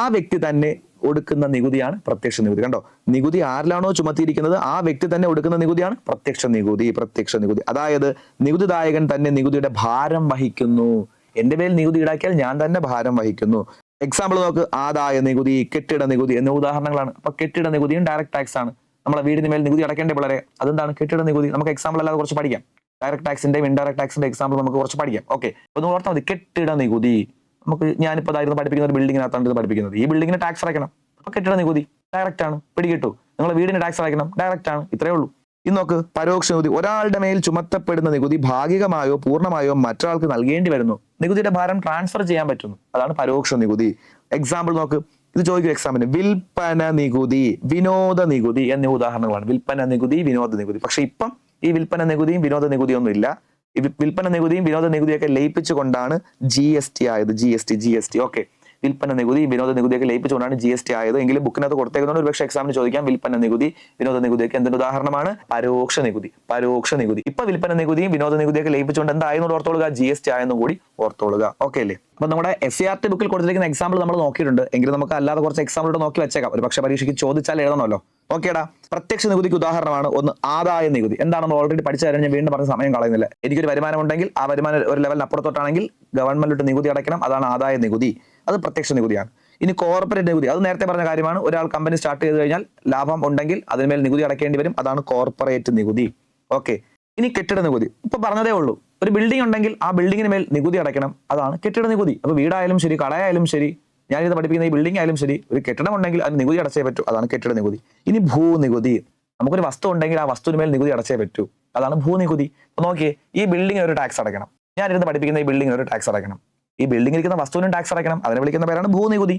ആ വ്യക്തി തന്നെ ഒടുക്കുന്ന നികുതിയാണ് പ്രത്യക്ഷ നികുതി. കണ്ടോ, നികുതി ആരിലാണോ ചുമത്തിയിരിക്കുന്നത് ആ വ്യക്തി തന്നെ ഒടുക്കുന്ന നികുതിയാണ് പ്രത്യക്ഷ നികുതി. പ്രത്യക്ഷ നികുതി അതായത് നികുതിദായകൻ തന്നെ നികുതിയുടെ ഭാരം വഹിക്കുന്നു. എന്റെ പേരിൽ നികുതി ഈടാക്കിയാൽ ഞാൻ തന്നെ ഭാരം വഹിക്കുന്നു. എക്സാമ്പിൾ നോക്ക്, ആദായ നികുതി, കെട്ടിട നികുതി എന്ന ഉദാഹരണങ്ങളാണ്. അപ്പൊ കെട്ടിട നികുതിയും ഡയറക്ട് ടാക്സ് ആണ്. നമ്മളെ വീടിന് മേൽ നികുതി അടയ്ക്കേണ്ട വളരെ, അതെന്താണ്? കെട്ടിട നികുതി. നമുക്ക് എക്സാമ്പിൾ അല്ലാതെ കുറച്ച് പഠിക്കാം. ഡയറക്ട് ടാക്സിന്റെയും ഇൻഡയറക്ട് ടാക്സിന്റെ എക്സാമ്പിൾ നമുക്ക് കുറച്ച് പഠിക്കാം. ഓക്കെ, അപ്പൊ നിങ്ങൾ ഓർത്താൽ മതി, കെട്ടിട നികുതി. നമുക്ക് ഞാനിപ്പോൾ അതായിരുന്നു പഠിപ്പിക്കുന്ന ഒരു ബിൽഡിങ്ങിനകത്താണ് ഇത് പഠിപ്പിക്കുന്നത്. ഈ ബിൽഡിങ്ങിന് ടാക്സ് അടയ്ക്കണം, അപ്പൊ കെട്ടിട നികുതി ഡയറക്റ്റ് ആണ്. പിടികിട്ടു? നിങ്ങൾ വീടിന് ടാക്സ് അടയ്ക്കണം, ഡയറക്റ്റ് ആണ്. ഇത്രയേ ഉള്ളൂ. ഇന്ന് നോക്ക്, പരോക്ഷ നികുതി. ഒരാളുടെ മേൽ ചുമത്തപ്പെടുന്ന നികുതി ഭാഗികമായോ പൂർണ്ണമായോ മറ്റൊരാൾക്ക് നൽകേണ്ടി വരുന്നു. നികുതിയുടെ ഭാരം ട്രാൻസ്ഫർ ചെയ്യാൻ പറ്റുന്നു, അതാണ് പരോക്ഷ നികുതി. എക്സാമ്പിൾ നോക്ക്, ഇത് ചോദിക്കും എക്സാമിന്. വിൽപ്പന നികുതി, വിനോദ നികുതി എന്നീ ഉദാഹരണങ്ങളാണ്. വിൽപ്പന നികുതി, വിനോദ നികുതി. പക്ഷെ ഇപ്പം ഈ വിൽപ്പന നികുതിയും വിനോദ നികുതിയും ഒന്നും ഇല്ല. ഈ വിൽപ്പന നികുതിയും വിനോദ നികുതിയൊക്കെ ലയിപ്പിച്ചുകൊണ്ടാണ് GST ആയത്. GST. ഓക്കെ, വിൽപ്പന നികുതി വിനോദ നികുതിയൊക്കെ ലയിപ്പിച്ചുകൊണ്ടാണ് GST ആയത്. എങ്കിലും ബുക്കിനകത്ത് കൊടുത്തേക്കുന്നതുകൊണ്ട് ഒരു പക്ഷേ എക്സാമിന് ചോദിക്കാം. വിൽപ്പന നികുതി വിനോദ നികുതിയൊക്കെ എന്തിന്റെ ഉദാഹരണമാണ്? പരോക്ഷ നികുതി. പരോക്ഷ നികുതി. ഇപ്പൊ വിൽപ്പന നികുതിയും വിനോദ നികുതിയൊക്കെ ലയിപ്പിച്ചുകൊണ്ട് എന്തായെന്ന് ഓർത്തോളുക? GST ആയെന്നും കൂടി ഓർത്തോളുക. ഓക്കെ അല്ലേ? അപ്പൊ നമ്മുടെ SCERT ബുക്കിൽ കൊടുത്തിരിക്കുന്ന എക്സാമ്പിൾ നമ്മൾ നോക്കിയിട്ടുണ്ട്. എങ്കിലും നമുക്ക് അല്ലാതെ കുറച്ച് എക്സാമ്പിൾ നോക്കി വെച്ചേക്കാം. ഒരു പക്ഷേ പരീക്ഷയ്ക്ക് ചോദിച്ചാൽ എഴുതണമല്ലോ. ഓക്കേടാ, പ്രത്യക്ഷ നികുതിക്ക് ഉദാഹരണമാണ് ഒന്ന് ആദായ നികുതി. എന്താണ് നമ്മൾ ഓൾറെഡി പഠിച്ചു തരാൻ ഞാൻ വീണ്ടും പറഞ്ഞ സമയം കളയുന്നില്ല. എനിക്കൊരു വരുമാനം ഉണ്ടെങ്കിൽ ആ വരുമാനം ഒരു ലെവലിന് അപ്പുറത്തോട്ടാണെങ്കിൽ ഗവൺമെന്റിലോട്ട് നികുതി അടയ്ക്കണം, അതാണ് ആദായ നികുതി. അത് പ്രത്യക്ഷ നികുതിയാണ്. ഇനി കോർപ്പറേറ്റ് നികുതി, അത് നേരത്തെ പറഞ്ഞ കാര്യമാണ്. ഒരാൾ കമ്പനി സ്റ്റാർട്ട് ചെയ്ത് കഴിഞ്ഞാൽ ലാഭം ഉണ്ടെങ്കിൽ അതിന്മേൽ നികുതി അടയ്ക്കേണ്ടി വരും, അതാണ് കോർപ്പറേറ്റ് നികുതി. ഓക്കെ, ഇനി കെട്ടിട നികുതി. ഇപ്പൊ പറഞ്ഞതേ ഉള്ളൂ, ഒരു ബിൽഡിംഗ് ഉണ്ടെങ്കിൽ ആ ബിൽഡിങ്ങിന് മേൽ നികുതി അടയ്ക്കണം, അതാണ് കെട്ടിട നികുതി. അപ്പൊ വീടായാലും ശരി, കടയായാലും ശരി, ഞാനിത് പഠിപ്പിക്കുന്ന ഈ ബിൽഡിംഗ് ആയാലും ശരി, ഒരു കെട്ടിടം ഉണ്ടെങ്കിൽ അതിന് നികുതി അടച്ചേ പറ്റൂ, അതാണ് കെട്ടിട നികുതി. ഇനി ഭൂനികുതി. നമുക്കൊരു വസ്തു ഉണ്ടെങ്കിൽ ആ വസ്തുവിന് മേൽ നികുതി അടച്ചേ പറ്റൂ, അതാണ് ഭൂനികുതി. അപ്പൊ നോക്കിയേ, ഈ ബിൽഡിങ്ങിന് ഒരു ടാക്സ് അടയ്ക്കണം. ഞാനിരുന്ന് പഠിപ്പിക്കുന്ന ഈ ബിൽഡിങ്ങിന് ഒരു ടാക്സ് അടയ്ക്കണം. ഈ ബിൽഡിംഗ് ഇരിക്കുന്ന വസ്തുവിനും ടാക്സ് അടയ്ക്കണം, അതിനെ വിളിക്കുന്ന പേരാണ് ഭൂനികുതി.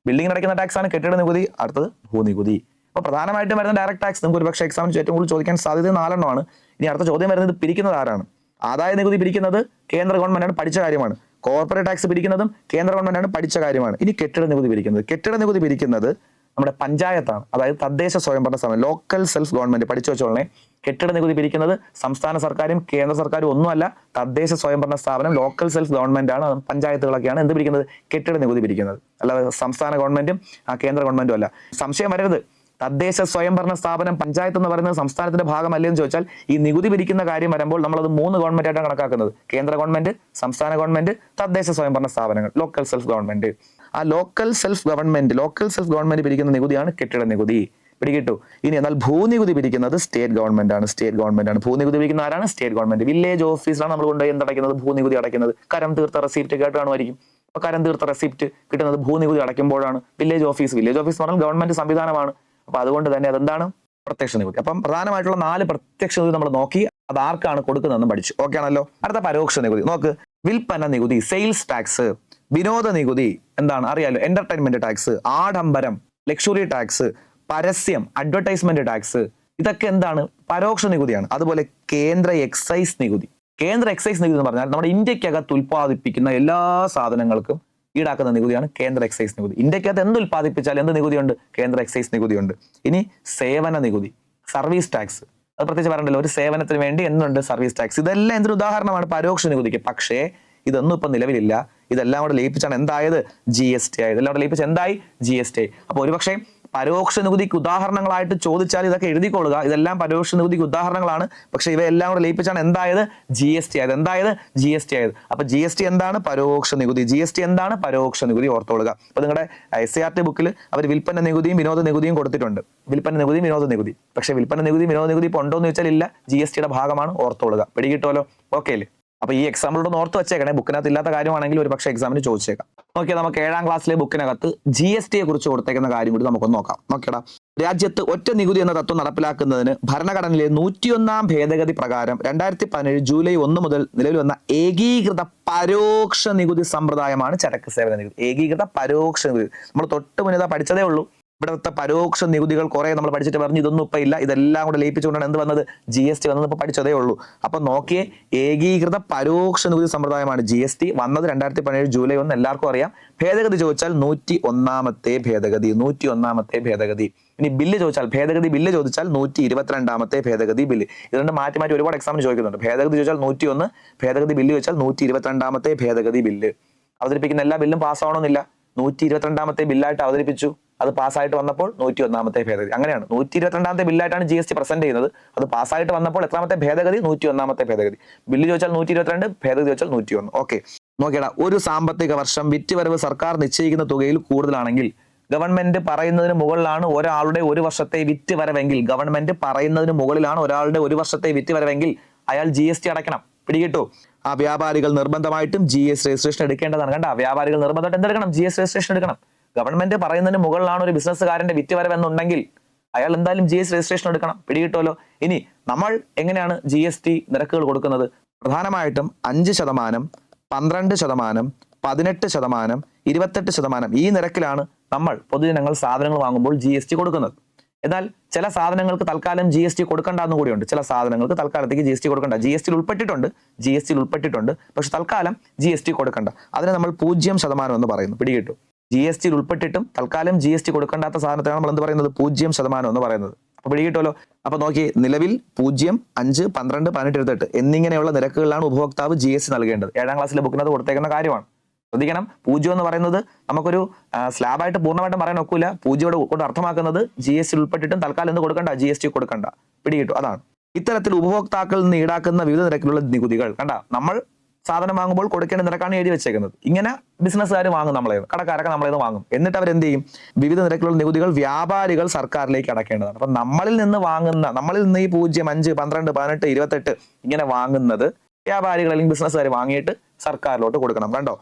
ബിൽഡിംഗിന് അടയ്ക്കുന്ന ടാക്സ് ആണ് കെട്ടിട നികുതി, അടുത്തത് ഭൂനികുതി. അപ്പൊ പ്രധാനമായിട്ടും വരുന്ന ഡയറക്ട് ടാക്സ് നമുക്ക് ഒരുപക്ഷെ എക്സാമിന് ഏറ്റവും കൂടുതൽ ചോദിക്കാൻ സാധ്യത 4 എണ്ണമാണ്. ഇനി അടുത്ത ചോദ്യം വരുന്നത് പിരിക്കുന്നത് ആരാണ്? ആദായ നികുതി പിരിക്കുന്നത് കേന്ദ്ര ഗവൺമെന്റാണ്, പഠിച്ച കാര്യമാണ്. കോർപ്പറേറ്റ് ടാക്സ് പിരിക്കുന്നതും കേന്ദ്ര ഗവൺമെന്റാണ്, പഠിച്ച കാര്യമാണ്. ഇനി കെട്ടിട നികുതി പിരിക്കുന്നത്, കെട്ടിട നികുതി പിരിക്കുന്നത് നമ്മുടെ പഞ്ചായത്താണ്, അതായത് തദ്ദേശ സ്വയംഭരണ സ്ഥാപനം, ലോക്കൽ സെൽഫ് ഗവൺമെന്റ്. പഠിച്ചു വെച്ചോളേ, കെട്ടിട നികുതി പിരിക്കുന്നത് സംസ്ഥാന സർക്കാരും കേന്ദ്ര സർക്കാരും ഒന്നുമല്ല, തദ്ദേശ സ്വയംഭരണ സ്ഥാപനം, ലോക്കൽ സെൽഫ് ഗവൺമെന്റ് ആണ്, പഞ്ചായത്തുകളൊക്കെയാണ് എന്ത് പിരിക്കുന്നത്? കെട്ടിട നികുതി പിരിക്കുന്നത്. അല്ലാതെ സംസ്ഥാന ഗവൺമെന്റും കേന്ദ്ര ഗവൺമെന്റും അല്ല. സംശയം വരരുത്, തദ്ദേശ സ്വയംഭരണ സ്ഥാപനം, പഞ്ചായത്ത് എന്ന് പറയുന്നത് സംസ്ഥാനത്തിന്റെ ഭാഗമല്ലേ എന്ന് ചോദിച്ചാൽ, ഈ നികുതി പിരിക്കുന്ന കാര്യം വരുമ്പോൾ നമ്മളത് 3 ഗവൺമെന്റ് ആയിട്ടാണ് കണക്കാക്കുന്നത്. കേന്ദ്ര ഗവൺമെന്റ്, സംസ്ഥാന ഗവൺമെന്റ്, തദ്ദേശ സ്വയംഭരണ സ്ഥാപനങ്ങൾ, ലോക്കൽ സെൽഫ് ഗവൺമെന്റ്. ആ ലോക്കൽ സെൽഫ് ഗവൺമെന്റ് പിരിക്കുന്ന നികുതിയാണ് കെട്ടിട നികുതി. പിടികിട്ടു? ഇനി എന്നാൽ ഭൂനികുതി പിരിക്കുന്നത് സ്റ്റേറ്റ് ഗവൺമെന്റ് ആണ്. ഭൂനികുതി പിരിക്കുന്ന ആരാണ്? State government. വില്ലേജ് ഓഫീസിലാണ് നമ്മൾ കൊണ്ടുപോയി എന്തടയ്ക്കുന്നത്? ഭൂനികുതി അടയ്ക്കുന്നത്. കരം തീർത്ത റെസിപ്റ്റ് കേട്ട് കാണുമായിരിക്കും. അപ്പൊ കരം തീർത്ത റെസിപ്റ്റ് കിട്ടുന്നത് ഭൂനികുതി അടയ്ക്കുമ്പോഴാണ്. വില്ലേജ് ഓഫീസ് എന്ന് പറഞ്ഞാൽ ഗവൺമെന്റ് സംവിധാനമാണ്. അപ്പൊ അതുകൊണ്ട് തന്നെ അതെന്താണ്? പ്രത്യക്ഷ നികുതി. അപ്പം പ്രധാനമായിട്ടുള്ള 4 പ്രത്യക്ഷ നികുതി നമ്മൾ നോക്കി, അത് ആർക്കാണ് കൊടുക്കുന്നതെന്ന് പഠിച്ചു. ഓക്കെ ആണല്ലോ? അടുത്ത പരോക്ഷ നികുതി നോക്ക്. വിൽപ്പന നികുതി, സെയിൽസ് ടാക്സ്. വിനോദ നികുതി എന്താണ്? അറിയാലോ, എന്റർടൈൻമെന്റ് ടാക്സ്, ആഡംബരം, ലക്ഷറി ടാക്സ്, പരസ്യം, അഡ്വർടൈസ്മെന്റ് ടാക്സ്, ഇതൊക്കെ എന്താണ്? പരോക്ഷ നികുതിയാണ്. അതുപോലെ കേന്ദ്ര എക്സൈസ് നികുതി. കേന്ദ്ര എക്സൈസ് നികുതി എന്ന് പറഞ്ഞാൽ നമ്മുടെ ഇന്ത്യക്കകത്ത് ഉൽപ്പാദിപ്പിക്കുന്ന എല്ലാ സാധനങ്ങൾക്കും ഈടാക്കുന്ന നികുതിയാണ് കേന്ദ്ര എക്സൈസ് നികുതി. ഇന്ത്യക്കകത്ത് എന്ത് ഉൽപ്പാദിപ്പിച്ചാൽ എന്ത് നികുതിയുണ്ട്? കേന്ദ്ര എക്സൈസ് നികുതിയുണ്ട്. ഇനി സേവന നികുതി, സർവീസ് ടാക്സ്. അത് പ്രത്യേകിച്ച് പറയണ്ടല്ലോ, ഒരു സേവനത്തിന് വേണ്ടി എന്തുണ്ട്? Service tax. ഇതെല്ലാം എന്തൊരു ഉദാഹരണമാണ്? പരോക്ഷ നികുതിക്ക്. പക്ഷേ ഇതൊന്നും ഇപ്പം നിലവിലില്ല. ഇതെല്ലാം കൂടെ ലയിപ്പിച്ചാണ് എന്തായത്? GST ആയത്. ഇതെല്ലാം കൂടെ ലയിപ്പിച്ച് എന്തായി? GST ആയി. അപ്പൊ ഒരുപക്ഷെ പരോക്ഷ നികുതിക്ക് ഉദാഹരണങ്ങളായിട്ട് ചോദിച്ചാൽ ഇതൊക്കെ എഴുതിക്കൊള്ളുക. ഇതെല്ലാം പരോക്ഷ നികുതിക്ക് ഉദാഹരണങ്ങളാണ്. പക്ഷെ ഇവയെല്ലാം കൂടെ ലയിപ്പിച്ചാണ് എന്തായത്? GST ആയത്. GST ആയത്. അപ്പൊ GST എന്താണ്? പരോക്ഷ നികുതി. GST എന്താണ്? പരോക്ഷ നികുതി. ഓർത്തോളുക. അപ്പൊ നിങ്ങളുടെ SCERT ബുക്കിൽ അവർ വിൽപ്പന നികുതിയും വിനോദ നികുതിയും കൊടുത്തിട്ടുണ്ട്. വിൽപ്പന നികുതി, വിനോദ നികുതി. പക്ഷെ വിൽപ്പന നികുതി, വിനോദ നികുതി ഇപ്പൊ ഉണ്ടോ എന്ന് ചോദിച്ചാൽ ഇല്ല. GSTയുടെ ഭാഗമാണ്. ഓർത്തോളുക. പിടികിട്ടുമല്ലോ? ഓക്കെ അല്ലേ? അപ്പൊ ഈ എക്സാമ്പിളോട് ഓർത്ത് വെച്ചേക്കണേ. ബുക്കിനകത്ത് ഇല്ലാത്ത കാര്യമാണെങ്കിൽ ഒരു പക്ഷേ എക്സാമിന് ചോദിച്ചേക്കാം. നോക്കിയാൽ നമുക്ക് 7ാം ക്ലാസ്സിലെ ബുക്കിനകത്ത് GSTയെ കുറിച്ച് കൊടുത്തേക്കുന്ന കാര്യം കൂടി നമുക്കൊന്ന് നോക്കാം. നോക്കിയടാ, രാജ്യത്ത് ഒറ്റ നികുതി എന്ന തത്വം നടപ്പിലാക്കുന്നതിന് ഭരണഘടനയിലെ 101ാം ഭേദഗതി പ്രകാരം 2017 ജൂലൈ 1 മുതൽ നിലവിൽ വന്ന ഏകീകൃത പരോക്ഷ നികുതി സമ്പ്രദായമാണ് ചരക്ക് സേവന നികുതി. ഏകീകൃത പരോക്ഷ നികുതി നമ്മൾ തൊട്ട് മുന്നേ പഠിച്ചതേ ഉള്ളൂ. ഇവിടുത്തെ പരോക്ഷ നികുതികൾ കുറെ നമ്മൾ പഠിച്ചിട്ട് പറഞ്ഞു ഇതൊന്നും ഇപ്പൊ ഇല്ല, ഇതെല്ലാം കൂടെ ലയിപ്പിച്ചുകൊണ്ടാണ് എന്ത് വന്നത്, GST വന്നത്. ഇപ്പൊ പഠിച്ചതേ ഉള്ളൂ. അപ്പൊ നോക്കിയേ, ഏകീകൃത പരോക്ഷ നികുതി സമ്പ്രദായമാണ് GST വന്നത് 2017 ജൂലൈ 1, എല്ലാവർക്കും അറിയാം. ഭേദഗതി ചോദിച്ചാൽ 101ാമത്തെ ഭേദഗതി, 101ാമത്തെ ഭേദഗതി. ഇനി ബില്ല് ചോദിച്ചാൽ, ഭേദഗതി ബില്ല് ചോദിച്ചാൽ 122ാമത്തെ ഭേദഗതി ബില്ല്. ഇതുകൊണ്ട് മാറ്റി മാറ്റി ഒരുപാട് എക്സാമിന് ചോദിക്കുന്നുണ്ട്. ഭേദഗതി ചോദിച്ചാൽ 101, ഭേദഗതി ബില്ല് ചോദിച്ചാൽ 122ാമത്തെ ഭേദഗതി ബില്ല്. അവതരിപ്പിക്കുന്ന എല്ലാ ബില്ലും പാസ്സാവണമെന്നില്ല. 122ാമത്തെ ബില്ലായിട്ട് അവതരിപ്പിച്ചു, അത് പാസ്സായിട്ട് വന്നപ്പോൾ 101ാമത്തെ ഭേദഗതി. അങ്ങനെയാണ് 122ാമത്തെ ബില്ലായിട്ടാണ് GST പ്രസന്റ് ചെയ്യുന്നത്. അത് പാസ്സായിട്ട് വന്നപ്പോൾ എത്രാമത്തെ ഭേദഗതി, 101ാമത്തെ ഭേദഗതി. ബില്ല് ചോദിച്ചാൽ 122, ഭേദഗതി ചോദിച്ചാൽ 101. ഓക്കെ, നോക്കിയടാ, ഒരു സാമ്പത്തിക വർഷം വിറ്റുവരവ് സർക്കാർ നിശ്ചയിക്കുന്ന തുകയിൽ കൂടുതലാണെങ്കിൽ, ഗവൺമെന്റ് പറയുന്നതിന് മുകളിലാണ് ഒരാളുടെ ഒരു വർഷത്തെ വിറ്റുവരവെങ്കിൽ, ഗവൺമെന്റ് പറയുന്നതിന് മുകളിലാണ് ഒരാളുടെ ഒരു വർഷത്തെ വിറ്റുവരവെങ്കിൽ അയാൾ GST അടയ്ക്കണം. പിടികിട്ടു? ആ വ്യാപാരികൾ നിർബന്ധമായിട്ടും GST രജിസ്ട്രേഷൻ എടുക്കേണ്ടതാണ്. കണ്ട, വ്യാപാരികൾ നിർബന്ധമായിട്ട് എന്തെടുക്കണം, GST രജിസ്ട്രേഷൻ എടുക്കണം. ഗവൺമെന്റ് പറയുന്നതിന് മുകളിലാണ് ഒരു ബിസിനസ്സുകാരന്റെ വിറ്റുവരവെന്നുണ്ടെങ്കിൽ അയാൾ എന്തായാലും GST രജിസ്ട്രേഷൻ എടുക്കണം. പിടികിട്ടുമല്ലോ. ഇനി നമ്മൾ എങ്ങനെയാണ് GST നിരക്കുകൾ കൊടുക്കുന്നത്? പ്രധാനമായിട്ടും 5%, 12%, 18%, 28% ഈ നിരക്കിലാണ് നമ്മൾ പൊതുജനങ്ങൾ സാധനങ്ങൾ വാങ്ങുമ്പോൾ GST കൊടുക്കുന്നത്. എന്നാൽ ചില സാധനങ്ങൾക്ക് തൽക്കാലം GST കൊടുക്കണ്ടെന്ന് കൂടിയുണ്ട്. ചില സാധനങ്ങൾക്ക് തൽക്കാലത്തേക്ക് GST കൊടുക്കണ്ട. GST ഉൾപ്പെട്ടിട്ടുണ്ട്, പക്ഷെ തൽക്കാലം GST കൊടുക്കണ്ട. അതിനെ നമ്മൾ 0% എന്ന് പറയുന്നു. പിടികിട്ടു? GST ഉൾപ്പെട്ടിട്ടും തൽക്കാലം GST കൊടുക്കേണ്ടാത്ത സാധനത്തിനാണ് നമ്മൾ എന്ത് പറയുന്നത്, 0% എന്ന് പറയുന്നത്. അപ്പൊ പിടികിട്ടുമല്ലോ. അപ്പൊ നോക്കി, നിലവിൽ 0, 5, 12, 18, 28 എന്നിങ്ങനെയുള്ള നിരക്കുകളിലാണ് ഉപഭോക്താവ് GST നൽകേണ്ടത്. 7ാം ക്ലാസ്സിലെ ബുക്കിനകത്ത് കൊടുത്തേക്കുന്ന കാര്യമാണ്. ശ്രദ്ധിക്കണം, 0 എന്ന് പറയുന്നത് നമുക്കൊരു സ്ലാബായിട്ട് പൂർണ്ണമായിട്ടും പറയാൻ ഒക്കില്ല. 0 കൊണ്ട് അർത്ഥമാക്കുന്നത് GST ഉൾപ്പെട്ടിട്ടും തൽക്കാലം എന്ത് കൊടുക്കണ്ട, GST കൊടുക്കണ്ട. പിടികിട്ടു? അതാണ്. ഇത്തരത്തിൽ ഉപഭോക്താക്കളിൽ നിന്ന് ഈടാക്കുന്ന വിവിധ നിരക്കിലുള്ള നികുതികൾ. കണ്ട, നമ്മൾ സാധനം വാങ്ങുമ്പോൾ കൊടുക്കേണ്ട നിരക്കാണ് എഴുതി വെച്ചേക്കുന്നത്. ഇങ്ങനെ ബിസിനസ്സുകാർ വാങ്ങും, നമ്മളെ കടക്കാരൊക്കെ നമ്മളെ വാങ്ങും. എന്നിട്ട് അവരെന്ത് ചെയ്യും? വിവിധ നിരക്കിലുള്ള നികുതികൾ വ്യാപാരികൾ സർക്കാരിലേക്ക് അടക്കേണ്ടതാണ്. അപ്പൊ നമ്മളിൽ നിന്ന് ഈ 0, 5, 12, 18, 28 ഇങ്ങനെ വാങ്ങുന്നത് വ്യാപാരികൾ അല്ലെങ്കിൽ ബിസിനസ്സുകാർ വാങ്ങിയിട്ട് സർക്കാരിലോട്ട് കൊടുക്കണം. കണ്ടോ,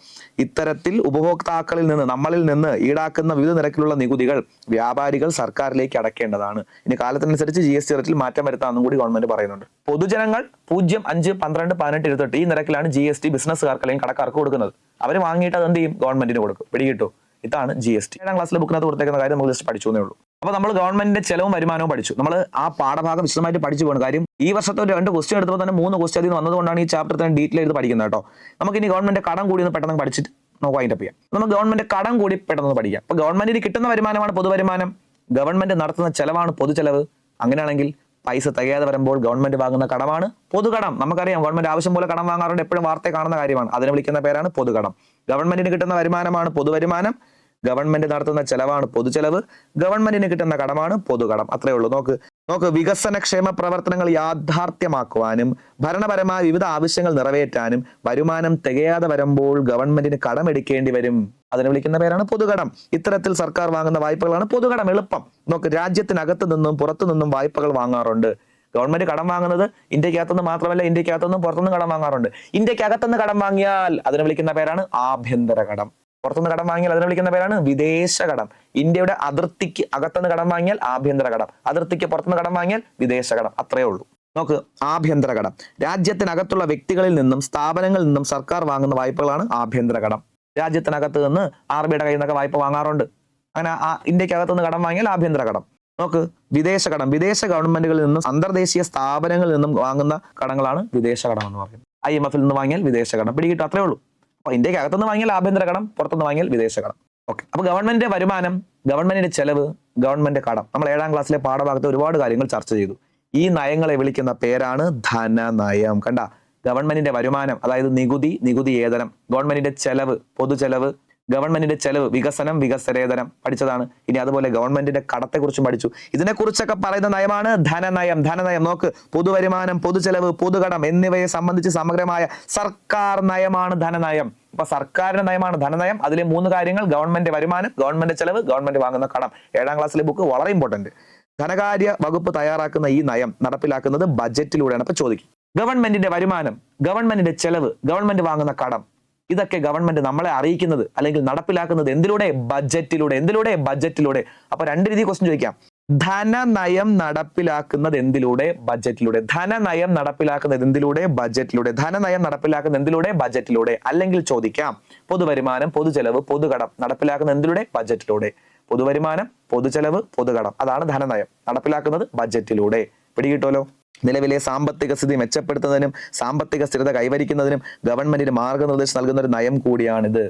ഇത്തരത്തിൽ ഉപഭോക്താക്കളിൽ നിന്ന്, നമ്മളിൽ നിന്ന് ഈടാക്കുന്ന വിവിധ നിരക്കിലുള്ള നികുതികൾ വ്യാപാരികൾ സർക്കാരിലേക്ക് അടക്കേണ്ടതാണ്. ഇനി കാലത്തിനനുസരിച്ച് GST റേറ്റിൽ മാറ്റം വരുത്താമെന്നും കൂടി ഗവൺമെന്റ് പറയുന്നുണ്ട്. പൊതുജനങ്ങൾ 0, 5, 12, 18, 28 ഈ നിരക്കിലാണ് GST ബിസിനസ്സുകാർക്ക് അല്ലെങ്കിൽ കടക്കാർക്ക് കൊടുക്കുന്നത്. അവർ വാങ്ങിയിട്ട് അത് എന്ത് ചെയ്യും? ഗവൺമെന്റിന് കൊടുക്കും. പിടികിട്ടു? ഇതാണ് GST. 7ാം ക്ലാസ്സിലെ ബുക്കിനകത്ത് കൊടുത്തേക്കുന്ന കാര്യം നമ്മൾ ജസ്റ്റ് പഠിച്ചു എന്നേ ഉള്ളൂ. അപ്പൊ നമ്മൾ ഗവൺമെന്റിന്റെ ചെലവും വരുമാനവും പഠിച്ചു. നമ്മൾ ആ പാഠഭാഗം വിശദമായിട്ട് പഠിച്ചു പോകുന്ന കാര്യം ഈ വർഷത്തെ 2 ക്വസ്റ്റ്യൻ എടുത്തപ്പോൾ തന്നെ 3 ക്വസ്റ്റ്യൻ അതിൽ വന്നതുകൊണ്ടാണ് ഈ ചാപ്റ്റർ തന്നെ ഡീറ്റെയിൽ ചെയ്ത് പഠിക്കുന്നത് കേട്ടോ. നമുക്ക് ഇനി ഗവൺമെന്റ് കടം കൂടി ഒന്ന് പെട്ടെന്ന് പഠിച്ചിട്ട് നമുക്ക് വൈൻഡപ്പ് ചെയ്യാം. നമുക്ക് ഗവൺമെന്റ് കടം കൂടി പെട്ടെന്ന് പഠിക്കാം. അപ്പൊ ഗവൺമെന്റിന് കിട്ടുന്ന വരുമാനമാണ് പൊതുവരുമാനം, ഗവൺമെന്റ് നടത്തുന്ന ചെലവാണ് പൊതുചെലവ്. അങ്ങനെയാണെങ്കിൽ പൈസ തികയാതെ വരുമ്പോൾ ഗവൺമെന്റ് വാങ്ങുന്ന കടമാണ് പൊതുകടം. നമുക്കറിയാം, ഗവൺമെന്റ് ആവശ്യം പോലെ കടം വാങ്ങാറുണ്ട്, എപ്പോഴും വാർത്തയെ കാണുന്ന കാര്യമാണ്. അതിനെ വിളിക്കുന്ന പേരാണ് പൊതുകടം. ഗവൺമെന്റിന് കിട്ടുന്ന വരുമാനമാണ് പൊതുവരുമാനം, ഗവൺമെന്റ് നടത്തുന്ന ചെലവാണ് പൊതുചെലവ്, ഗവൺമെന്റിന് കിട്ടുന്ന കടമാണ് പൊതുകടം. അത്രേ ഉള്ളൂ. നോക്ക് വികസനക്ഷേമ പ്രവർത്തനങ്ങൾ യാഥാർത്ഥ്യമാക്കുവാനും ഭരണപരമായ വിവിധ ആവശ്യങ്ങൾ നിറവേറ്റാനും വരുമാനം തികയാതെ വരുമ്പോൾ ഗവൺമെന്റിന് കടമെടുക്കേണ്ടി വരും. അതിനെ വിളിക്കുന്ന പേരാണ് പൊതുകടം. ഇത്തരത്തിൽ സർക്കാർ വാങ്ങുന്ന വായ്പകളാണ് പൊതുകടം. എളുപ്പം നോക്ക്, രാജ്യത്തിനകത്ത് നിന്നും പുറത്തു നിന്നും വായ്പകൾ വാങ്ങാറുണ്ട്. ഗവൺമെന്റ് കടം വാങ്ങുന്നത് ഇന്ത്യക്കകത്തുനിന്ന് മാത്രമല്ല, ഇന്ത്യക്കകത്തുനിന്നും പുറത്തുനിന്നും കടം വാങ്ങാറുണ്ട്. ഇന്ത്യക്കകത്തുനിന്ന് കടം വാങ്ങിയാൽ അതിനെ വിളിക്കുന്ന പേരാണ് ആഭ്യന്തര കടം. പുറത്തുനിന്ന് കടം വാങ്ങിയാൽ അതിനെ വിളിക്കുന്ന പേരാണ് വിദേശ കടം. ഇന്ത്യയുടെ അതിർത്തിക്ക് അകത്തുനിന്ന് കടം വാങ്ങിയാൽ ആഭ്യന്തര കടം, അതിർത്തിക്ക് പുറത്തുനിന്ന് കടം വാങ്ങിയാൽ വിദേശ കടം. അത്രയേ ഉള്ളൂ. നോക്ക്, ആഭ്യന്തര കടം രാജ്യത്തിനകത്തുള്ള വ്യക്തികളിൽ നിന്നും സ്ഥാപനങ്ങളിൽ നിന്നും സർക്കാർ വാങ്ങുന്ന വായ്പകളാണ് ആഭ്യന്തര കടം. രാജ്യത്തിനകത്ത് നിന്ന് RBIയുടെ കയ്യിൽ നിന്നൊക്കെ വായ്പ വാങ്ങാറുണ്ട്. അങ്ങനെ ഇന്ത്യക്കകത്തുനിന്ന് കടം വാങ്ങിയാൽ ആഭ്യന്തര കടം. നോക്ക്, വിദേശ കടം വിദേശ ഗവൺമെന്റുകളിൽ നിന്നും അന്തർദേശീയ സ്ഥാപനങ്ങളിൽ നിന്നും വാങ്ങുന്ന കടങ്ങളാണ് വിദേശ കടം എന്ന് പറയുന്നത്. IMF നിന്ന് വാങ്ങിയാൽ വിദേശ കടം. പിടികിട്ടും? അത്രേ ഉള്ളൂ. അപ്പൊ ഇന്ത്യക്ക് അകത്തുനിന്ന് വാങ്ങിയാൽ ആഭ്യന്തര കടം, പുറത്തുനിന്ന് വാങ്ങിയാൽ വിദേശ കടം. ഓക്കെ, അപ്പൊ ഗവൺമെന്റിന്റെ വരുമാനം, ഗവൺമെന്റിന്റെ ചെലവ്, ഗവൺമെന്റ് കടം, നമ്മൾ 7ാം ക്ലാസ്സിലെ പാഠഭാഗത്ത് ഒരുപാട് കാര്യങ്ങൾ ചർച്ച ചെയ്തു. ഈ നയങ്ങളെ വിളിക്കുന്ന പേരാണ് ധനനയം. കണ്ട, ഗവൺമെന്റിന്റെ വരുമാനം അതായത് നികുതി ഏതനം, ഗവൺമെന്റിന്റെ ചെലവ് പൊതുചെലവ്, ഗവൺമെന്റിന്റെ ചെലവ് വികസനം വികസനേതരം പഠിച്ചതാണ്. ഇനി അതുപോലെ ഗവൺമെന്റിന്റെ കടത്തെക്കുറിച്ചും പഠിച്ചു. ഇതിനെക്കുറിച്ചൊക്കെ പറയുന്ന നയമാണ് ധനനയം. നോക്ക്, പൊതുവരുമാനം, പൊതുചെലവ്, പൊതുകടം എന്നിവയെ സംബന്ധിച്ച് സമഗ്രമായ സർക്കാർ നയമാണ് ധനനയം. അപ്പൊ സർക്കാരിന്റെ നയമാണ് ധനനയം. അതിലെ 3 കാര്യങ്ങൾ: ഗവൺമെന്റ് വരുമാനം, ഗവൺമെന്റ് ചെലവ്, ഗവൺമെന്റ് വാങ്ങുന്ന കടം. 7ാം ക്ലാസ്സിലെ ബുക്ക് വളരെ ഇമ്പോർട്ടന്റ്. ധനകാര്യ വകുപ്പ് തയ്യാറാക്കുന്ന ഈ നയം നടപ്പിലാക്കുന്നത് ബജറ്റിലൂടെയാണ്. അപ്പൊ ചോദിക്കും, ഗവൺമെന്റിന്റെ വരുമാനം, ഗവൺമെന്റിന്റെ ചെലവ്, ഗവൺമെന്റ് വാങ്ങുന്ന കടം, ഇതൊക്കെ ഗവൺമെന്റ് നമ്മളെ അറിയിക്കുന്നത് അല്ലെങ്കിൽ നടപ്പിലാക്കുന്നത് എന്തിലൂടെ? ബജറ്റിലൂടെ. അപ്പൊ 2 രീതി ക്വസ്റ്റ്യൻ ചോദിക്കാം. ധനനയം നടപ്പിലാക്കുന്നത് എന്തിലൂടെ? ബജറ്റിലൂടെ. ധനനയം നടപ്പിലാക്കുന്നത് എന്തിലൂടെ? ബജറ്റിലൂടെ. ധനനയം നടപ്പിലാക്കുന്നത് എന്തിലൂടെ? ബജറ്റിലൂടെ. അല്ലെങ്കിൽ ചോദിക്കാം, പൊതുവരുമാനം, പൊതുചെലവ്, പൊതുകടം നടപ്പിലാക്കുന്ന എന്തിലൂടെ? ബജറ്റിലൂടെ. പൊതുവരുമാനം, പൊതുചെലവ്, പൊതുകടം. അതാണ് ധനനയം. നടപ്പിലാക്കുന്നത് ബജറ്റിലൂടെ. പിടികിട്ടുമല്ലോ. നിലവിലെ സാമ്പത്തിക സ്ഥിതി മെച്ചപ്പെടുത്തുന്നതിനും സാമ്പത്തിക സ്ഥിരത കൈവരിക്കുന്നതിനും ഗവൺമെന്റിന് മാർഗനിർദ്ദേശം നൽകുന്ന ഒരു നയം കൂടിയാണിത്.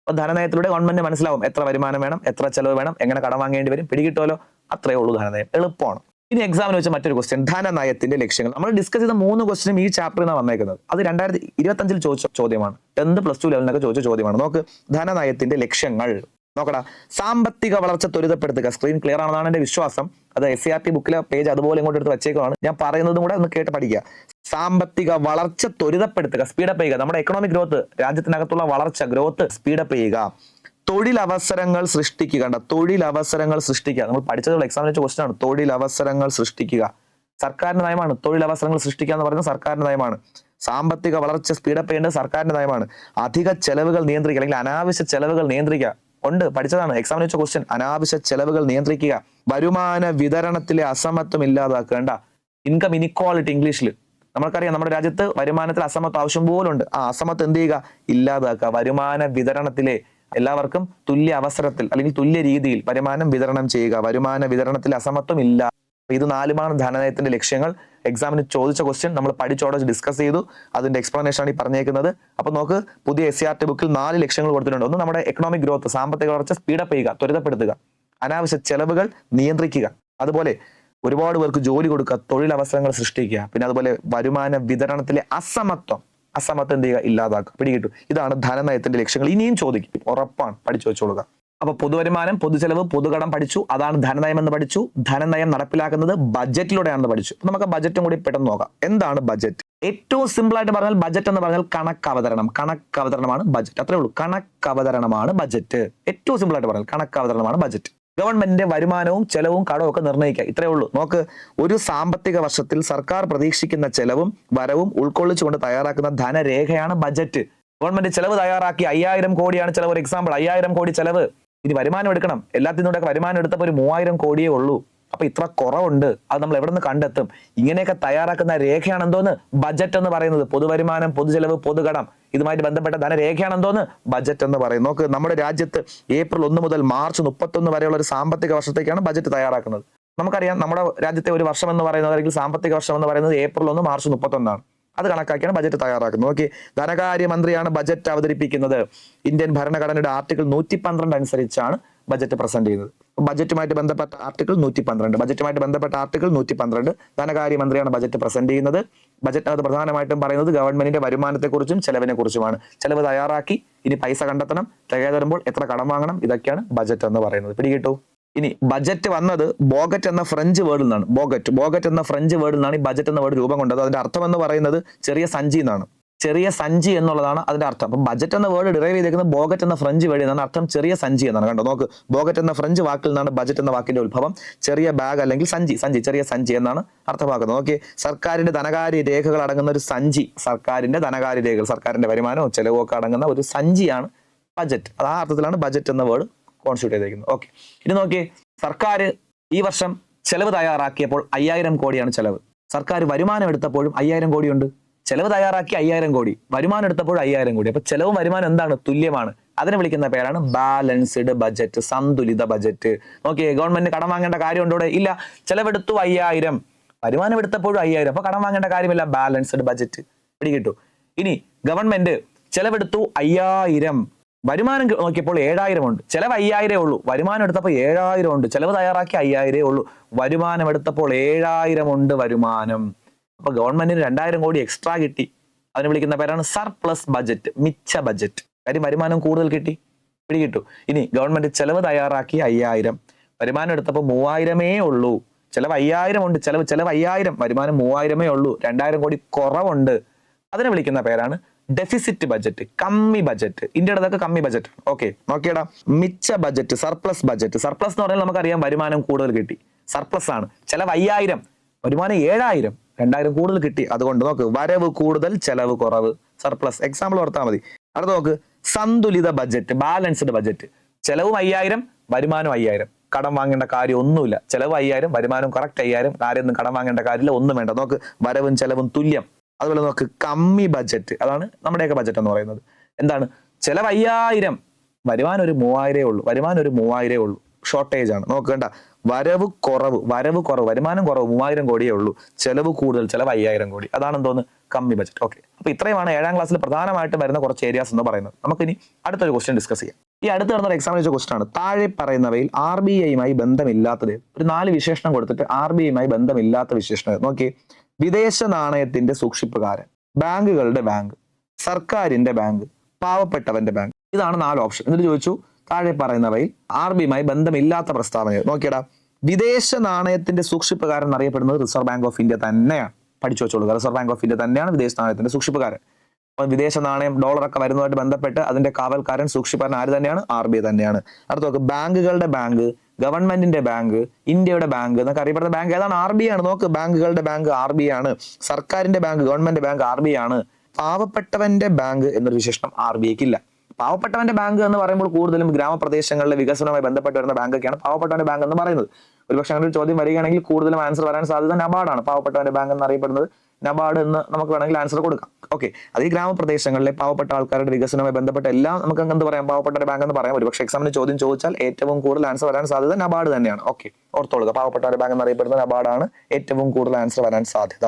അപ്പൊ ധനനയത്തിലൂടെ ഗവൺമെന്റിന് മനസ്സിലാവും എത്ര വരുമാനം വേണം, എത്ര ചെലവ് വേണം, എങ്ങനെ കടം വാങ്ങേണ്ടി വരും. പിടികിട്ടുമല്ലോ. അത്രയേ ഉള്ളൂ ധനനയം. എളുപ്പമാണ്. ഇനി എക്സാമിന് വെച്ച മറ്റൊരു ക്വസ്റ്റ്യൻ, ധനനയത്തിന്റെ ലക്ഷ്യങ്ങൾ. നമ്മൾ ഡിസ്കസ് ചെയ്ത 3 ക്വസ്റ്റ്യനും ഈ ചാപ്റ്ററിൽ നിന്നാണ് വന്നേക്കുന്നത്. അത് 2025 ചോദിച്ച ചോദ്യമാണ്. 10th +2 ലെവലിനൊക്കെ ചോദിച്ച ചോദ്യമാണ്. നോക്ക്, ധനനയത്തിന്റെ ലക്ഷ്യങ്ങൾ നോക്കടാ. സാമ്പത്തിക വളർച്ച ത്വരിതപ്പെടുത്തുക. സ്ക്രീൻ ക്ലിയർ ആണെന്നാണ് എന്റെ വിശ്വാസം. അത് SCERT ബുക്കിലെ പേജ് അതുപോലെ ഇങ്ങോട്ട് എടുത്ത് വെച്ചേക്കുവാണ്. ഞാൻ പറയുന്നതും കൂടെ ഒന്ന് കേട്ട് പഠിക്കുക. സാമ്പത്തിക വളർച്ച ത്വരിതപ്പെടുത്തുക, സ്പീഡപ്പ് ചെയ്യുക. നമ്മുടെ എക്കണോമിക് ഗ്രോത്ത്, രാജ്യത്തിനകത്തുള്ള വളർച്ച, ഗ്രോത്ത് സ്പീഡപ്പ് ചെയ്യുക. തൊഴിലവസരങ്ങൾ സൃഷ്ടിക്കുക. തൊഴിലവസരങ്ങൾ സൃഷ്ടിക്കുക. നമ്മൾ പഠിച്ചതുള്ള എക്സാമിന് വെച്ച ക്വസ്റ്റ്യൻ ആണ്. തൊഴിലവസരങ്ങൾ സൃഷ്ടിക്കുക സർക്കാരിന്റെ നയമാണ്. തൊഴിലവസരങ്ങൾ സൃഷ്ടിക്കുക എന്ന് പറയുന്നത് സർക്കാരിന്റെ നയമാണ്. സാമ്പത്തിക വളർച്ച സ്പീഡപ്പ് ചെയ്യേണ്ടത് സർക്കാരിന്റെ നയമാണ്. അധിക ചെലവുകൾ നിയന്ത്രിക്കുക, അല്ലെങ്കിൽ അനാവശ്യ ചെലവുകൾ നിയന്ത്രിക്കുക. ഉണ്ട്, പഠിച്ചതാണ്. എക്സാമിന് വെച്ച ക്വസ്റ്റ്യൻ. അനാവശ്യ ചെലവുകൾ നിയന്ത്രിക്കുക. വരുമാന വിതരണത്തിലെ അസമത്വം ഇല്ലാതാക്കേണ്ട. ഇൻകം ഇനിക്വാളിറ്റി ഇംഗ്ലീഷിൽ. നമ്മൾക്കറിയാം നമ്മുടെ രാജ്യത്ത് വരുമാനത്തിൽ അസമത്വം ആവശ്യം പോലും ഉണ്ട്. ആ അസമത്വം എന്ത് ചെയ്യുക? ഇല്ലാതാക്കുക. വരുമാന വിതരണത്തിലെ എല്ലാവർക്കും തുല്യ അവസരത്തിൽ അല്ലെങ്കിൽ തുല്യ രീതിയിൽ വരുമാനം വിതരണം ചെയ്യുക. വരുമാന വിതരണത്തിൽ അസമത്വം ഇല്ല. ഇത് 4 ധനനയത്തിന്റെ ലക്ഷ്യങ്ങൾ. എക്സാമിന് ചോദിച്ച ക്വസ്റ്റ്യൻ നമ്മൾ പഠിച്ചോടെ ഡിസ്കസ് ചെയ്തു. അതിന്റെ എക്സ്പ്ലനേഷൻ ആണ് ഈ പറഞ്ഞേക്കുന്നത്. അപ്പൊ നോക്ക്, പുതിയ SCERT ബുക്കിൽ 4 ലക്ഷ്യങ്ങൾ കൊടുത്തിട്ടുണ്ട്. ഒന്ന്, നമ്മുടെ എക്കണോമിക് ഗ്രോത്ത്, സാമ്പത്തിക വളർച്ച സ്പീഡപ്പ് ചെയ്യുക, ത്വരിതപ്പെടുത്തുക. അനാവശ്യ ചെലവുകൾ നിയന്ത്രിക്കുക. അതുപോലെ ഒരുപാട് പേർക്ക് ജോലി കൊടുക്കുക, തൊഴിലവസരങ്ങൾ സൃഷ്ടിക്കുക. പിന്നെ അതുപോലെ വരുമാന വിതരണത്തിലെ അസമത്വം എന്ത് ചെയ്യുക? ഇല്ലാതാക്കുക. പിടികിട്ടു. ഇതാണ് ധനനയത്തിന്റെ ലക്ഷ്യങ്ങൾ. ഇനിയും ചോദിക്കും, ഉറപ്പാണ്. പഠിച്ചു വെച്ചോളുക. അപ്പൊ പൊതുവരുമാനം, പൊതുചെലവ്, പൊതുകടം പഠിച്ചു. അതാണ് ധനനയം എന്ന് പഠിച്ചു. ധനനയം നടപ്പിലാക്കുന്നത് ബജറ്റിലൂടെയാണെന്ന് പഠിച്ചു. നമുക്ക് ബജറ്റും കൂടി പെട്ടെന്ന് നോക്കാം. എന്താണ് ബജറ്റ്? ഏറ്റവും സിമ്പിൾ ആയിട്ട് പറഞ്ഞാൽ ബജറ്റ് എന്ന് പറഞ്ഞാൽ കണക്കവതരണമാണ് ബജറ്റ്. അത്രേ ഉള്ളൂ. കണക്കവതരണമാണ് ബജറ്റ്. ഏറ്റവും സിമ്പിൾ ആയിട്ട് പറഞ്ഞാൽ കണക്കവതരണമാണ് ബജറ്റ്. ഗവൺമെന്റിന്റെ വരുമാനവും ചെലവും കടവും ഒക്കെ നിർണ്ണയിക്കുക. ഇത്രയേ ഉള്ളൂ. നോക്ക്, ഒരു സാമ്പത്തിക വർഷത്തിൽ സർക്കാർ പ്രതീക്ഷിക്കുന്ന ചെലവും വരവും ഉൾക്കൊള്ളിച്ചുകൊണ്ട് തയ്യാറാക്കുന്ന ധനരേഖയാണ് ബജറ്റ്. ഗവൺമെന്റ് ചെലവ് തയ്യാറാക്കി 5000 കോടിയാണ് ചെലവ്. ഒരു എക്സാമ്പിൾ, 5000 കോടി ചെലവ്. ഇനി വരുമാനം എടുക്കണം. എല്ലാത്തിനൂടെ വരുമാനം എടുത്തപ്പോൾ ഒരു 3000 കോടിയേ ഉള്ളൂ. അപ്പൊ ഇത്ര കുറവുണ്ട്. അത് നമ്മൾ എവിടെ നിന്ന് കണ്ടെത്തും? ഇങ്ങനെയൊക്കെ തയ്യാറാക്കുന്ന രേഖയാണ് എന്തോന്ന്? ബജറ്റ് എന്ന് പറയുന്നത്. പൊതുവരുമാനം, പൊതുചെലവ്, പൊതുകടം ഇതുമായിട്ട് ബന്ധപ്പെട്ട ധനരേഖയാണ് എന്തോന്ന്? ബജറ്റ് എന്ന് പറയും. നോക്ക്, നമ്മുടെ രാജ്യത്ത് ഏപ്രിൽ 1 മുതൽ മാർച്ച് 31 വരെയുള്ള ഒരു സാമ്പത്തിക വർഷത്തേക്കാണ് ബജറ്റ് തയ്യാറാക്കുന്നത്. നമുക്കറിയാം നമ്മുടെ രാജ്യത്തെ ഒരു വർഷം എന്ന് പറയുന്നത്, അല്ലെങ്കിൽ സാമ്പത്തിക വർഷം എന്ന് പറയുന്നത് ഏപ്രിൽ 1 മാർച്ച് 31. അത് കണക്കാക്കിയാണ് ബജറ്റ് തയ്യാറാക്കുന്നത്. നോക്കി, ധനകാര്യമന്ത്രിയാണ് ബജറ്റ് അവതരിപ്പിക്കുന്നത്. ഇന്ത്യൻ ഭരണഘടനയുടെ ആർട്ടിക്കിൾ 112 അനുസരിച്ചാണ് ബജറ്റ് പ്രസന്റ് ചെയ്യുന്നത്. ബജറ്റുമായിട്ട് ബന്ധപ്പെട്ട ആർട്ടിക്കിൾ 112. ധനകാര്യമന്ത്രിയാണ് ബജറ്റ് പ്രസന്റ് ചെയ്യുന്നത്. ബജറ്റിനകത്ത് പ്രധാനമായിട്ടും പറയുന്നത് ഗവൺമെന്റിന്റെ വരുമാനത്തെക്കുറിച്ചും ചെലവിനെ കുറിച്ചുമാണ്. ചെലവ് തയ്യാറാക്കി, ഇനി പൈസ കണ്ടെത്തണം, തികയാതെ വരുമ്പോൾ എത്ര കടം വാങ്ങണം, ഇതൊക്കെയാണ് ബജറ്റ് എന്ന് പറയുന്നത്. പിടികിട്ടു. ഇനി ബജറ്റ് വന്നത് ബോഗറ്റ് എന്ന ഫ്രഞ്ച് വേർഡിൽ നിന്നാണ്. ബോഗറ്റ് എന്ന ഫ്രഞ്ച് വേർഡിൽ നിന്നാണ് ഈ ബജറ്റ് എന്ന വേർഡ് രൂപം കൊണ്ടത്. അതിന്റെ അർത്ഥം എന്ന് പറയുന്നത് ചെറിയ സഞ്ചി എന്നാണ്. ചെറിയ സഞ്ചി എന്നുള്ളതാണ് അതിന്റെ അർത്ഥം. അപ്പം ബജറ്റ് എന്ന വേർഡ് ഡിറൈവ് ചെയ്തേക്കുന്നത് ബോഗറ്റ് എന്ന ഫ്രഞ്ച് വേർഡ് എന്നാണ്. അർത്ഥം ചെറിയ സഞ്ചി എന്നാണ്. കണ്ടോ, നോക്ക്, ബോഗറ്റ് എന്ന ഫ്രഞ്ച് വാക്കിൽ നിന്നാണ് ബജറ്റ് എന്ന വാക്കിന്റെ ഉത്ഭവം. ചെറിയ ബാഗ് അല്ലെങ്കിൽ ചെറിയ സഞ്ചി എന്നാണ് അർത്ഥമാക്കുന്നത്. നോക്കി, സർക്കാരിന്റെ ധനകാര്യ രേഖകൾ അടങ്ങുന്ന ഒരു സഞ്ചി, സർക്കാരിന്റെ ധനകാര്യ രേഖകൾ, സർക്കാരിന്റെ വരുമാനവും ചെലവും ഒക്കെ അടങ്ങുന്ന ഒരു സഞ്ചിയാണ് ബജറ്റ്. അത് ആ അർത്ഥത്തിലാണ് ബജറ്റ് എന്ന വേർഡ് കോൺസ്റ്റിറ്റ്യൂട്ട് ചെയ്തേക്കുന്നത്. ഓക്കെ, ഇനി നോക്കിയേ, സർക്കാർ ഈ വർഷം ചെലവ് തയ്യാറാക്കിയപ്പോൾ 5000 കോടിയാണ് ചെലവ്. സർക്കാർ വരുമാനം എടുത്തപ്പോഴും 5000 കോടിയുണ്ട്. ചെലവ് തയ്യാറാക്കി 5000 കോടി, വരുമാനം എടുത്തപ്പോൾ 5000 കോടി. അപ്പൊ ചെലവും വരുമാനം എന്താണ്? തുല്യമാണ്. അതിനെ വിളിക്കുന്ന പേരാണ് ബാലൻസ്ഡ് ബജറ്റ്, സന്തുലിത ബജറ്റ്. നോക്കിയേ, ഗവൺമെന്റ് കടം വാങ്ങേണ്ട കാര്യമുണ്ടോ ഇവിടെ? ഇല്ല. ചെലവെടുത്തു 5000, വരുമാനം എടുത്തപ്പോഴും 5000, അപ്പൊ കടം വാങ്ങേണ്ട കാര്യമില്ല. Balanced budget. പിടികിട്ടു. ഇനി ഗവൺമെന്റ് ചെലവെടുത്തു 5000, വരുമാനം നോക്കിയപ്പോൾ 7000 ഉണ്ട്. ചെലവ് 5000 ഉള്ളൂ, വരുമാനം എടുത്തപ്പോൾ 7000 ഉണ്ട്. ചെലവ് തയ്യാറാക്കി 5000 ഉള്ളൂ, വരുമാനം എടുത്തപ്പോൾ 7000 ഉണ്ട് വരുമാനം. അപ്പൊ ഗവൺമെന്റിന് 2000 കോടി എക്സ്ട്രാ കിട്ടി. അതിന് വിളിക്കുന്ന പേരാണ് സർപ്ലസ് ബജറ്റ്, മിച്ച ബജറ്റ്. കാര്യം വരുമാനം കൂടുതൽ കിട്ടി. പിടികിട്ടു. ഇനി ഗവൺമെന്റ് ചെലവ് തയ്യാറാക്കി 5000, വരുമാനം എടുത്തപ്പോൾ 3000 ഉള്ളൂ. ചെലവ് 5000 ഉണ്ട്, ചെലവ് 5000, വരുമാനം 3000 ഉള്ളൂ, 2000 കോടി കുറവുണ്ട്. അതിനെ വിളിക്കുന്ന പേരാണ് ഡെഫിസിറ്റ് ബജറ്റ്, കമ്മി ബജറ്റ്. ഇന്ത്യയുടെതൊക്കെ കമ്മി ബജറ്റ്. ഓക്കെ, നോക്കിയടാ, മിച്ച ബജറ്റ്, സർപ്ലസ് ബജറ്റ്. സർപ്ലസ് എന്ന് പറഞ്ഞാൽ നമുക്കറിയാം വരുമാനം കൂടുതൽ കിട്ടി, സർപ്ലസ് ആണ്. ചെലവ് 5000, വരുമാനം 7000, 2000 കൂടുതൽ കിട്ടി. അതുകൊണ്ട് നോക്ക്, വരവ് കൂടുതൽ ചെലവ് കുറവ്, സർപ്ലസ്. എക്സാമ്പിൾ ഓർത്താൽ മതി. അടുത്ത നോക്ക്, സന്തുലിത ബജറ്റ്, ബാലൻസ്ഡ് ബജറ്റ്. ചെലവും 5000, വരുമാനം 5000, കടം വാങ്ങേണ്ട കാര്യം ഒന്നുമില്ല. ചെലവ് 5000, വരുമാനം കറക്റ്റ് 5000, ആരെയൊന്നും കടം വാങ്ങേണ്ട കാര്യമില്ല, ഒന്നും വേണ്ട. നോക്ക്, വരവും ചെലവും തുല്യം. അതുപോലെ നോക്ക്, കമ്മി ബജറ്റ്, അതാണ് നമ്മുടെയൊക്കെ ബജറ്റ് എന്ന് പറയുന്നത്. എന്താണ്? ചെലവ് 5000, വരുമാനം ഒരു 3000 ഉള്ളൂ, ഷോർട്ടേജ് ആണ്. നോക്കേണ്ട, വരവ് കുറവ്, വരുമാനം കുറവ് 3000 കോടിയേ ഉള്ളൂ, ചെലവ് കൂടുതൽ, ചെലവ് 5000 കോടി. അതാണ് എന്തോന്ന്, കമ്മി ബജറ്റ്. ഓക്കെ, അപ്പൊ ഇത്രയുമാണ് 7ാം ക്ലാസ്സിൽ പ്രധാനമായിട്ട് വരുന്ന കുറച്ച് ഏരിയാസ് എന്ന് പറയുന്നത്. നമുക്കിനി അടുത്തൊരു ക്വസ്റ്റ്യൻ ഡിസ്കസ് ചെയ്യാം. ഈ അടുത്ത് നടന്ന എക്സാമിന് വെച്ച ക്വസ്റ്റൻ ആണ്, താഴെ പറയുന്നവയിൽ RBIയുമായി ബന്ധമില്ലാത്തത്. ഒരു 4 വിശേഷണം കൊടുത്തിട്ട് RBIയുമായി ബന്ധമില്ലാത്ത വിശേഷണം നോക്കി. വിദേശ നാണയത്തിന്റെ സൂക്ഷിപ്പുകാരൻ, ബാങ്കുകളുടെ ബാങ്ക്, സർക്കാരിന്റെ ബാങ്ക്, പാവപ്പെട്ടവന്റെ ബാങ്ക്. ഇതാണ് 4 ഓപ്ഷൻ. എന്നിട്ട് ചോദിച്ചു താഴെ പറയുന്നവയിൽ RBIയുമായി ബന്ധമില്ലാത്ത പ്രസ്താവനകൾ. നോക്കിയടാ, വിദേശ നാണയത്തിന്റെ സൂക്ഷിപ്പുകാരൻ എന്നറിയപ്പെടുന്നത് റിസർവ് ബാങ്ക് ഓഫ് ഇന്ത്യ തന്നെയാണ്. പഠിച്ചു വെച്ചോളുക, റിസർവ് ബാങ്ക് ഓഫ് ഇന്ത്യ തന്നെയാണ് വിദേശ നാണയത്തിന്റെ സൂക്ഷിപ്പുകാരൻ. അപ്പൊ വിദേശ നാണയം ഡോളറൊക്കെ വരുന്നതുമായിട്ട് ബന്ധപ്പെട്ട് അതിന്റെ കാവൽക്കാരൻ, സൂക്ഷിപ്പുകാരൻ ആര് തന്നെയാണ്? RBI തന്നെയാണ്. അടുത്ത നോക്ക്, ബാങ്കുകളുടെ ബാങ്ക്, ഗവൺമെന്റിന്റെ ബാങ്ക്, ഇന്ത്യയുടെ ബാങ്ക് എന്നൊക്കെ അറിയപ്പെടുന്ന ബാങ്ക് ഏതാണ്? RBI ആണ്. നോക്ക്, ബാങ്കുകളുടെ ബാങ്ക് RBI ആണ്, സർക്കാരിന്റെ ബാങ്ക്, ഗവൺമെന്റ് ബാങ്ക് RBI ആണ്. പാവപ്പെട്ടവന്റെ ബാങ്ക് എന്നൊരു വിശേഷണം RBIക്ക് ഇല്ല. പാവപ്പെട്ടവന്റെ ബാങ്ക് എന്ന് പറയുമ്പോൾ കൂടുതലും ഗ്രാമപ്രദേശങ്ങളിലെ വികസനവുമായി ബന്ധപ്പെട്ട് വരുന്ന ബാങ്കൊക്കെയാണ് പാവപ്പെട്ടവന്റെ ബാങ്ക് എന്ന് പറയുന്നത്. ഒരുപക്ഷെ അങ്ങനെ ഒരു ചോദ്യം വരികയാണെങ്കിൽ കൂടുതലും ആൻസർ വരാൻ സാധ്യത നബാർഡാണ്. പാവപ്പെട്ടവന്റെ ബാങ്ക് എന്നറിയപ്പെടുന്നത് നബാർഡ് എന്ന് നമുക്ക് വേണമെങ്കിൽ ആൻസർ കൊടുക്കാം. ഓക്കെ, അത് ഈ ഗ്രാമപ്രദേശങ്ങളിലെ പാവപ്പെട്ട ആൾക്കാരുടെ വികസനവുമായി ബന്ധപ്പെട്ട് എല്ലാം നമുക്ക് എന്ത് പറയാം, പാവപ്പെട്ടവന്റെ ബാങ്ക് എന്ന് പറയാം. ഒരുപക്ഷെ എക്സാമിന് ചോദ്യം ചോദിച്ചാൽ ഏറ്റവും കൂടുതൽ ആൻസർ വരാൻ സാധ്യത നബാർഡ് തന്നെയാണ്. ഓക്കെ, ഓർത്തോളുക, പാവപ്പെട്ടവന്റെ ബാങ്ക് എന്നറിയപ്പെടുന്ന നബാർഡാണ് ഏറ്റവും കൂടുതൽ ആൻസർ വരാൻ സാധ്യത.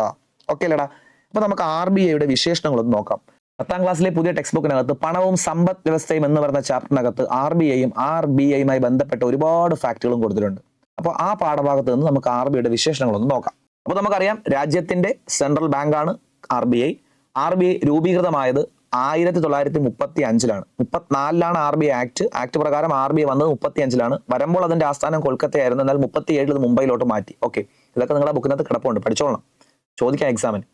ഓക്കെ അല്ലേടാ? അപ്പൊ നമുക്ക് RBIയുടെ വിശേഷണങ്ങളൊന്ന് നോക്കാം. 10ാം ക്ലാസ്സിലെ പുതിയ ടെക്സ്റ്റ് ബുക്കിനകത്ത് പണവും സമ്പദ് വ്യവസ്ഥയും എന്ന് പറയുന്ന ചാപ്റ്ററിനകത്ത് RBIയും RBIയുമായി ബന്ധപ്പെട്ട ഒരുപാട് ഫാക്ടുകളും കൊടുത്തിട്ടുണ്ട്. അപ്പോൾ ആ പാഠഭാഗത്ത് നിന്ന് നമുക്ക് RBIയുടെ വിശേഷണങ്ങളൊന്ന് നോക്കാം. അപ്പോൾ നമുക്കറിയാം, രാജ്യത്തിന്റെ സെൻട്രൽ ബാങ്കാണ് RBI. RBI രൂപീകൃതമായത് 1935-ലാണ്. 34-ലാണ് RBI ആക്ട് പ്രകാരം RBI വന്നത് 35-ലാണ്. വരുമ്പോൾ അതിന്റെ ആസ്ഥാനം കൊൽക്കത്തയായിരുന്നു. എന്നാൽ 37-ൽ ഇത് മുംബൈയിലോട്ട് മാറ്റി. ഓക്കെ, ഇതൊക്കെ നിങ്ങളുടെ ബുക്കിനകത്ത് കിടപ്പുണ്ട്, പഠിച്ചോളണം, ചോദിക്കാം എക്സാമിന്.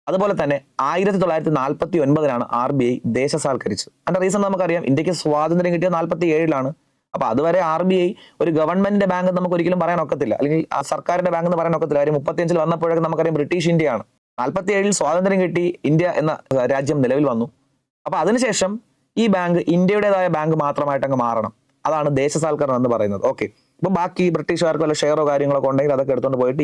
അതുപോലെ തന്നെ 1949-ലാണ് RBI ദേശസാൽക്കരിച്ചത്. അതിന്റെ റീസൺ നമുക്കറിയാം, ഇന്ത്യക്ക് സ്വാതന്ത്ര്യം കിട്ടിയത് 47-ലാണ്. അപ്പൊ അതുവരെ RBI ഒരു ഗവൺമെന്റിന്റെ ബാങ്ക് നമുക്ക് ഒരിക്കലും പറയാൻ ഒക്കത്തില്ല, അല്ലെങ്കിൽ ആ സർക്കാരിന്റെ ബാങ്ക് എന്ന് പറയാൻ ഒക്കത്തില്ല. കാര്യം 35-ൽ വന്നപ്പോഴൊക്കെ നമുക്കറിയാം ബ്രിട്ടീഷ് ഇന്ത്യയാണ്. 47-ൽ സ്വാതന്ത്ര്യം കിട്ടി, ഇന്ത്യ എന്ന രാജ്യം നിലവിൽ വന്നു. അപ്പൊ അതിനുശേഷം ഈ ബാങ്ക് ഇന്ത്യയുടേതായ ബാങ്ക് മാത്രമായിട്ട് അങ്ങ് മാറണം. അതാണ് ദേശസാൽക്കരണം എന്ന് പറയുന്നത്. ഓക്കെ, ഇപ്പൊ ബാക്കി ബ്രിട്ടീഷുകാർക്ക് വല്ല ഷെയറോ കാര്യങ്ങളൊക്കെ ഉണ്ടെങ്കിൽ അതൊക്കെ എടുത്തുകൊണ്ട് പോയിട്ട്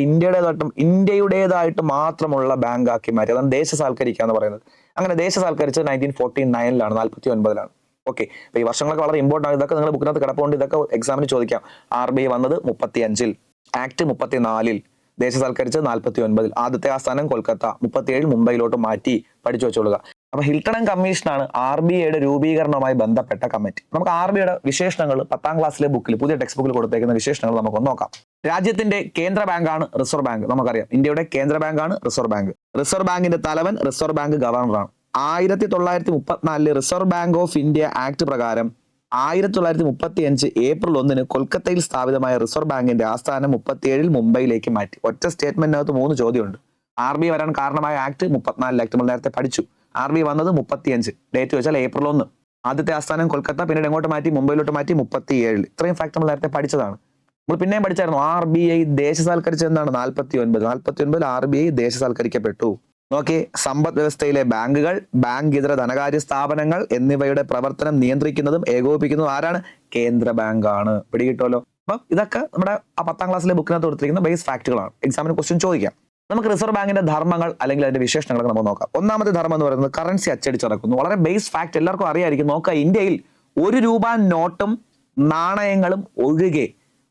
ഇന്ത്യയുടേതായിട്ട് മാത്രമുള്ള ബാങ്ക് ആക്കി മാറ്റി. അതാണ് ദേശസാൽക്കരിക്കുക എന്ന് പറയുന്നത്. അങ്ങനെ ദേശസാൽക്കരിച്ചത് 1949-ലാണ്, 49-ലാണ്. ഓക്കെ, അപ്പൊ ഈ വർഷങ്ങളൊക്കെ വളരെ ഇമ്പോർട്ടൻ്റ് ആണ്. ഇതൊക്കെ നിങ്ങൾ ബുക്കിനകത്ത് കിടപ്പുണ്ട്, ഇതൊക്കെ എക്സാമിന് ചോദിക്കാം. RBI വന്നത് 35-ൽ, ആക്ട് 34-ൽ, ദേശസാൽക്കരിച്ചത് 49-ൽ, ആദ്യത്തെ ആസ്ഥാനം കൊൽക്കത്ത, 37-ൽ മുംബൈയിലോട്ട് മാറ്റി. പഠിച്ചു വെച്ചോളുക. അപ്പൊ ഹിൽട്ടൺ ആൻഡ് കമ്മീഷനാണ് RBIയുടെ രൂപീകരണവുമായി ബന്ധപ്പെട്ട കമ്മിറ്റി. നമുക്ക് RBIയുടെ വിശേഷണങ്ങൾ 10ാം ക്ലാസ്സിലെ ബുക്കിൽ, പുതിയ ടെക്സ്റ്റ് ബുക്കിൽ കൊടുത്തേക്കുന്ന വിശേഷണങ്ങൾ നമുക്കൊന്ന് നോക്കാം. രാജ്യത്തിന്റെ കേന്ദ്ര ബാങ്കാണ് റിസർവ് ബാങ്ക്. നമുക്കറിയാം, ഇന്ത്യയുടെ കേന്ദ്ര ബാങ്കാണ് റിസർവ് ബാങ്ക്. റിസർവ് ബാങ്കിന്റെ തലവൻ റിസർവ് ബാങ്ക് ഗവർണറാണ്. 1934-ൽ reserve bank of India act പ്രകാരം 1935 ഏപ്രിൽ 1-ന് കൊൽക്കത്തയിൽ സ്ഥാപിതമായ റിസർവ് ബാങ്കിന്റെ ആസ്ഥാനം 37-ൽ മുംബൈയിലേക്ക് മാറ്റി. ഒറ്റ സ്റ്റേറ്റ്മെന്റിനകത്ത് 3 ചോദ്യമുണ്ട്. RBI വരാൻ കാരണമായ ആക്ട് 34 ആക്ട് നമ്മൾ നേരത്തെ പഠിച്ചു. RBI വന്നത് 35, ഡേറ്റ് വെച്ചാൽ ഏപ്രിൽ 1. ആദ്യത്തെ ആസ്ഥാനം കൊൽക്കത്ത, പിന്നീട് എങ്ങോട്ട് മാറ്റി? മുംബൈയിലോട്ട് മാറ്റി 37-ൽ. ഇത്രയും ഫാക്ട് നമ്മൾ നേരത്തെ പഠിച്ചതാണ്. നമ്മൾ പിന്നെയും പഠിച്ചായിരുന്നു. RBI ദേശസാൽക്കരിച്ചത് എന്താണ്? 49-ൽ RBI ദേശസാൽക്കരിക്കപ്പെട്ടു. നോക്കി, സമ്പദ് വ്യവസ്ഥയിലെ ബാങ്കുകൾ, ബാങ്ക് ഇതര ധനകാര്യ സ്ഥാപനങ്ങൾ എന്നിവയുടെ പ്രവർത്തനം നിയന്ത്രിക്കുന്നതും ഏകോപിപ്പിക്കുന്നതും ആരാണ്? കേന്ദ്ര ബാങ്കാണ്. പിടികിട്ടുമല്ലോ. അപ്പൊ ഇതൊക്കെ നമ്മുടെ ആ 10ാം ക്ലാസ്സിലെ ബുക്കിനകത്ത് കൊടുത്തിരിക്കുന്ന ബേസ് ഫാക്ടുകളാണ്. എക്സാമിന് ക്വസ്റ്റ്യൻ ചോദിക്കാം. നമുക്ക് റിസർവ് ബാങ്കിന്റെ ധർമ്മങ്ങൾ അല്ലെങ്കിൽ അതിന്റെ വിശേഷണങ്ങളൊക്കെ നമുക്ക് നോക്കാം. ഒന്നാമത്തെ ധർമ്മം എന്ന് പറയുന്നത് കറൻസി അച്ചടിച്ചിറക്കുന്നു. വളരെ ബേസ് ഫാക്ട്, എല്ലാവർക്കും അറിയായിരിക്കും. നോക്കാം, ഇന്ത്യയിൽ 1 രൂപ നോട്ടും നാണയങ്ങളും ഒഴികെ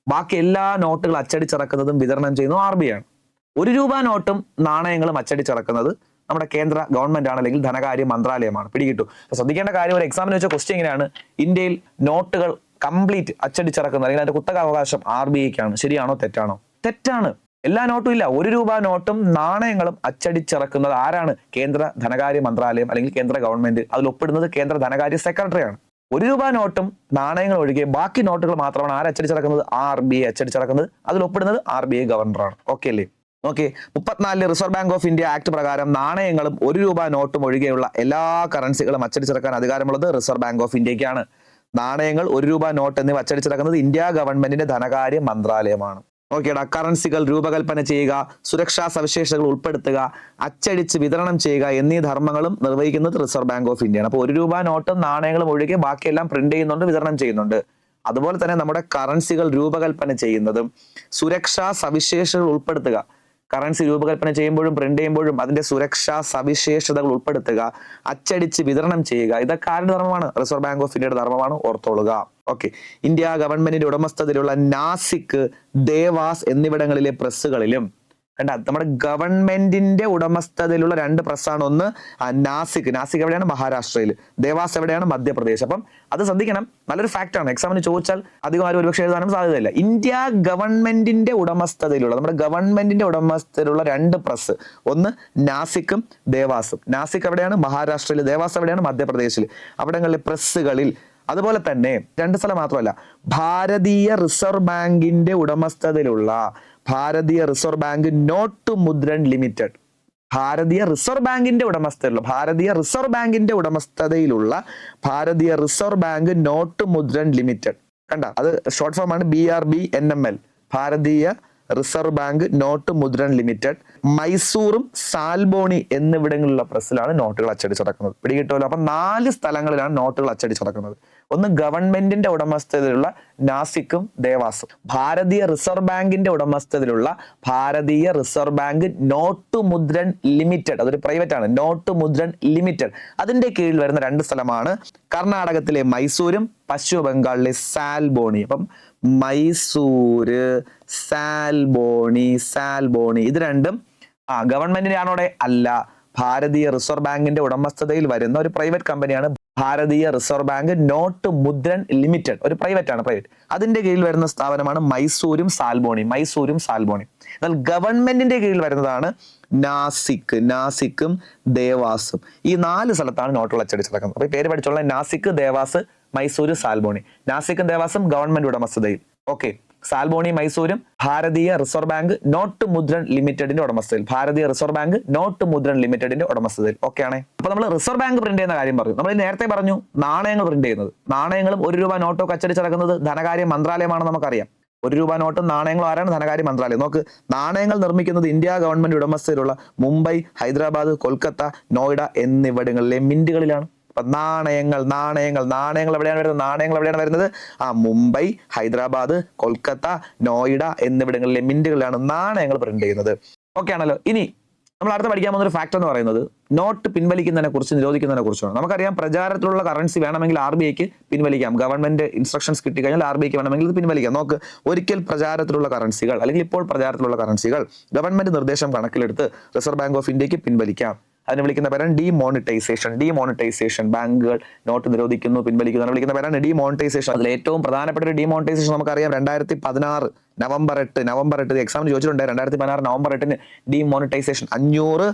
ബാക്കി എല്ലാ നോട്ടുകളും അച്ചടിച്ചിറക്കുന്നതും വിതരണം ചെയ്യുന്നതും RBI ആണ്. 1 രൂപ നോട്ടും നാണയങ്ങളും അച്ചടിച്ചിറക്കുന്നത് നമ്മുടെ കേന്ദ്ര ഗവൺമെന്റ് ആണ്, അല്ലെങ്കിൽ ധനകാര്യ മന്ത്രാലയമാണ്. പിടികിട്ടു. അപ്പൊ ശ്രദ്ധിക്കേണ്ട കാര്യം, ഒരു എക്സാമിന് വെച്ച ക്വസ്റ്റ്യൻ ഇങ്ങനെയാണ്, ഇന്ത്യയിൽ നോട്ടുകൾ കംപ്ലീറ്റ് അച്ചടിച്ചിറക്കുന്നത് അല്ലെങ്കിൽ അതിന്റെ കുത്തകാവകാശം RBIക്കാണ്. ശരിയാണോ തെറ്റാണോ? തെറ്റാണ്. എല്ലാ നോട്ടും ഇല്ല. 1 രൂപ നോട്ടും നാണയങ്ങളും അച്ചടിച്ചിറക്കുന്നത് ആരാണ്? കേന്ദ്ര ധനകാര്യ മന്ത്രാലയം അല്ലെങ്കിൽ കേന്ദ്ര ഗവൺമെന്റ്. അതിൽ ഒപ്പിടുന്നത് കേന്ദ്ര ധനകാര്യ സെക്രട്ടറിയാണ്. 1 രൂപ നോട്ടും നാണയങ്ങൾ ഒഴികെ ബാക്കി നോട്ടുകൾ മാത്രമാണ് ആര് അച്ചടിച്ചിറക്കുന്നത്? RBI അച്ചടിച്ചിറക്കുന്നത്. അതിൽ ഒപ്പിടുന്നത് RBI ഗവർണറാണ്. ഓക്കെ അല്ലേ? നോക്കി, 34-ൽ reserve bank of India act പ്രകാരം നാണയങ്ങളും 1 രൂപ നോട്ടും ഒഴികെയുള്ള എല്ലാ കറൻസികളും അച്ചടിച്ചിറക്കാൻ അധികാരമുള്ളത് റിസർവ് ബാങ്ക് ഓഫ് ഇന്ത്യക്കാണ്. നാണയങ്ങൾ, 1 രൂപ നോട്ട് എന്നിവ അച്ചടിച്ചിറക്കുന്നത് ഇന്ത്യ ഗവൺമെന്റിന്റെ ധനകാര്യ മന്ത്രാലയമാണ്. ഓക്കേടാ. കറൻസികൾ രൂപകൽപ്പന ചെയ്യുക, സുരക്ഷാ സവിശേഷതകൾ ഉൾപ്പെടുത്തുക, അച്ചടിച്ച് വിതരണം ചെയ്യുക എന്നീ ധർമ്മങ്ങളും നിർവഹിക്കുന്നത് റിസർവ് ബാങ്ക് ഓഫ് ഇന്ത്യയാണ്. അപ്പോൾ 1 രൂപ നോട്ടും നാണയങ്ങളും ഒഴികെ ബാക്കിയെല്ലാം പ്രിന്റ് ചെയ്യുന്നുണ്ട്, വിതരണം ചെയ്യുന്നുണ്ട്. അതുപോലെ തന്നെ നമ്മുടെ കറൻസികൾ രൂപകൽപ്പന ചെയ്യുന്നതും സുരക്ഷാ സവിശേഷതകൾ ഉൾപ്പെടുത്തുക. കറൻസി രൂപകൽപ്പന ചെയ്യുമ്പോഴും പ്രിന്റ് ചെയ്യുമ്പോഴും അതിന്റെ സുരക്ഷാ സവിശേഷതകൾ ഉൾപ്പെടുത്തുക, അച്ചടിച്ച് വിതരണം ചെയ്യുക, ഇതൊക്കെ ആരുടെ ധർമ്മമാണ്? റിസർവ് ബാങ്ക് ഓഫ് ഇന്ത്യയുടെ ധർമ്മമാണ്, ഓർത്തോളുക. ഓക്കെ. ഇന്ത്യ ഗവൺമെന്റിന്റെ ഉടമസ്ഥതയിലുള്ള നാസിക്, ദേവാസ് എന്നിവിടങ്ങളിലെ പ്രസ്സുകളിലും കണ്ട നമ്മുടെ ഗവൺമെന്റിന്റെ ഉടമസ്ഥതയിലുള്ള 2 പ്രസ്സാണ്. ഒന്ന് നാസിക് എവിടെയാണ്? മഹാരാഷ്ട്രയിൽ. ദേവാസ് എവിടെയാണ്? മധ്യപ്രദേശ്. അപ്പം അത് ശ്രദ്ധിക്കണം, നല്ലൊരു ഫാക്ടാണ്. എക്സാമിന് ചോദിച്ചാൽ അധികം ആരും ഒരുപക്ഷെ എഴുതാനും സാധ്യതയില്ല. ഇന്ത്യ ഗവൺമെന്റിന്റെ ഉടമസ്ഥതയിലുള്ള നമ്മുടെ ഗവൺമെന്റിന്റെ ഉടമസ്ഥതയിലുള്ള 2 പ്രസ്, ഒന്ന് നാസിക്കും ദേവാസും. നാസിക് എവിടെയാണ്? മഹാരാഷ്ട്രയിൽ. ദേവാസ് എവിടെയാണ്? മധ്യപ്രദേശിൽ. അവിടങ്ങളിലെ പ്രസ്സുകളിൽ, അതുപോലെ തന്നെ 2 സ്ഥലം മാത്രമല്ല, ഭാരതീയ റിസർവ് ബാങ്കിന്റെ ഉടമസ്ഥതയിലുള്ള ഭാരതീയ reserve bank note Mudran limited, ഭാരതീയ റിസർവ് ബാങ്കിന്റെ ഉടമസ്ഥതയിലുള്ള ഭാരതീയ reserve bank note Mudran limited. കണ്ട, അത് ഷോർട്ട് ഫോം ആണ് BRBNML, ഭാരതീയ reserve bank note Mudran limited. മൈസൂറും സാൽബോണി എന്നിവിടങ്ങളിലുള്ള പ്രസ്സിലാണ് നോട്ടുകൾ അച്ചടിച്ച് നടക്കുന്നത്. പിടികിട്ടുമല്ലോ. അപ്പൊ 4 സ്ഥലങ്ങളിലാണ് നോട്ടുകൾ അച്ചടിച്ച് നടക്കുന്നത്. ഒന്ന് ഗവൺമെന്റിന്റെ ഉടമസ്ഥതയിലുള്ള നാസിക്കും ദേവാസും, ഭാരതീയ റിസർവ് ബാങ്കിന്റെ ഉടമസ്ഥതയിലുള്ള ഭാരതീയ reserve bank note Mudran limited, അതൊരു പ്രൈവറ്റ് ആണ്, നോട്ട് മുദ്രൺ ലിമിറ്റഡ്. അതിന്റെ കീഴിൽ വരുന്ന 2 സ്ഥലമാണ് കർണാടകത്തിലെ മൈസൂരും പശ്ചിമ ബംഗാളിലെ സാൽബോണി. അപ്പം മൈസൂര്, സാൽബോണി ഇത് രണ്ടും ഗവൺമെന്റിന്റെ ആണോടെ? അല്ല, ഭാരതീയ റിസർവ് ബാങ്കിന്റെ ഉടമസ്ഥതയിൽ വരുന്ന ഒരു പ്രൈവറ്റ് കമ്പനിയാണ് ഭാരതീയ reserve bank note Mudran limited, ഒരു പ്രൈവറ്റ് ആണ്, പ്രൈവറ്റ്. അതിന്റെ കീഴിൽ വരുന്ന സ്ഥാപനമാണ് മൈസൂരും സാൽബോണി. എന്നാൽ ഗവൺമെന്റിന്റെ കീഴിൽ വരുന്നതാണ് നാസിക്കും ദേവാസും. ഈ 4 സ്ഥലത്താണ് നോട്ടുകൾ അച്ചടിച്ച് നടക്കുന്നത്. അപ്പൊ ഈ പേര് പഠിച്ചോളാം, നാസിക്, ദേവാസ്, മൈസൂര്, സാൽബോണി. നാസിക്കും ദേവാസും ഗവൺമെന്റ് ഉടമസ്ഥതയിൽ. ഓക്കെ. സാൽബോണി, മൈസൂരും ഭാരതീയ റിസർവ് ബാങ്ക് നോട്ട് മുദ്രൺ ലിമിറ്റഡിന്റെ ഉടമസ്ഥതയിൽ. ഓക്കെ ആണ്. അപ്പൊ നമ്മൾ റിസർവ് ബാങ്ക് പ്രിന്റ് ചെയ്യുന്ന കാര്യം പറഞ്ഞു. നമ്മൾ നേരത്തെ പറഞ്ഞു നാണയങ്ങൾ പ്രിന്റ് ചെയ്യുന്നത്. നാണയങ്ങളും 1 രൂപ നോട്ടൊക്കെ അച്ചടിച്ചിറക്കുന്നത് ധനകാര്യ മന്ത്രാലയമാണെന്ന് നമുക്കറിയാം. 1 രൂപ നോട്ടും നാണയങ്ങളും ആരാണ്? ധനകാര്യ മന്ത്രാലയം. നോക്ക്, നാണയങ്ങൾ നിർമ്മിക്കുന്നത് ഇന്ത്യ ഗവൺമെന്റ് ഉടമസ്ഥതയിലുള്ള മുംബൈ, ഹൈദരാബാദ്, കൊൽക്കത്ത, നോയിഡ എന്നിവിടങ്ങളിലെ മിന്റുകളിലാണ്. അപ്പൊ നാണയങ്ങൾ എവിടെയാണ് വരുന്നത്? മുംബൈ, ഹൈദരാബാദ്, കൊൽക്കത്ത, നോയിഡ എന്നിവിടങ്ങളിലെ മിന്റുകളിലാണ് നാണയങ്ങൾ പ്രിന്റ് ചെയ്യുന്നത്. ഓക്കെ ആണല്ലോ. ഇനി നമ്മൾ അടുത്ത പഠിക്കാൻ പോകുന്ന ഒരു ഫാക്ടർ എന്ന് പറയുന്നത് നോട്ട് പിൻവലിക്കുന്നതിനെ കുറിച്ച്, നിരോധിക്കുന്നതിനെ കുറിച്ചാണ്. നമുക്കറിയാം, പ്രചാരത്തിലുള്ള കറൻസി വേണമെങ്കിൽ RBIക്ക് പിൻവലിക്കാം. ഗവൺമെന്റ് ഇൻസ്ട്രക്ഷൻസ് കിട്ടിക്കഴിഞ്ഞാൽ RBIക്ക് വേണമെങ്കിൽ ഇത് പിൻവലിക്കാം. നോക്ക്, ഒരിക്കൽ പ്രചാരത്തിലുള്ള കറൻസികൾ അല്ലെങ്കിൽ ഇപ്പോൾ പ്രചാരത്തിലുള്ള കറൻസികൾ ഗവൺമെന്റ് നിർദ്ദേശം കണക്കിലെടുത്ത് റിസർവ് ബാങ്ക് ഓഫ് ഇന്ത്യക്ക് പിൻവലിക്കാം. അതിനെ വിളിക്കുന്ന പേരാണ് ഡിമോണിറ്റൈസേഷൻ. ബാങ്കുകൾ നോട്ട് നിരോധിക്കുന്നു, പിൻവലിക്കുന്നു, അതിനെ വിളിക്കുന്ന പേരാണ് ഡിമോണിറ്റൈസേഷൻ. അതിൽ ഏറ്റവും പ്രധാനപ്പെട്ട ഒരു ഡിമോണിറ്റൈസേഷൻ നമുക്കറിയാം 2016 നവംബർ 8 എക്സാമിന് ചോദിച്ചിട്ടുണ്ട്. 2016 നവംബർ 8 ഡിമോണിറ്റൈസേഷൻ. 500,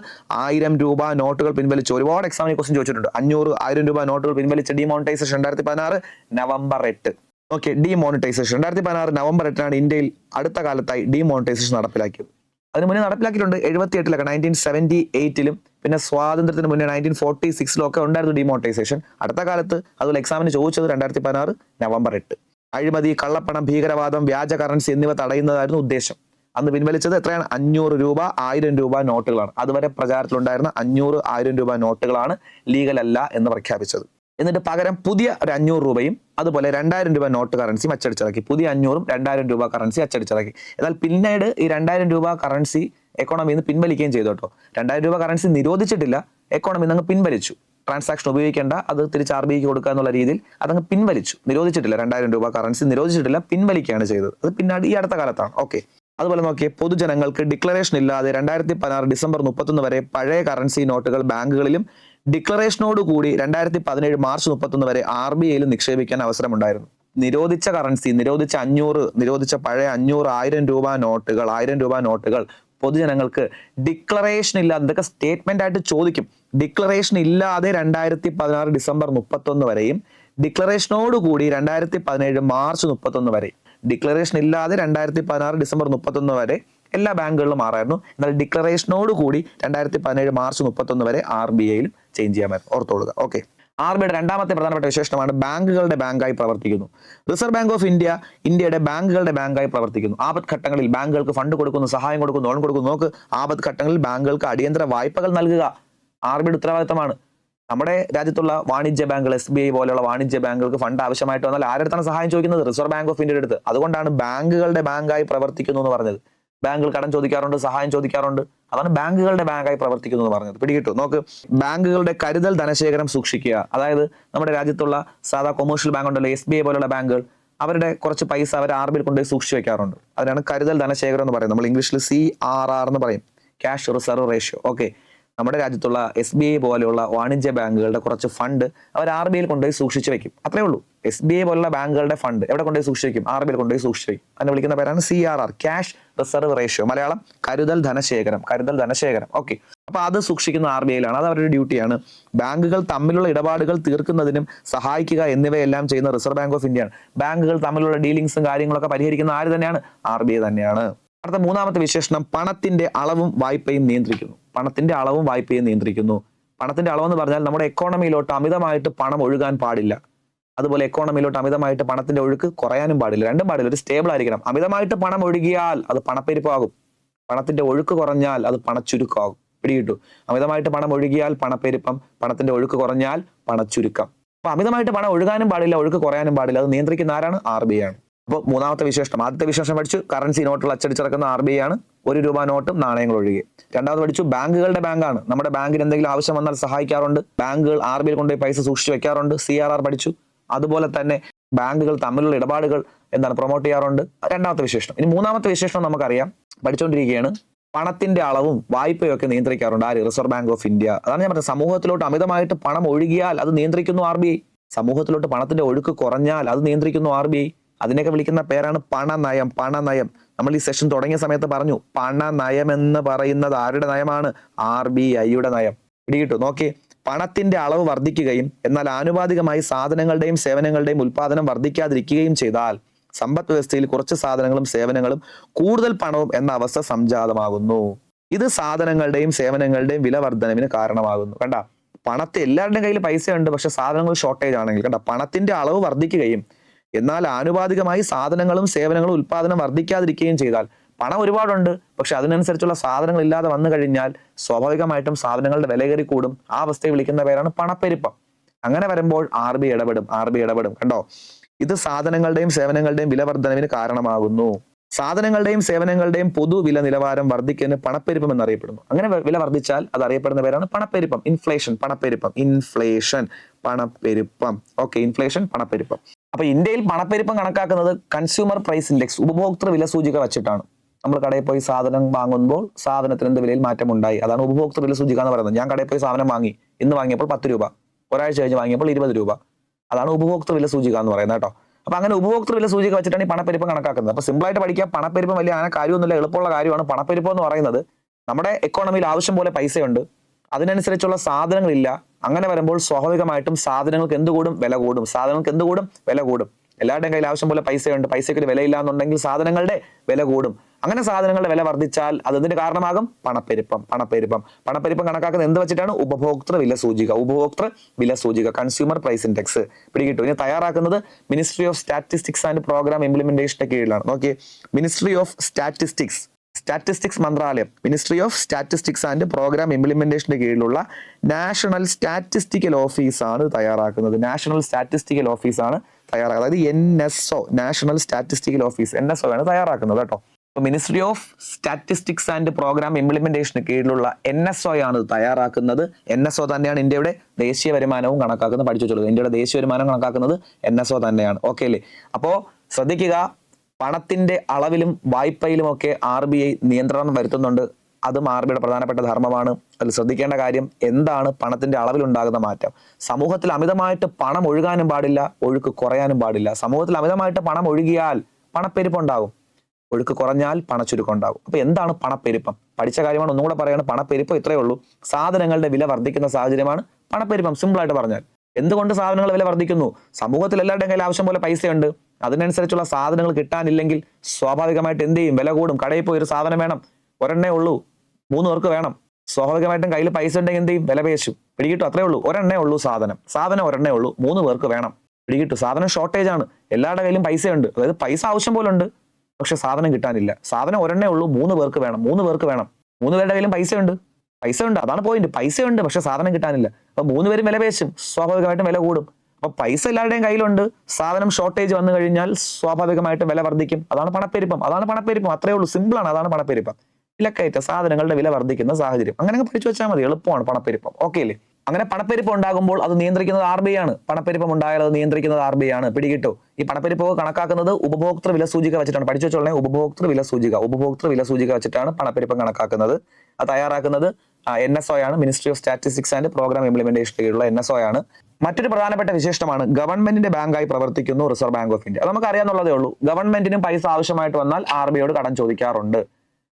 1000 രൂപ നോട്ടുകൾ പിൻവലിച്ചു. ഒരുപാട് എക്സാമിന് ക്വസ്റ്റ്യൻ ചോദിച്ചിട്ടുണ്ട്. 500, 1000 രൂപ നോട്ടുകൾ പിൻവലിച്ച demonetisation 2016 November 8. Okay. Demonetisation 2016 November 8 ഇന്ത്യയിൽ അടുത്ത കാലത്തായി ഡിമോണിറ്റൈസേഷൻ നടപ്പിലാക്കിയത്. അതിന് മുന്നേ നടപ്പിലാക്കിയിട്ടുണ്ട് 78 1978 പിന്നെ സ്വാതന്ത്ര്യത്തിന് മുന്നേ 1946 ഒക്കെ ഉണ്ടായിരുന്നു ഡിമോണിറ്റൈസേഷൻ. അടുത്ത കാലത്ത് അതുപോലെ എക്സാമിന് ചോദിച്ചത് 2016 നവംബർ 8. അഴിമതി, കള്ളപ്പണം, ഭീകരവാദം, വ്യാജ കറൻസി എന്നിവ തടയുന്നതായിരുന്നു ഉദ്ദേശം. അന്ന് പിൻവലിച്ചത് എത്രയാണ്? 500 രൂപ, 1000 രൂപ നോട്ടുകളാണ്. അതുവരെ പ്രചാരത്തിലുണ്ടായിരുന്ന 500, 1000 രൂപ നോട്ടുകളാണ് ലീഗൽ അല്ല എന്ന് പ്രഖ്യാപിച്ചത്. എന്നിട്ട് പകരം പുതിയ ഒരു 500 രൂപയും അതുപോലെ 2000 രൂപ നോട്ട് കറൻസിയും അച്ചടിച്ചിറക്കി. പുതിയ 500ഉം 2000 രൂപ കറൻസി അച്ചടിച്ചിറക്കി. എന്നാൽ പിന്നീട് ഈ 2000 രൂപ കറൻസി എക്കോണമിയിൽ നിന്ന് പിൻവലിക്കുകയും ചെയ്തു കേട്ടോ. 2000 രൂപ കറൻസി നിരോധിച്ചിട്ടില്ല, എക്കോണമിയിൽ നിന്ന് പിൻവലിച്ചു. ട്രാൻസാക്ഷൻ ഉപയോഗിക്കേണ്ട, അത് തിരിച്ച് RBIക്ക് കൊടുക്കുക എന്നുള്ള രീതിയിൽ അതങ്ങ് പിൻവലിച്ചു. നിരോധിച്ചിട്ടില്ല, 2000 രൂപ കറൻസി നിരോധിച്ചിട്ടില്ല, പിൻവലിക്കുകയാണ് ചെയ്തത്. അത് പിന്നാടി ഈ അടുത്ത കാലത്താണ്. ഓക്കെ. അതുപോലെ നോക്കിയേ, പൊതുജനങ്ങൾക്ക് ഡിക്ലറേഷൻ ഇല്ലാതെ 2016 ഡിസംബർ 31 വരെ പഴയ കറൻസി നോട്ടുകൾ ബാങ്കുകളിലും ഡിക്ലറേഷനോട് കൂടി 2017 മാർച്ച് 31 വരെ RBIയിലും നിക്ഷേപിക്കാൻ അവസരമുണ്ടായിരുന്നു. നിരോധിച്ച കറൻസി, നിരോധിച്ച 500, നിരോധിച്ച പഴയ 500, 1000 രൂപ നോട്ടുകൾ പൊതുജനങ്ങൾക്ക് ഡിക്ലറേഷൻ ഇല്ലാതെ, ഇതൊക്കെ സ്റ്റേറ്റ്മെന്റ് ആയിട്ട് ചോദിക്കും, ഡിക്ലറേഷൻ ഇല്ലാതെ 2016 ഡിസംബർ 31 വരെയും ഡിക്ലറേഷനോട് കൂടി 2017 മാർച്ച് 31 വരെ, ഡിക്ലറേഷൻ ഇല്ലാതെ 2016 ഡിസംബർ 31 വരെ എല്ലാ ബാങ്കുകളിലും മാറായിരുന്നു. എന്നാൽ ഡിക്ലറേഷനോട് കൂടി 2017 മാർച്ച് 31 വരെ RBIയിലും ചേഞ്ച് ചെയ്യാമായിരുന്നു. ഓർത്തോളുക. ഓക്കെ. RBIയുടെ രണ്ടാമത്തെ പ്രധാനപ്പെട്ട വിശേഷണമാണ് ബാങ്കുകളുടെ ബാങ്കായി പ്രവർത്തിക്കുന്നു. റിസർവ് ബാങ്ക് ഓഫ് ഇന്ത്യ ഇന്ത്യയുടെ ബാങ്കുകളുടെ ബാങ്കായി പ്രവർത്തിക്കുന്നു. ആപത് ഘട്ടങ്ങളിൽ ബാങ്കുകൾക്ക് ഫണ്ട് കൊടുക്കുന്നു, സഹായം കൊടുക്കുന്നു, ലോൺ കൊടുക്കുന്നു. നോക്ക്, ആപത് ഘട്ടങ്ങളിൽ ബാങ്കുകൾക്ക് അടിയന്തര വായ്പകൾ നൽകുക RBIയുടെ ഉത്തരവാദിത്തമാണ്. നമ്മുടെ രാജ്യത്തുള്ള വാണിജ്യ ബാങ്കുകൾ, SBI പോലെയുള്ള വാണിജ്യ ബാങ്കുകൾക്ക് ഫണ്ട് ആവശ്യമായിട്ട് വന്നാൽ ആരുടെ സഹായം ചോദിക്കുന്നത്? റിസർവ് ബാങ്ക് ഓഫ് ഇന്ത്യയുടെ അടുത്ത്. അതുകൊണ്ടാണ് ബാങ്കുകളുടെ ബാങ്കായി പ്രവർത്തിക്കുന്നു എന്ന് പറഞ്ഞത്. ബാങ്കുകൾ കടം ചോദിക്കാറുണ്ട്, സഹായം ചോദിക്കാറുണ്ട്. അതാണ് ബാങ്കുകളുടെ ബാങ്കായി പ്രവർത്തിക്കുന്നു എന്ന് പറഞ്ഞത്. പിടികിട്ടു. നോക്ക്, ബാങ്കുകളുടെ കരുതൽ ധനശേഖരം സൂക്ഷിക്കുക. അതായത് നമ്മുടെ രാജ്യത്തുള്ള സാധാ കൊമേഴ്ഷ്യൽ ബാങ്ക് ഉണ്ടല്ലോ, SBI പോലുള്ള ബാങ്കുകൾ, അവരുടെ കുറച്ച് പൈസ അവർ RBI കൊണ്ടുപോയി സൂക്ഷിച്ചു വെക്കാറുണ്ട്. അതിനാണ് കരുതൽ ധനശേഖരം എന്ന് പറയുന്നത്. നമ്മൾ ഇംഗ്ലീഷിൽ CRR എന്ന് പറയും, ക്യാഷ് റിസർവ് റേഷ്യോ. ഓക്കെ, നമ്മുടെ രാജ്യത്തുള്ള SBI പോലെയുള്ള വാണിജ്യ ബാങ്കുകളുടെ കുറച്ച് ഫണ്ട് അവർ RBI കൊണ്ടുപോയി സൂക്ഷിച്ചു വെക്കും. അത്രേ ഉള്ളൂ. SBI പോലുള്ള ബാങ്കുകളുടെ ഫണ്ട് എവിടെ കൊണ്ടുപോയി സൂക്ഷിച്ചു വെക്കും? RBI കൊണ്ടുപോയി സൂക്ഷിച്ചു വെക്കും. അതിനെ വിളിക്കുന്ന പേരാണ് CRR, cash reserve ratio. Malayalam കരുതൽ ധനശേഖരം. കരുതൽ ധനശേഖരം. ഓക്കെ, അപ്പൊ അത് സൂക്ഷിക്കുന്ന RBI-ലാണ്. അത് അവരുടെ ഡ്യൂട്ടിയാണ്. ബാങ്കുകൾ തമ്മിലുള്ള ഇടപാടുകൾ തീർക്കുന്നതിനും സഹായിക്കുക എന്നിവയെല്ലാം ചെയ്യുന്ന റിസർവ് ബാങ്ക് ഓഫ് ഇന്ത്യയാണ്. ബാങ്കുകൾ തമ്മിലുള്ള ഡീലിങ്സും കാര്യങ്ങളൊക്കെ പരിഹരിക്കുന്ന ആര് തന്നെയാണ്? RBI തന്നെയാണ്. അടുത്ത മൂന്നാമത്തെ വിശേഷണം, പണത്തിന്റെ അളവും വായ്പയും നിയന്ത്രിക്കുന്നു. പണത്തിന്റെ അളവും വായ്പയും നിയന്ത്രിക്കുന്നു. പണത്തിന്റെ അളവെന്ന് പറഞ്ഞാൽ നമ്മുടെ എക്കോണമിയിലോട്ട് അമിതമായിട്ട് പണം ഒഴുകാൻ പാടില്ല. അതുപോലെ എക്കോണമിയിലോട്ട് അമിതമായിട്ട് പണത്തിന്റെ ഒഴുക്ക് കുറയാനും പാടില്ല. രണ്ടും പാടില്ല. ഒരു സ്റ്റേബിൾ ആയിരിക്കണം. അമിതമായിട്ട് പണം ഒഴുകിയാൽ അത് പണപ്പെരുപ്പമാകും. പണത്തിന്റെ ഒഴുക്ക് കുറഞ്ഞാൽ അത് പണച്ചുരുക്കമാകും. പിടികിട്ടു. അമിതമായിട്ട് പണം ഒഴുകിയാൽ പണപ്പെരുപ്പം, പണത്തിന്റെ ഒഴുക്ക് കുറഞ്ഞാൽ പണച്ചുരുക്കം. അപ്പൊ അമിതമായിട്ട് പണം ഒഴുകാനും പാടില്ല, ഒഴുക്ക് കുറയാനും പാടില്ല. അത് നിയന്ത്രിക്കുന്ന ആരാണ്? RBI ആണ്. അപ്പോൾ മൂന്നാമത്തെ വിശേഷണം, ആദ്യത്തെ വിശേഷം പഠിച്ചു, കറൻസി നോട്ടുകൾ അച്ചടിച്ചിറക്കുന്ന RBI ആണ്, ₹1 നോട്ടും നാണയങ്ങൾ ഒഴികെ. രണ്ടാമത് പഠിച്ചു, ബാങ്കുകളുടെ ബാങ്കാണ്. നമ്മുടെ ബാങ്കിന് എന്തെങ്കിലും ആവശ്യം വന്നാൽ സഹായിക്കാറുണ്ട്. ബാങ്കുകൾ RBI കൊണ്ടുപോയി പൈസ സൂക്ഷിച്ചു വെക്കാറുണ്ട്. CRR പഠിച്ചു. അതുപോലെ തന്നെ ബാങ്കുകൾ തമ്മിലുള്ള ഇടപാടുകൾ പ്രൊമോട്ട് ചെയ്യാറുണ്ട്. രണ്ടാമത്തെ വിശേഷണം. ഇനി മൂന്നാമത്തെ വിശേഷണം നമുക്കറിയാം, പഠിച്ചുകൊണ്ടിരിക്കുകയാണ്. പണത്തിന്റെ അളവും വായ്പയും ഒക്കെ നിയന്ത്രിക്കാറുണ്ട് ആര്? Reserve bank of India. അതാണ് ഞാൻ പറഞ്ഞത്, സമൂഹത്തിലോട്ട് അമിതമായിട്ട് പണം ഒഴുകിയാൽ അത് നിയന്ത്രിക്കുന്നു RBI. സമൂഹത്തിലോട്ട് പണത്തിന്റെ ഒഴുക്ക് കുറഞ്ഞാൽ അത് നിയന്ത്രിക്കുന്നു RBI. അതിനെയൊക്കെ വിളിക്കുന്ന പേരാണ് പണനയം. പണനയം. നമ്മൾ ഈ സെഷൻ തുടങ്ങിയ സമയത്ത് പറഞ്ഞു, പണനയം എന്ന് പറയുന്നത് ആരുടെ നയമാണ്? RBI-യുടെ നയം. പിടികിട്ടു. നോക്കി, പണത്തിന്റെ അളവ് വർദ്ധിക്കുകയും എന്നാൽ ആനുപാതികമായി സാധനങ്ങളുടെയും സേവനങ്ങളുടെയും ഉൽപാദനം വർദ്ധിക്കാതിരിക്കുകയും ചെയ്താൽ സമ്പദ് വ്യവസ്ഥയിൽ കുറച്ച് സാധനങ്ങളും സേവനങ്ങളും കൂടുതൽ പണവും എന്ന അവസ്ഥ സംജാതമാകുന്നു. ഇത് സാധനങ്ങളുടെയും സേവനങ്ങളുടെയും വില വർധനവിന് കാരണമാകുന്നു. കണ്ട, പണത്തെ എല്ലാവരുടെയും കയ്യിൽ പൈസയുണ്ട്, പക്ഷെ സാധനങ്ങൾ ഷോർട്ടേജ് ആണെങ്കിൽ, കണ്ട, പണത്തിന്റെ അളവ് വർദ്ധിക്കുകയും എന്നാൽ ആനുപാതികമായി സാധനങ്ങളും സേവനങ്ങളും ഉൽപാദനം വർദ്ധിക്കാതിരിക്കുകയും ചെയ്താൽ, പണം ഒരുപാടുണ്ട് പക്ഷെ അതിനനുസരിച്ചുള്ള സാധനങ്ങൾ ഇല്ലാതെ വന്നു കഴിഞ്ഞാൽ സ്വാഭാവികമായിട്ടും സാധനങ്ങളുടെ വില കയറി കൂടും. ആ അവസ്ഥയെ വിളിക്കുന്ന പേരാണ് പണപ്പെരുപ്പം. അങ്ങനെ വരുമ്പോൾ RBI ഇടപെടും. കണ്ടോ, ഇത് സാധനങ്ങളുടെയും സേവനങ്ങളുടെയും വില വർധനവിന് കാരണമാകുന്നു. സാധനങ്ങളുടെയും സേവനങ്ങളുടെയും പൊതു വില നിലവാരം വർദ്ധിക്കുന്നതിന് പണപ്പെരുപ്പം എന്നറിയപ്പെടുന്നു. അങ്ങനെ വില വർദ്ധിച്ചാൽ അത് അറിയപ്പെടുന്ന പേരാണ് പണപ്പെരുപ്പം. ഇൻഫ്ലേഷൻ, പണപ്പെരുപ്പം. ഓക്കെ, ഇൻഫ്ലേഷൻ, പണപ്പെരുപ്പം. അപ്പൊ ഇന്ത്യയിൽ പണപ്പെരുപ്പം കണക്കാക്കുന്നത് കൺസ്യൂമർ പ്രൈസ് ഇൻഡെക്സ്, ഉപഭോക്തൃ വില സൂചിക വെച്ചിട്ടാണ്. നമ്മൾ കടയിൽ പോയി സാധനം വാങ്ങുമ്പോൾ സാധനത്തിന് എന്ത് വിലയിൽ മാറ്റം ഉണ്ടായി, അതാണ് ഉപഭോക്തൃ വില സൂചിക എന്ന് പറയുന്നത്. ഞാൻ കടയിൽ പോയി സാധനം വാങ്ങി, ഇന്ന് വാങ്ങിയപ്പോൾ ₹10, ഒരാഴ്ച കഴിഞ്ഞ് വാങ്ങിയപ്പോൾ ₹20. അതാണ് ഉപഭോക്തൃ വില സൂചിക എന്ന് പറയുന്നത് കേട്ടോ. അപ്പൊ അങ്ങനെ ഉപഭോക്തൃ വില സൂചിക വെച്ചിട്ടാണ് ഈ പണപ്പെരുപ്പം കണക്കാക്കുന്നത്. അപ്പൊ സിമ്പിൾ ആയിട്ട് പഠിക്കുക, പണപ്പെരുപ്പം വലിയ അങ്ങനെ കാര്യമൊന്നുമില്ല, എളുപ്പമുള്ള കാര്യമാണ്. പണപ്പെരുപ്പം എന്ന് പറയുന്നത് നമ്മുടെ എക്കോണമിയിൽ ആവശ്യം പോലെ പൈസയുണ്ട്, അതിനനുസരിച്ചുള്ള സാധനങ്ങളില്ല. അങ്ങനെ വരുമ്പോൾ സ്വാഭാവികമായിട്ടും സാധനങ്ങൾക്ക് എന്ത് കൂടും? വില കൂടും. സാധനങ്ങൾക്ക് എന്ത് കൂടും? വില കൂടും. എല്ലാവരുടെയും കയ്യിൽ ആവശ്യം പോലെ പൈസയുണ്ട്, പൈസയ്ക്ക് ഒരു വിലയില്ല എന്നുണ്ടെങ്കിൽ സാധനങ്ങളുടെ വില കൂടും. അങ്ങനെ സാധനങ്ങളുടെ വില വർദ്ധിച്ചാൽ അതെന്തിന് കാരണമാകും? പണപ്പെരുപ്പം കണക്കാക്കുന്നത് എന്ത് വെച്ചിട്ടാണ്? ഉപഭോക്തൃ വില സൂചിക, കൺസ്യൂമർ പ്രൈസ് ഇൻഡെക്സ്. പിടികിട്ടു. ഇനി തയ്യാറാക്കുന്നത് ministry of statistics and programme ഇംപ്ലിമെന്റേഷന്റെ കീഴിലാണ്. നോക്കിയേ, മിനിസ്ട്രി ഓഫ് സ്റ്റാറ്റിസ്റ്റിക്സ് മന്ത്രാലയം, ministry of statistics and programme ഇംപ്ലിമെന്റേഷന്റെ കീഴിലുള്ള നാഷണൽ സ്റ്റാറ്റിസ്റ്റിക്കൽ ഓഫീസാണ് തയ്യാറാക്കുന്നത്. അതായത് NSO, national statistical office, NSO ആണ് തയ്യാറാക്കുന്നത് കേട്ടോ. Ministry of statistics and programme ഇംപ്ലിമെന്റേഷന് കീഴിലുള്ള NSO ആണ് തയ്യാറാക്കുന്നത്. NSO തന്നെയാണ് ഇന്ത്യയുടെ ദേശീയ വരുമാനവും കണക്കാക്കുന്നത്. പഠിച്ചു വെച്ചോളൂ, ഇന്ത്യയുടെ ദേശീയ വരുമാനം കണക്കാക്കുന്നത് NSO തന്നെയാണ്. ഓക്കെ അല്ലേ? അപ്പോ ശ്രദ്ധിക്കുക, പണത്തിന്റെ അളവിലും വായ്പയിലും ഒക്കെ RBI നിയന്ത്രണം വരുത്തുന്നുണ്ട്. അതും RBIയുടെ പ്രധാനപ്പെട്ട ധർമ്മമാണ്. അതിൽ ശ്രദ്ധിക്കേണ്ട കാര്യം എന്താണ്? പണത്തിന്റെ അളവിലുണ്ടാകുന്ന മാറ്റം. സമൂഹത്തിൽ അമിതമായിട്ട് പണം ഒഴുകാനും പാടില്ല, ഒഴുക്ക് കുറയാനും പാടില്ല. സമൂഹത്തിൽ അമിതമായിട്ട് പണം ഒഴുകിയാൽ പണപ്പെരുപ്പം ഉണ്ടാകും, ഒഴുക്ക് കുറഞ്ഞാൽ പണച്ചുരുക്കം ഉണ്ടാകും. അപ്പൊ എന്താണ് പണപ്പെരുപ്പം? പഠിച്ച കാര്യമാണ്, ഒന്നുകൂടെ പറയാണ്. പണപ്പെരുപ്പം ഇത്രയേ ഉള്ളൂ, സാധനങ്ങളുടെ വില വർദ്ധിക്കുന്ന സാഹചര്യമാണ് പണപ്പെരുപ്പം. സിമ്പിൾ ആയിട്ട് പറഞ്ഞാൽ, എന്തുകൊണ്ട് സാധനങ്ങളുടെ വില വർദ്ധിക്കുന്നു? സമൂഹത്തിൽ എല്ലാവരുടെയും കയ്യിൽ ആവശ്യം പോലെ പൈസയുണ്ട്, അതിനനുസരിച്ചുള്ള സാധനങ്ങൾ കിട്ടാനില്ലെങ്കിൽ സ്വാഭാവികമായിട്ട് എന്ത് ചെയ്യും? വില കൂടും. കടയിൽ പോയി ഒരു സാധനം വേണം, ഒരെണ്ണേ ഉള്ളൂ, 3 പേർക്ക് വേണം. സ്വാഭാവികമായിട്ടും കയ്യിൽ പൈസ ഉണ്ടെങ്കിൽ എന്ത് ചെയ്യും? വില പേശും. പിടികിട്ടു. അത്രേ ഉള്ളൂ, ഒരെണ്ണേ ഉള്ളൂ സാധനം ഒരെണ്ണേ ഉള്ളൂ, 3 പേർക്ക് വേണം. പിടികിട്ടു. സാധനം ഷോർട്ടേജ് ആണ്, എല്ലാവരുടെ കയ്യിലും പൈസയുണ്ട്, അതായത് പൈസ ആവശ്യം പോലെ ഉണ്ട്, പക്ഷെ സാധനം കിട്ടാനില്ല. സാധനം ഒരെണ്ണേ ഉള്ളൂ, 3 പേർക്ക് വേണം. 3 പേരുടെ കയ്യിലും പൈസയുണ്ട്, അതാണ് പോയിന്റ്. പൈസയുണ്ട് പക്ഷെ സാധനം കിട്ടാനില്ല. അപ്പൊ 3 പേരും വില പേശും, സ്വാഭാവികമായിട്ടും വില കൂടും. അപ്പൊ പൈസ എല്ലാവരുടെയും കയ്യിലുണ്ട്, സാധനം ഷോർട്ടേജ് വന്നു കഴിഞ്ഞാൽ സ്വാഭാവികമായിട്ട് വില വർദ്ധിക്കും. അതാണ് പണപ്പെരുപ്പം. അത്രേ ഉള്ളൂ, സിമ്പിൾ ആണ്. അതാണ് പണപ്പെരുപ്പം. വിലക്കയറ്റ സാധനങ്ങളുടെ വില വർദ്ധിക്കുന്ന സാഹചര്യം. അങ്ങനെ പഠിച്ചു വെച്ചാൽ മതി, എളുപ്പമാണ് പണപ്പെരുപ്പം. ഓക്കെ അല്ലേ? അങ്ങനെ പണപ്പെരുപ്പം ഉണ്ടാകുമ്പോൾ അത് നിയന്ത്രിക്കുന്നത് RBI ആണ്. പണപ്പെരുപ്പം ഉണ്ടായാൽ അത് നിയന്ത്രിക്കുന്നത് RBI ആണ്. പിടികിട്ടോ? ഈ പണപ്പെരുപ്പം കണക്കാക്കുന്നത് ഉപഭോക്തൃ വില സൂചിക വെച്ചിട്ടാണ്. പഠിച്ചു വെച്ചോളേ, ഉപഭോക്തൃ വില സൂചിക വെച്ചിട്ടാണ് പണപ്പെരുപ്പം കണക്കാക്കുന്നത്. അത് തയ്യാറാക്കുന്നത് NSO ആണ്, ministry of statistics and programme implementation കീഴിലുള്ള NSO ആണ്. മറ്റൊരു പ്രധാനപ്പെട്ട വിശേഷമാണ് ഗവൺമെന്റിന്റെ ബാങ്കായി പ്രവർത്തിക്കുന്നു റിസർവ് ബാങ്ക് ഓഫ് ഇന്ത്യ. അത് നമുക്ക് അറിയാന്നുള്ളതേ ഉള്ളൂ. ഗവൺമെന്റിനും പൈസ ആവശ്യമായിട്ട് വന്നാൽ RBIയോട് കടം ചോദിക്കാറുണ്ട്.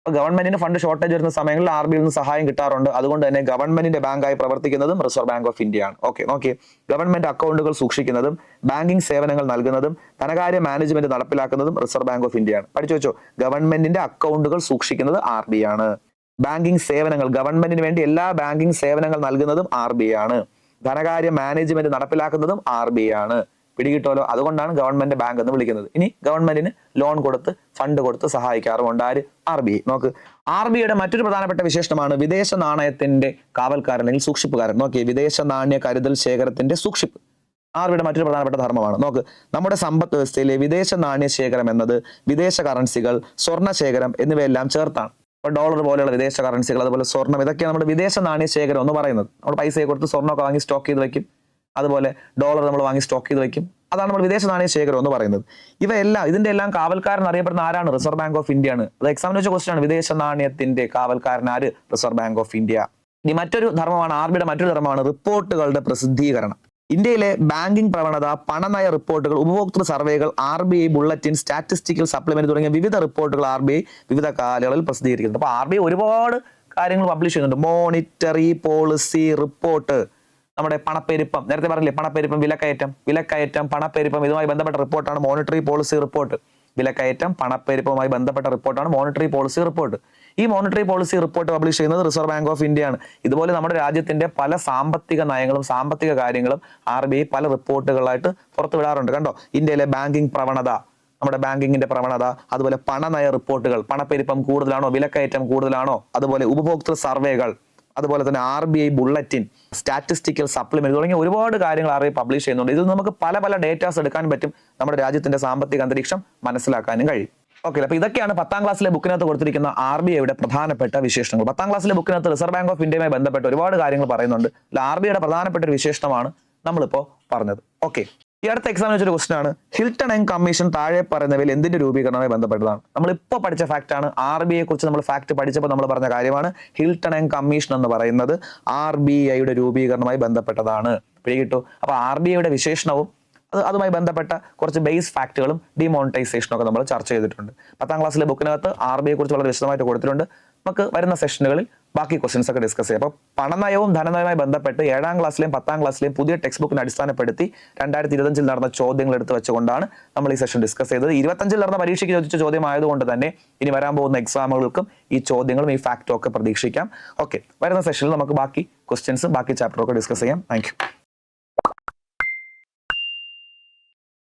ഗവൺമെന്റിന് ഫണ്ട് ഷോർട്ടേജ് വരുന്ന സമയങ്ങളിൽ RBIയിൽ നിന്ന് സഹായം കിട്ടാറുണ്ട്. അതുകൊണ്ട് തന്നെ ഗവൺമെന്റിന്റെ ബാങ്കായി പ്രവർത്തിക്കുന്നതും റിസർവ് ബാങ്ക് ഓഫ് ഇന്ത്യ ആണ്. ഓക്കെ, നോക്കി, ഗവൺമെന്റ് അക്കൗണ്ടുകൾ സൂക്ഷിക്കുന്നതും ബാങ്കിംഗ് സേവനങ്ങൾ നൽകുന്നതും ധനകാര്യ മാനേജ്മെന്റ് നടപ്പിലാക്കുന്നതും റിസർവ് ബാങ്ക് ഓഫ് ഇന്ത്യ ആണ്. പഠിച്ചു വെച്ചോ, ഗവൺമെന്റിന്റെ അക്കൗണ്ടുകൾ സൂക്ഷിക്കുന്നത് RBI ആണ്. ബാങ്കിംഗ് സേവനങ്ങൾ, ഗവൺമെന്റിന് വേണ്ടി എല്ലാ ബാങ്കിംഗ് സേവനങ്ങൾ നൽകുന്നതും RBI ആണ്. ധനകാര്യ മാനേജ്മെന്റ് നടപ്പിലാക്കുന്നതും RBI ആണ്. പിടികിട്ടോലോ? അതുകൊണ്ടാണ് ഗവൺമെന്റ് ബാങ്ക് എന്ന് വിളിക്കുന്നത്. ഇനി ഗവൺമെന്റിന് ലോൺ കൊടുത്ത് ഫണ്ട് കൊടുത്ത് സഹായിക്കാറുമുണ്ട് ആര്? RBI. നോക്ക്, RBIയുടെ മറ്റൊരു പ്രധാനപ്പെട്ട വിശേഷണമാണ് വിദേശ നാണയത്തിന്റെ കാവൽക്കാരൻ അല്ലെങ്കിൽ സൂക്ഷിപ്പുകാരൻ. നോക്കി, വിദേശ നാണ്യ കരുതൽ ശേഖരത്തിന്റെ സൂക്ഷിപ്പ് RBIയുടെ മറ്റൊരു പ്രധാനപ്പെട്ട ധർമ്മമാണ്. നോക്ക്, നമ്മുടെ സമ്പദ് വ്യവസ്ഥയിലെ വിദേശ നാണ്യ ശേഖരം എന്നത് വിദേശ കറൻസികൾ, സ്വർണ്ണ ശേഖരം എന്നിവയെല്ലാം ചേർത്താണ്. ഇപ്പൊ ഡോളർ പോലെയുള്ള വിദേശ കറൻസികൾ, അതുപോലെ സ്വർണ്ണം, ഇതൊക്കെയാണ് നമ്മുടെ വിദേശ നാണ്യ ശേഖരം എന്ന് പറയുന്നത്. നമ്മൾ പൈസയെ കൊടുത്ത് സ്വർണ്ണമൊക്കെ വാങ്ങി സ്റ്റോക്ക് ചെയ്ത് വെക്കും, അതുപോലെ ഡോളർ നമ്മൾ വാങ്ങി സ്റ്റോക്ക് ചെയ്ത് വെക്കും. അതാണ് നമ്മൾ വിദേശ നാണയ ശേഖരം എന്ന് പറയുന്നത്. ഇതിന്റെ എല്ലാം കാവൽക്കാരൻ അറിയപ്പെടുന്ന ആരാണ്? റിസർവ് ബാങ്ക് ഓഫ് ഇന്ത്യ ആണ്. അത് എക്സാമിന് വെച്ച ക്വസ്റ്റ്യൻ ആണ്. വിദേശ നാണയത്തിന്റെ കാവൽക്കാരൻ ആര്? Reserve bank of India. ഇനി മറ്റൊരു ധർമ്മമാണ് RBIയുടെ മറ്റൊരു ധർമ്മമാണ് റിപ്പോർട്ടുകളുടെ പ്രസിദ്ധീകരണം. ഇന്ത്യയിലെ ബാങ്കിംഗ് പ്രവണത, പണനയ റിപ്പോർട്ടുകൾ, ഉപഭോക്തൃ സർവേകൾ, RBI ബുള്ളറ്റിൻ, സ്റ്റാറ്റിസ്റ്റിക്കൽ സപ്ലിമെന്റ് തുടങ്ങിയ വിവിധ റിപ്പോർട്ടുകൾ RBI വിവിധ കാലയളവിൽ പ്രസിദ്ധീകരിക്കുന്നുണ്ട്. അപ്പൊ RBI ഒരുപാട് കാര്യങ്ങൾ പബ്ലിഷ് ചെയ്യുന്നുണ്ട്. മോണിറ്ററി പോളിസി റിപ്പോർട്ട്, നമ്മുടെ പണപ്പെരുപ്പം, നേരത്തെ പറഞ്ഞില്ലേ, പണപ്പെരുപ്പം, വിലക്കയറ്റം, പണപ്പെരുപ്പം, ഇതുമായി ബന്ധപ്പെട്ട റിപ്പോർട്ടാണ് മോണിറ്ററി പോളിസി റിപ്പോർട്ട്. വിലക്കയറ്റം, പണപ്പെരുപ്പവുമായി ബന്ധപ്പെട്ട റിപ്പോർട്ടാണ് മോണിറ്ററി പോളിസി റിപ്പോർട്ട്. ഈ മോണിറ്ററി പോളിസി റിപ്പോർട്ട് പബ്ലിഷ് ചെയ്യുന്നത് റിസർവ് ബാങ്ക് ഓഫ് ഇന്ത്യ ആണ്. ഇതുപോലെ നമ്മുടെ രാജ്യത്തിന്റെ പല സാമ്പത്തിക നയങ്ങളും സാമ്പത്തിക കാര്യങ്ങളും RBI പല റിപ്പോർട്ടുകളായിട്ട് പുറത്തുവിടാറുണ്ട്. കണ്ടോ, ഇന്ത്യയിലെ ബാങ്കിംഗ് പ്രവണത, നമ്മുടെ ബാങ്കിങ്ങിന്റെ പ്രവണത, അതുപോലെ പണനയ റിപ്പോർട്ടുകൾ, പണപ്പെരുപ്പം കൂടുതലാണോ, വിലക്കയറ്റം കൂടുതലാണോ, അതുപോലെ ഉപഭോക്തൃ സർവേകൾ, അതുപോലെ തന്നെ RBI ബുള്ളറ്റിൻ, സ്റ്റാറ്റിസ്റ്റിക്കൽ സപ്ലിമെന്റ് തുടങ്ങിയ ഒരുപാട് കാര്യങ്ങൾ RBI പബ്ലിഷ് ചെയ്യുന്നുണ്ട്. ഇതിൽ നമുക്ക് പല ഡേറ്റാസ് എടുക്കാൻ പറ്റും, നമ്മുടെ രാജ്യത്തിന്റെ സാമ്പത്തിക അന്തരീക്ഷം മനസ്സിലാക്കാനും കഴിയും. ഓക്കെ, അപ്പൊ ഇതൊക്കെയാണ് 10ാം ക്ലാസ്സിലെ ബുക്കിനകത്ത് കൊടുത്തിരിക്കുന്ന RBIയുടെ പ്രധാനപ്പെട്ട വിശേഷണങ്ങൾ. 10ാം ക്ലാസ്സിലെ ബുക്കിനകത്ത് റിസർവ് ബാങ്ക് ഓഫ് ഇന്ത്യയുമായി ബന്ധപ്പെട്ട് ഒരുപാട് കാര്യങ്ങൾ പറയുന്നുണ്ട്. RBIയുടെ പ്രധാനപ്പെട്ട ഒരു വിശേഷണമാണ് നമ്മളിപ്പോ പറഞ്ഞത്. ഓക്കെ, ഈ അടുത്ത എക്സാമിന് വെച്ചൊരു ക്വസ്റ്റൻ ആണ്, ഹിൽട്ടൺ ആൻഡ് കമ്മീഷൻ താഴെ പറയുന്നവയിൽ എന്തിന്റെ രൂപീകരണവുമായി ബന്ധപ്പെട്ടതാണ്? നമ്മളിപ്പോൾ പഠിച്ച ഫാക്ട് ആണ്. RBIയെ കുറിച്ച് നമ്മൾ ഫാക്ട് പഠിച്ചപ്പോൾ നമ്മൾ പറഞ്ഞ കാര്യമാണ്. ഹിൽട്ടൺ ആൻഡ് കമ്മീഷൻ എന്ന് പറയുന്നത് RBIയുടെ രൂപീകരണവുമായി ബന്ധപ്പെട്ടതാണ്. പിടികിട്ടു? അപ്പൊ RBIയുടെ വിശേഷണവും അതുമായി ബന്ധപ്പെട്ട കുറച്ച് ബേസ് ഫാക്ടുകളും ഡിമോണിറ്റൈസേഷനും ഒക്കെ നമ്മൾ ചർച്ച ചെയ്തിട്ടുണ്ട്. 10ാം ക്ലാസ്സിലെ ബുക്കിനകത്ത് RBIയെ കുറിച്ച് വളരെ വിശദമായിട്ട് കൊടുത്തിട്ടുണ്ട്. നമുക്ക് വരുന്ന സെഷനുകളിൽ ബാക്കി ക്വസ്റ്റ്യൻസ് ഒക്കെ ഡിസ്കസ് ചെയ്യാം. അപ്പോൾ പണനയവും ധനനയവുമായി ബന്ധപ്പെട്ട് 7ാം ക്ലാസ്സിലെയും 10ാം ക്ലാസ്സിലെയും പുതിയ ടെക്സ്റ്റ് ബുക്കിനെ അടിസ്ഥാനപ്പെടുത്തി 2025 നടന്ന ചോദ്യങ്ങൾ എടുത്ത് വെച്ചുകൊണ്ടാണ് നമ്മൾ ഈ സെഷൻ ഡിസ്കസ് ചെയ്തത്. 25 നടന്ന പരീക്ഷയ്ക്ക് ചോദിച്ച ചോദ്യം ആയതുകൊണ്ട് തന്നെ ഇനി വരാൻ പോകുന്ന എക്സാമുകൾക്കും ഈ ചോദ്യങ്ങളും ഈ ഫാക്റ്റും ഒക്കെ പ്രതീക്ഷിക്കാം. ഓക്കെ, വരുന്ന സെഷനിൽ നമുക്ക് ബാക്കി ക്വസ്റ്റ്യൻസും ബാക്കി ചാപ്റ്ററും ഒക്കെ ഡിസ്കസ് ചെയ്യാം. Thank you.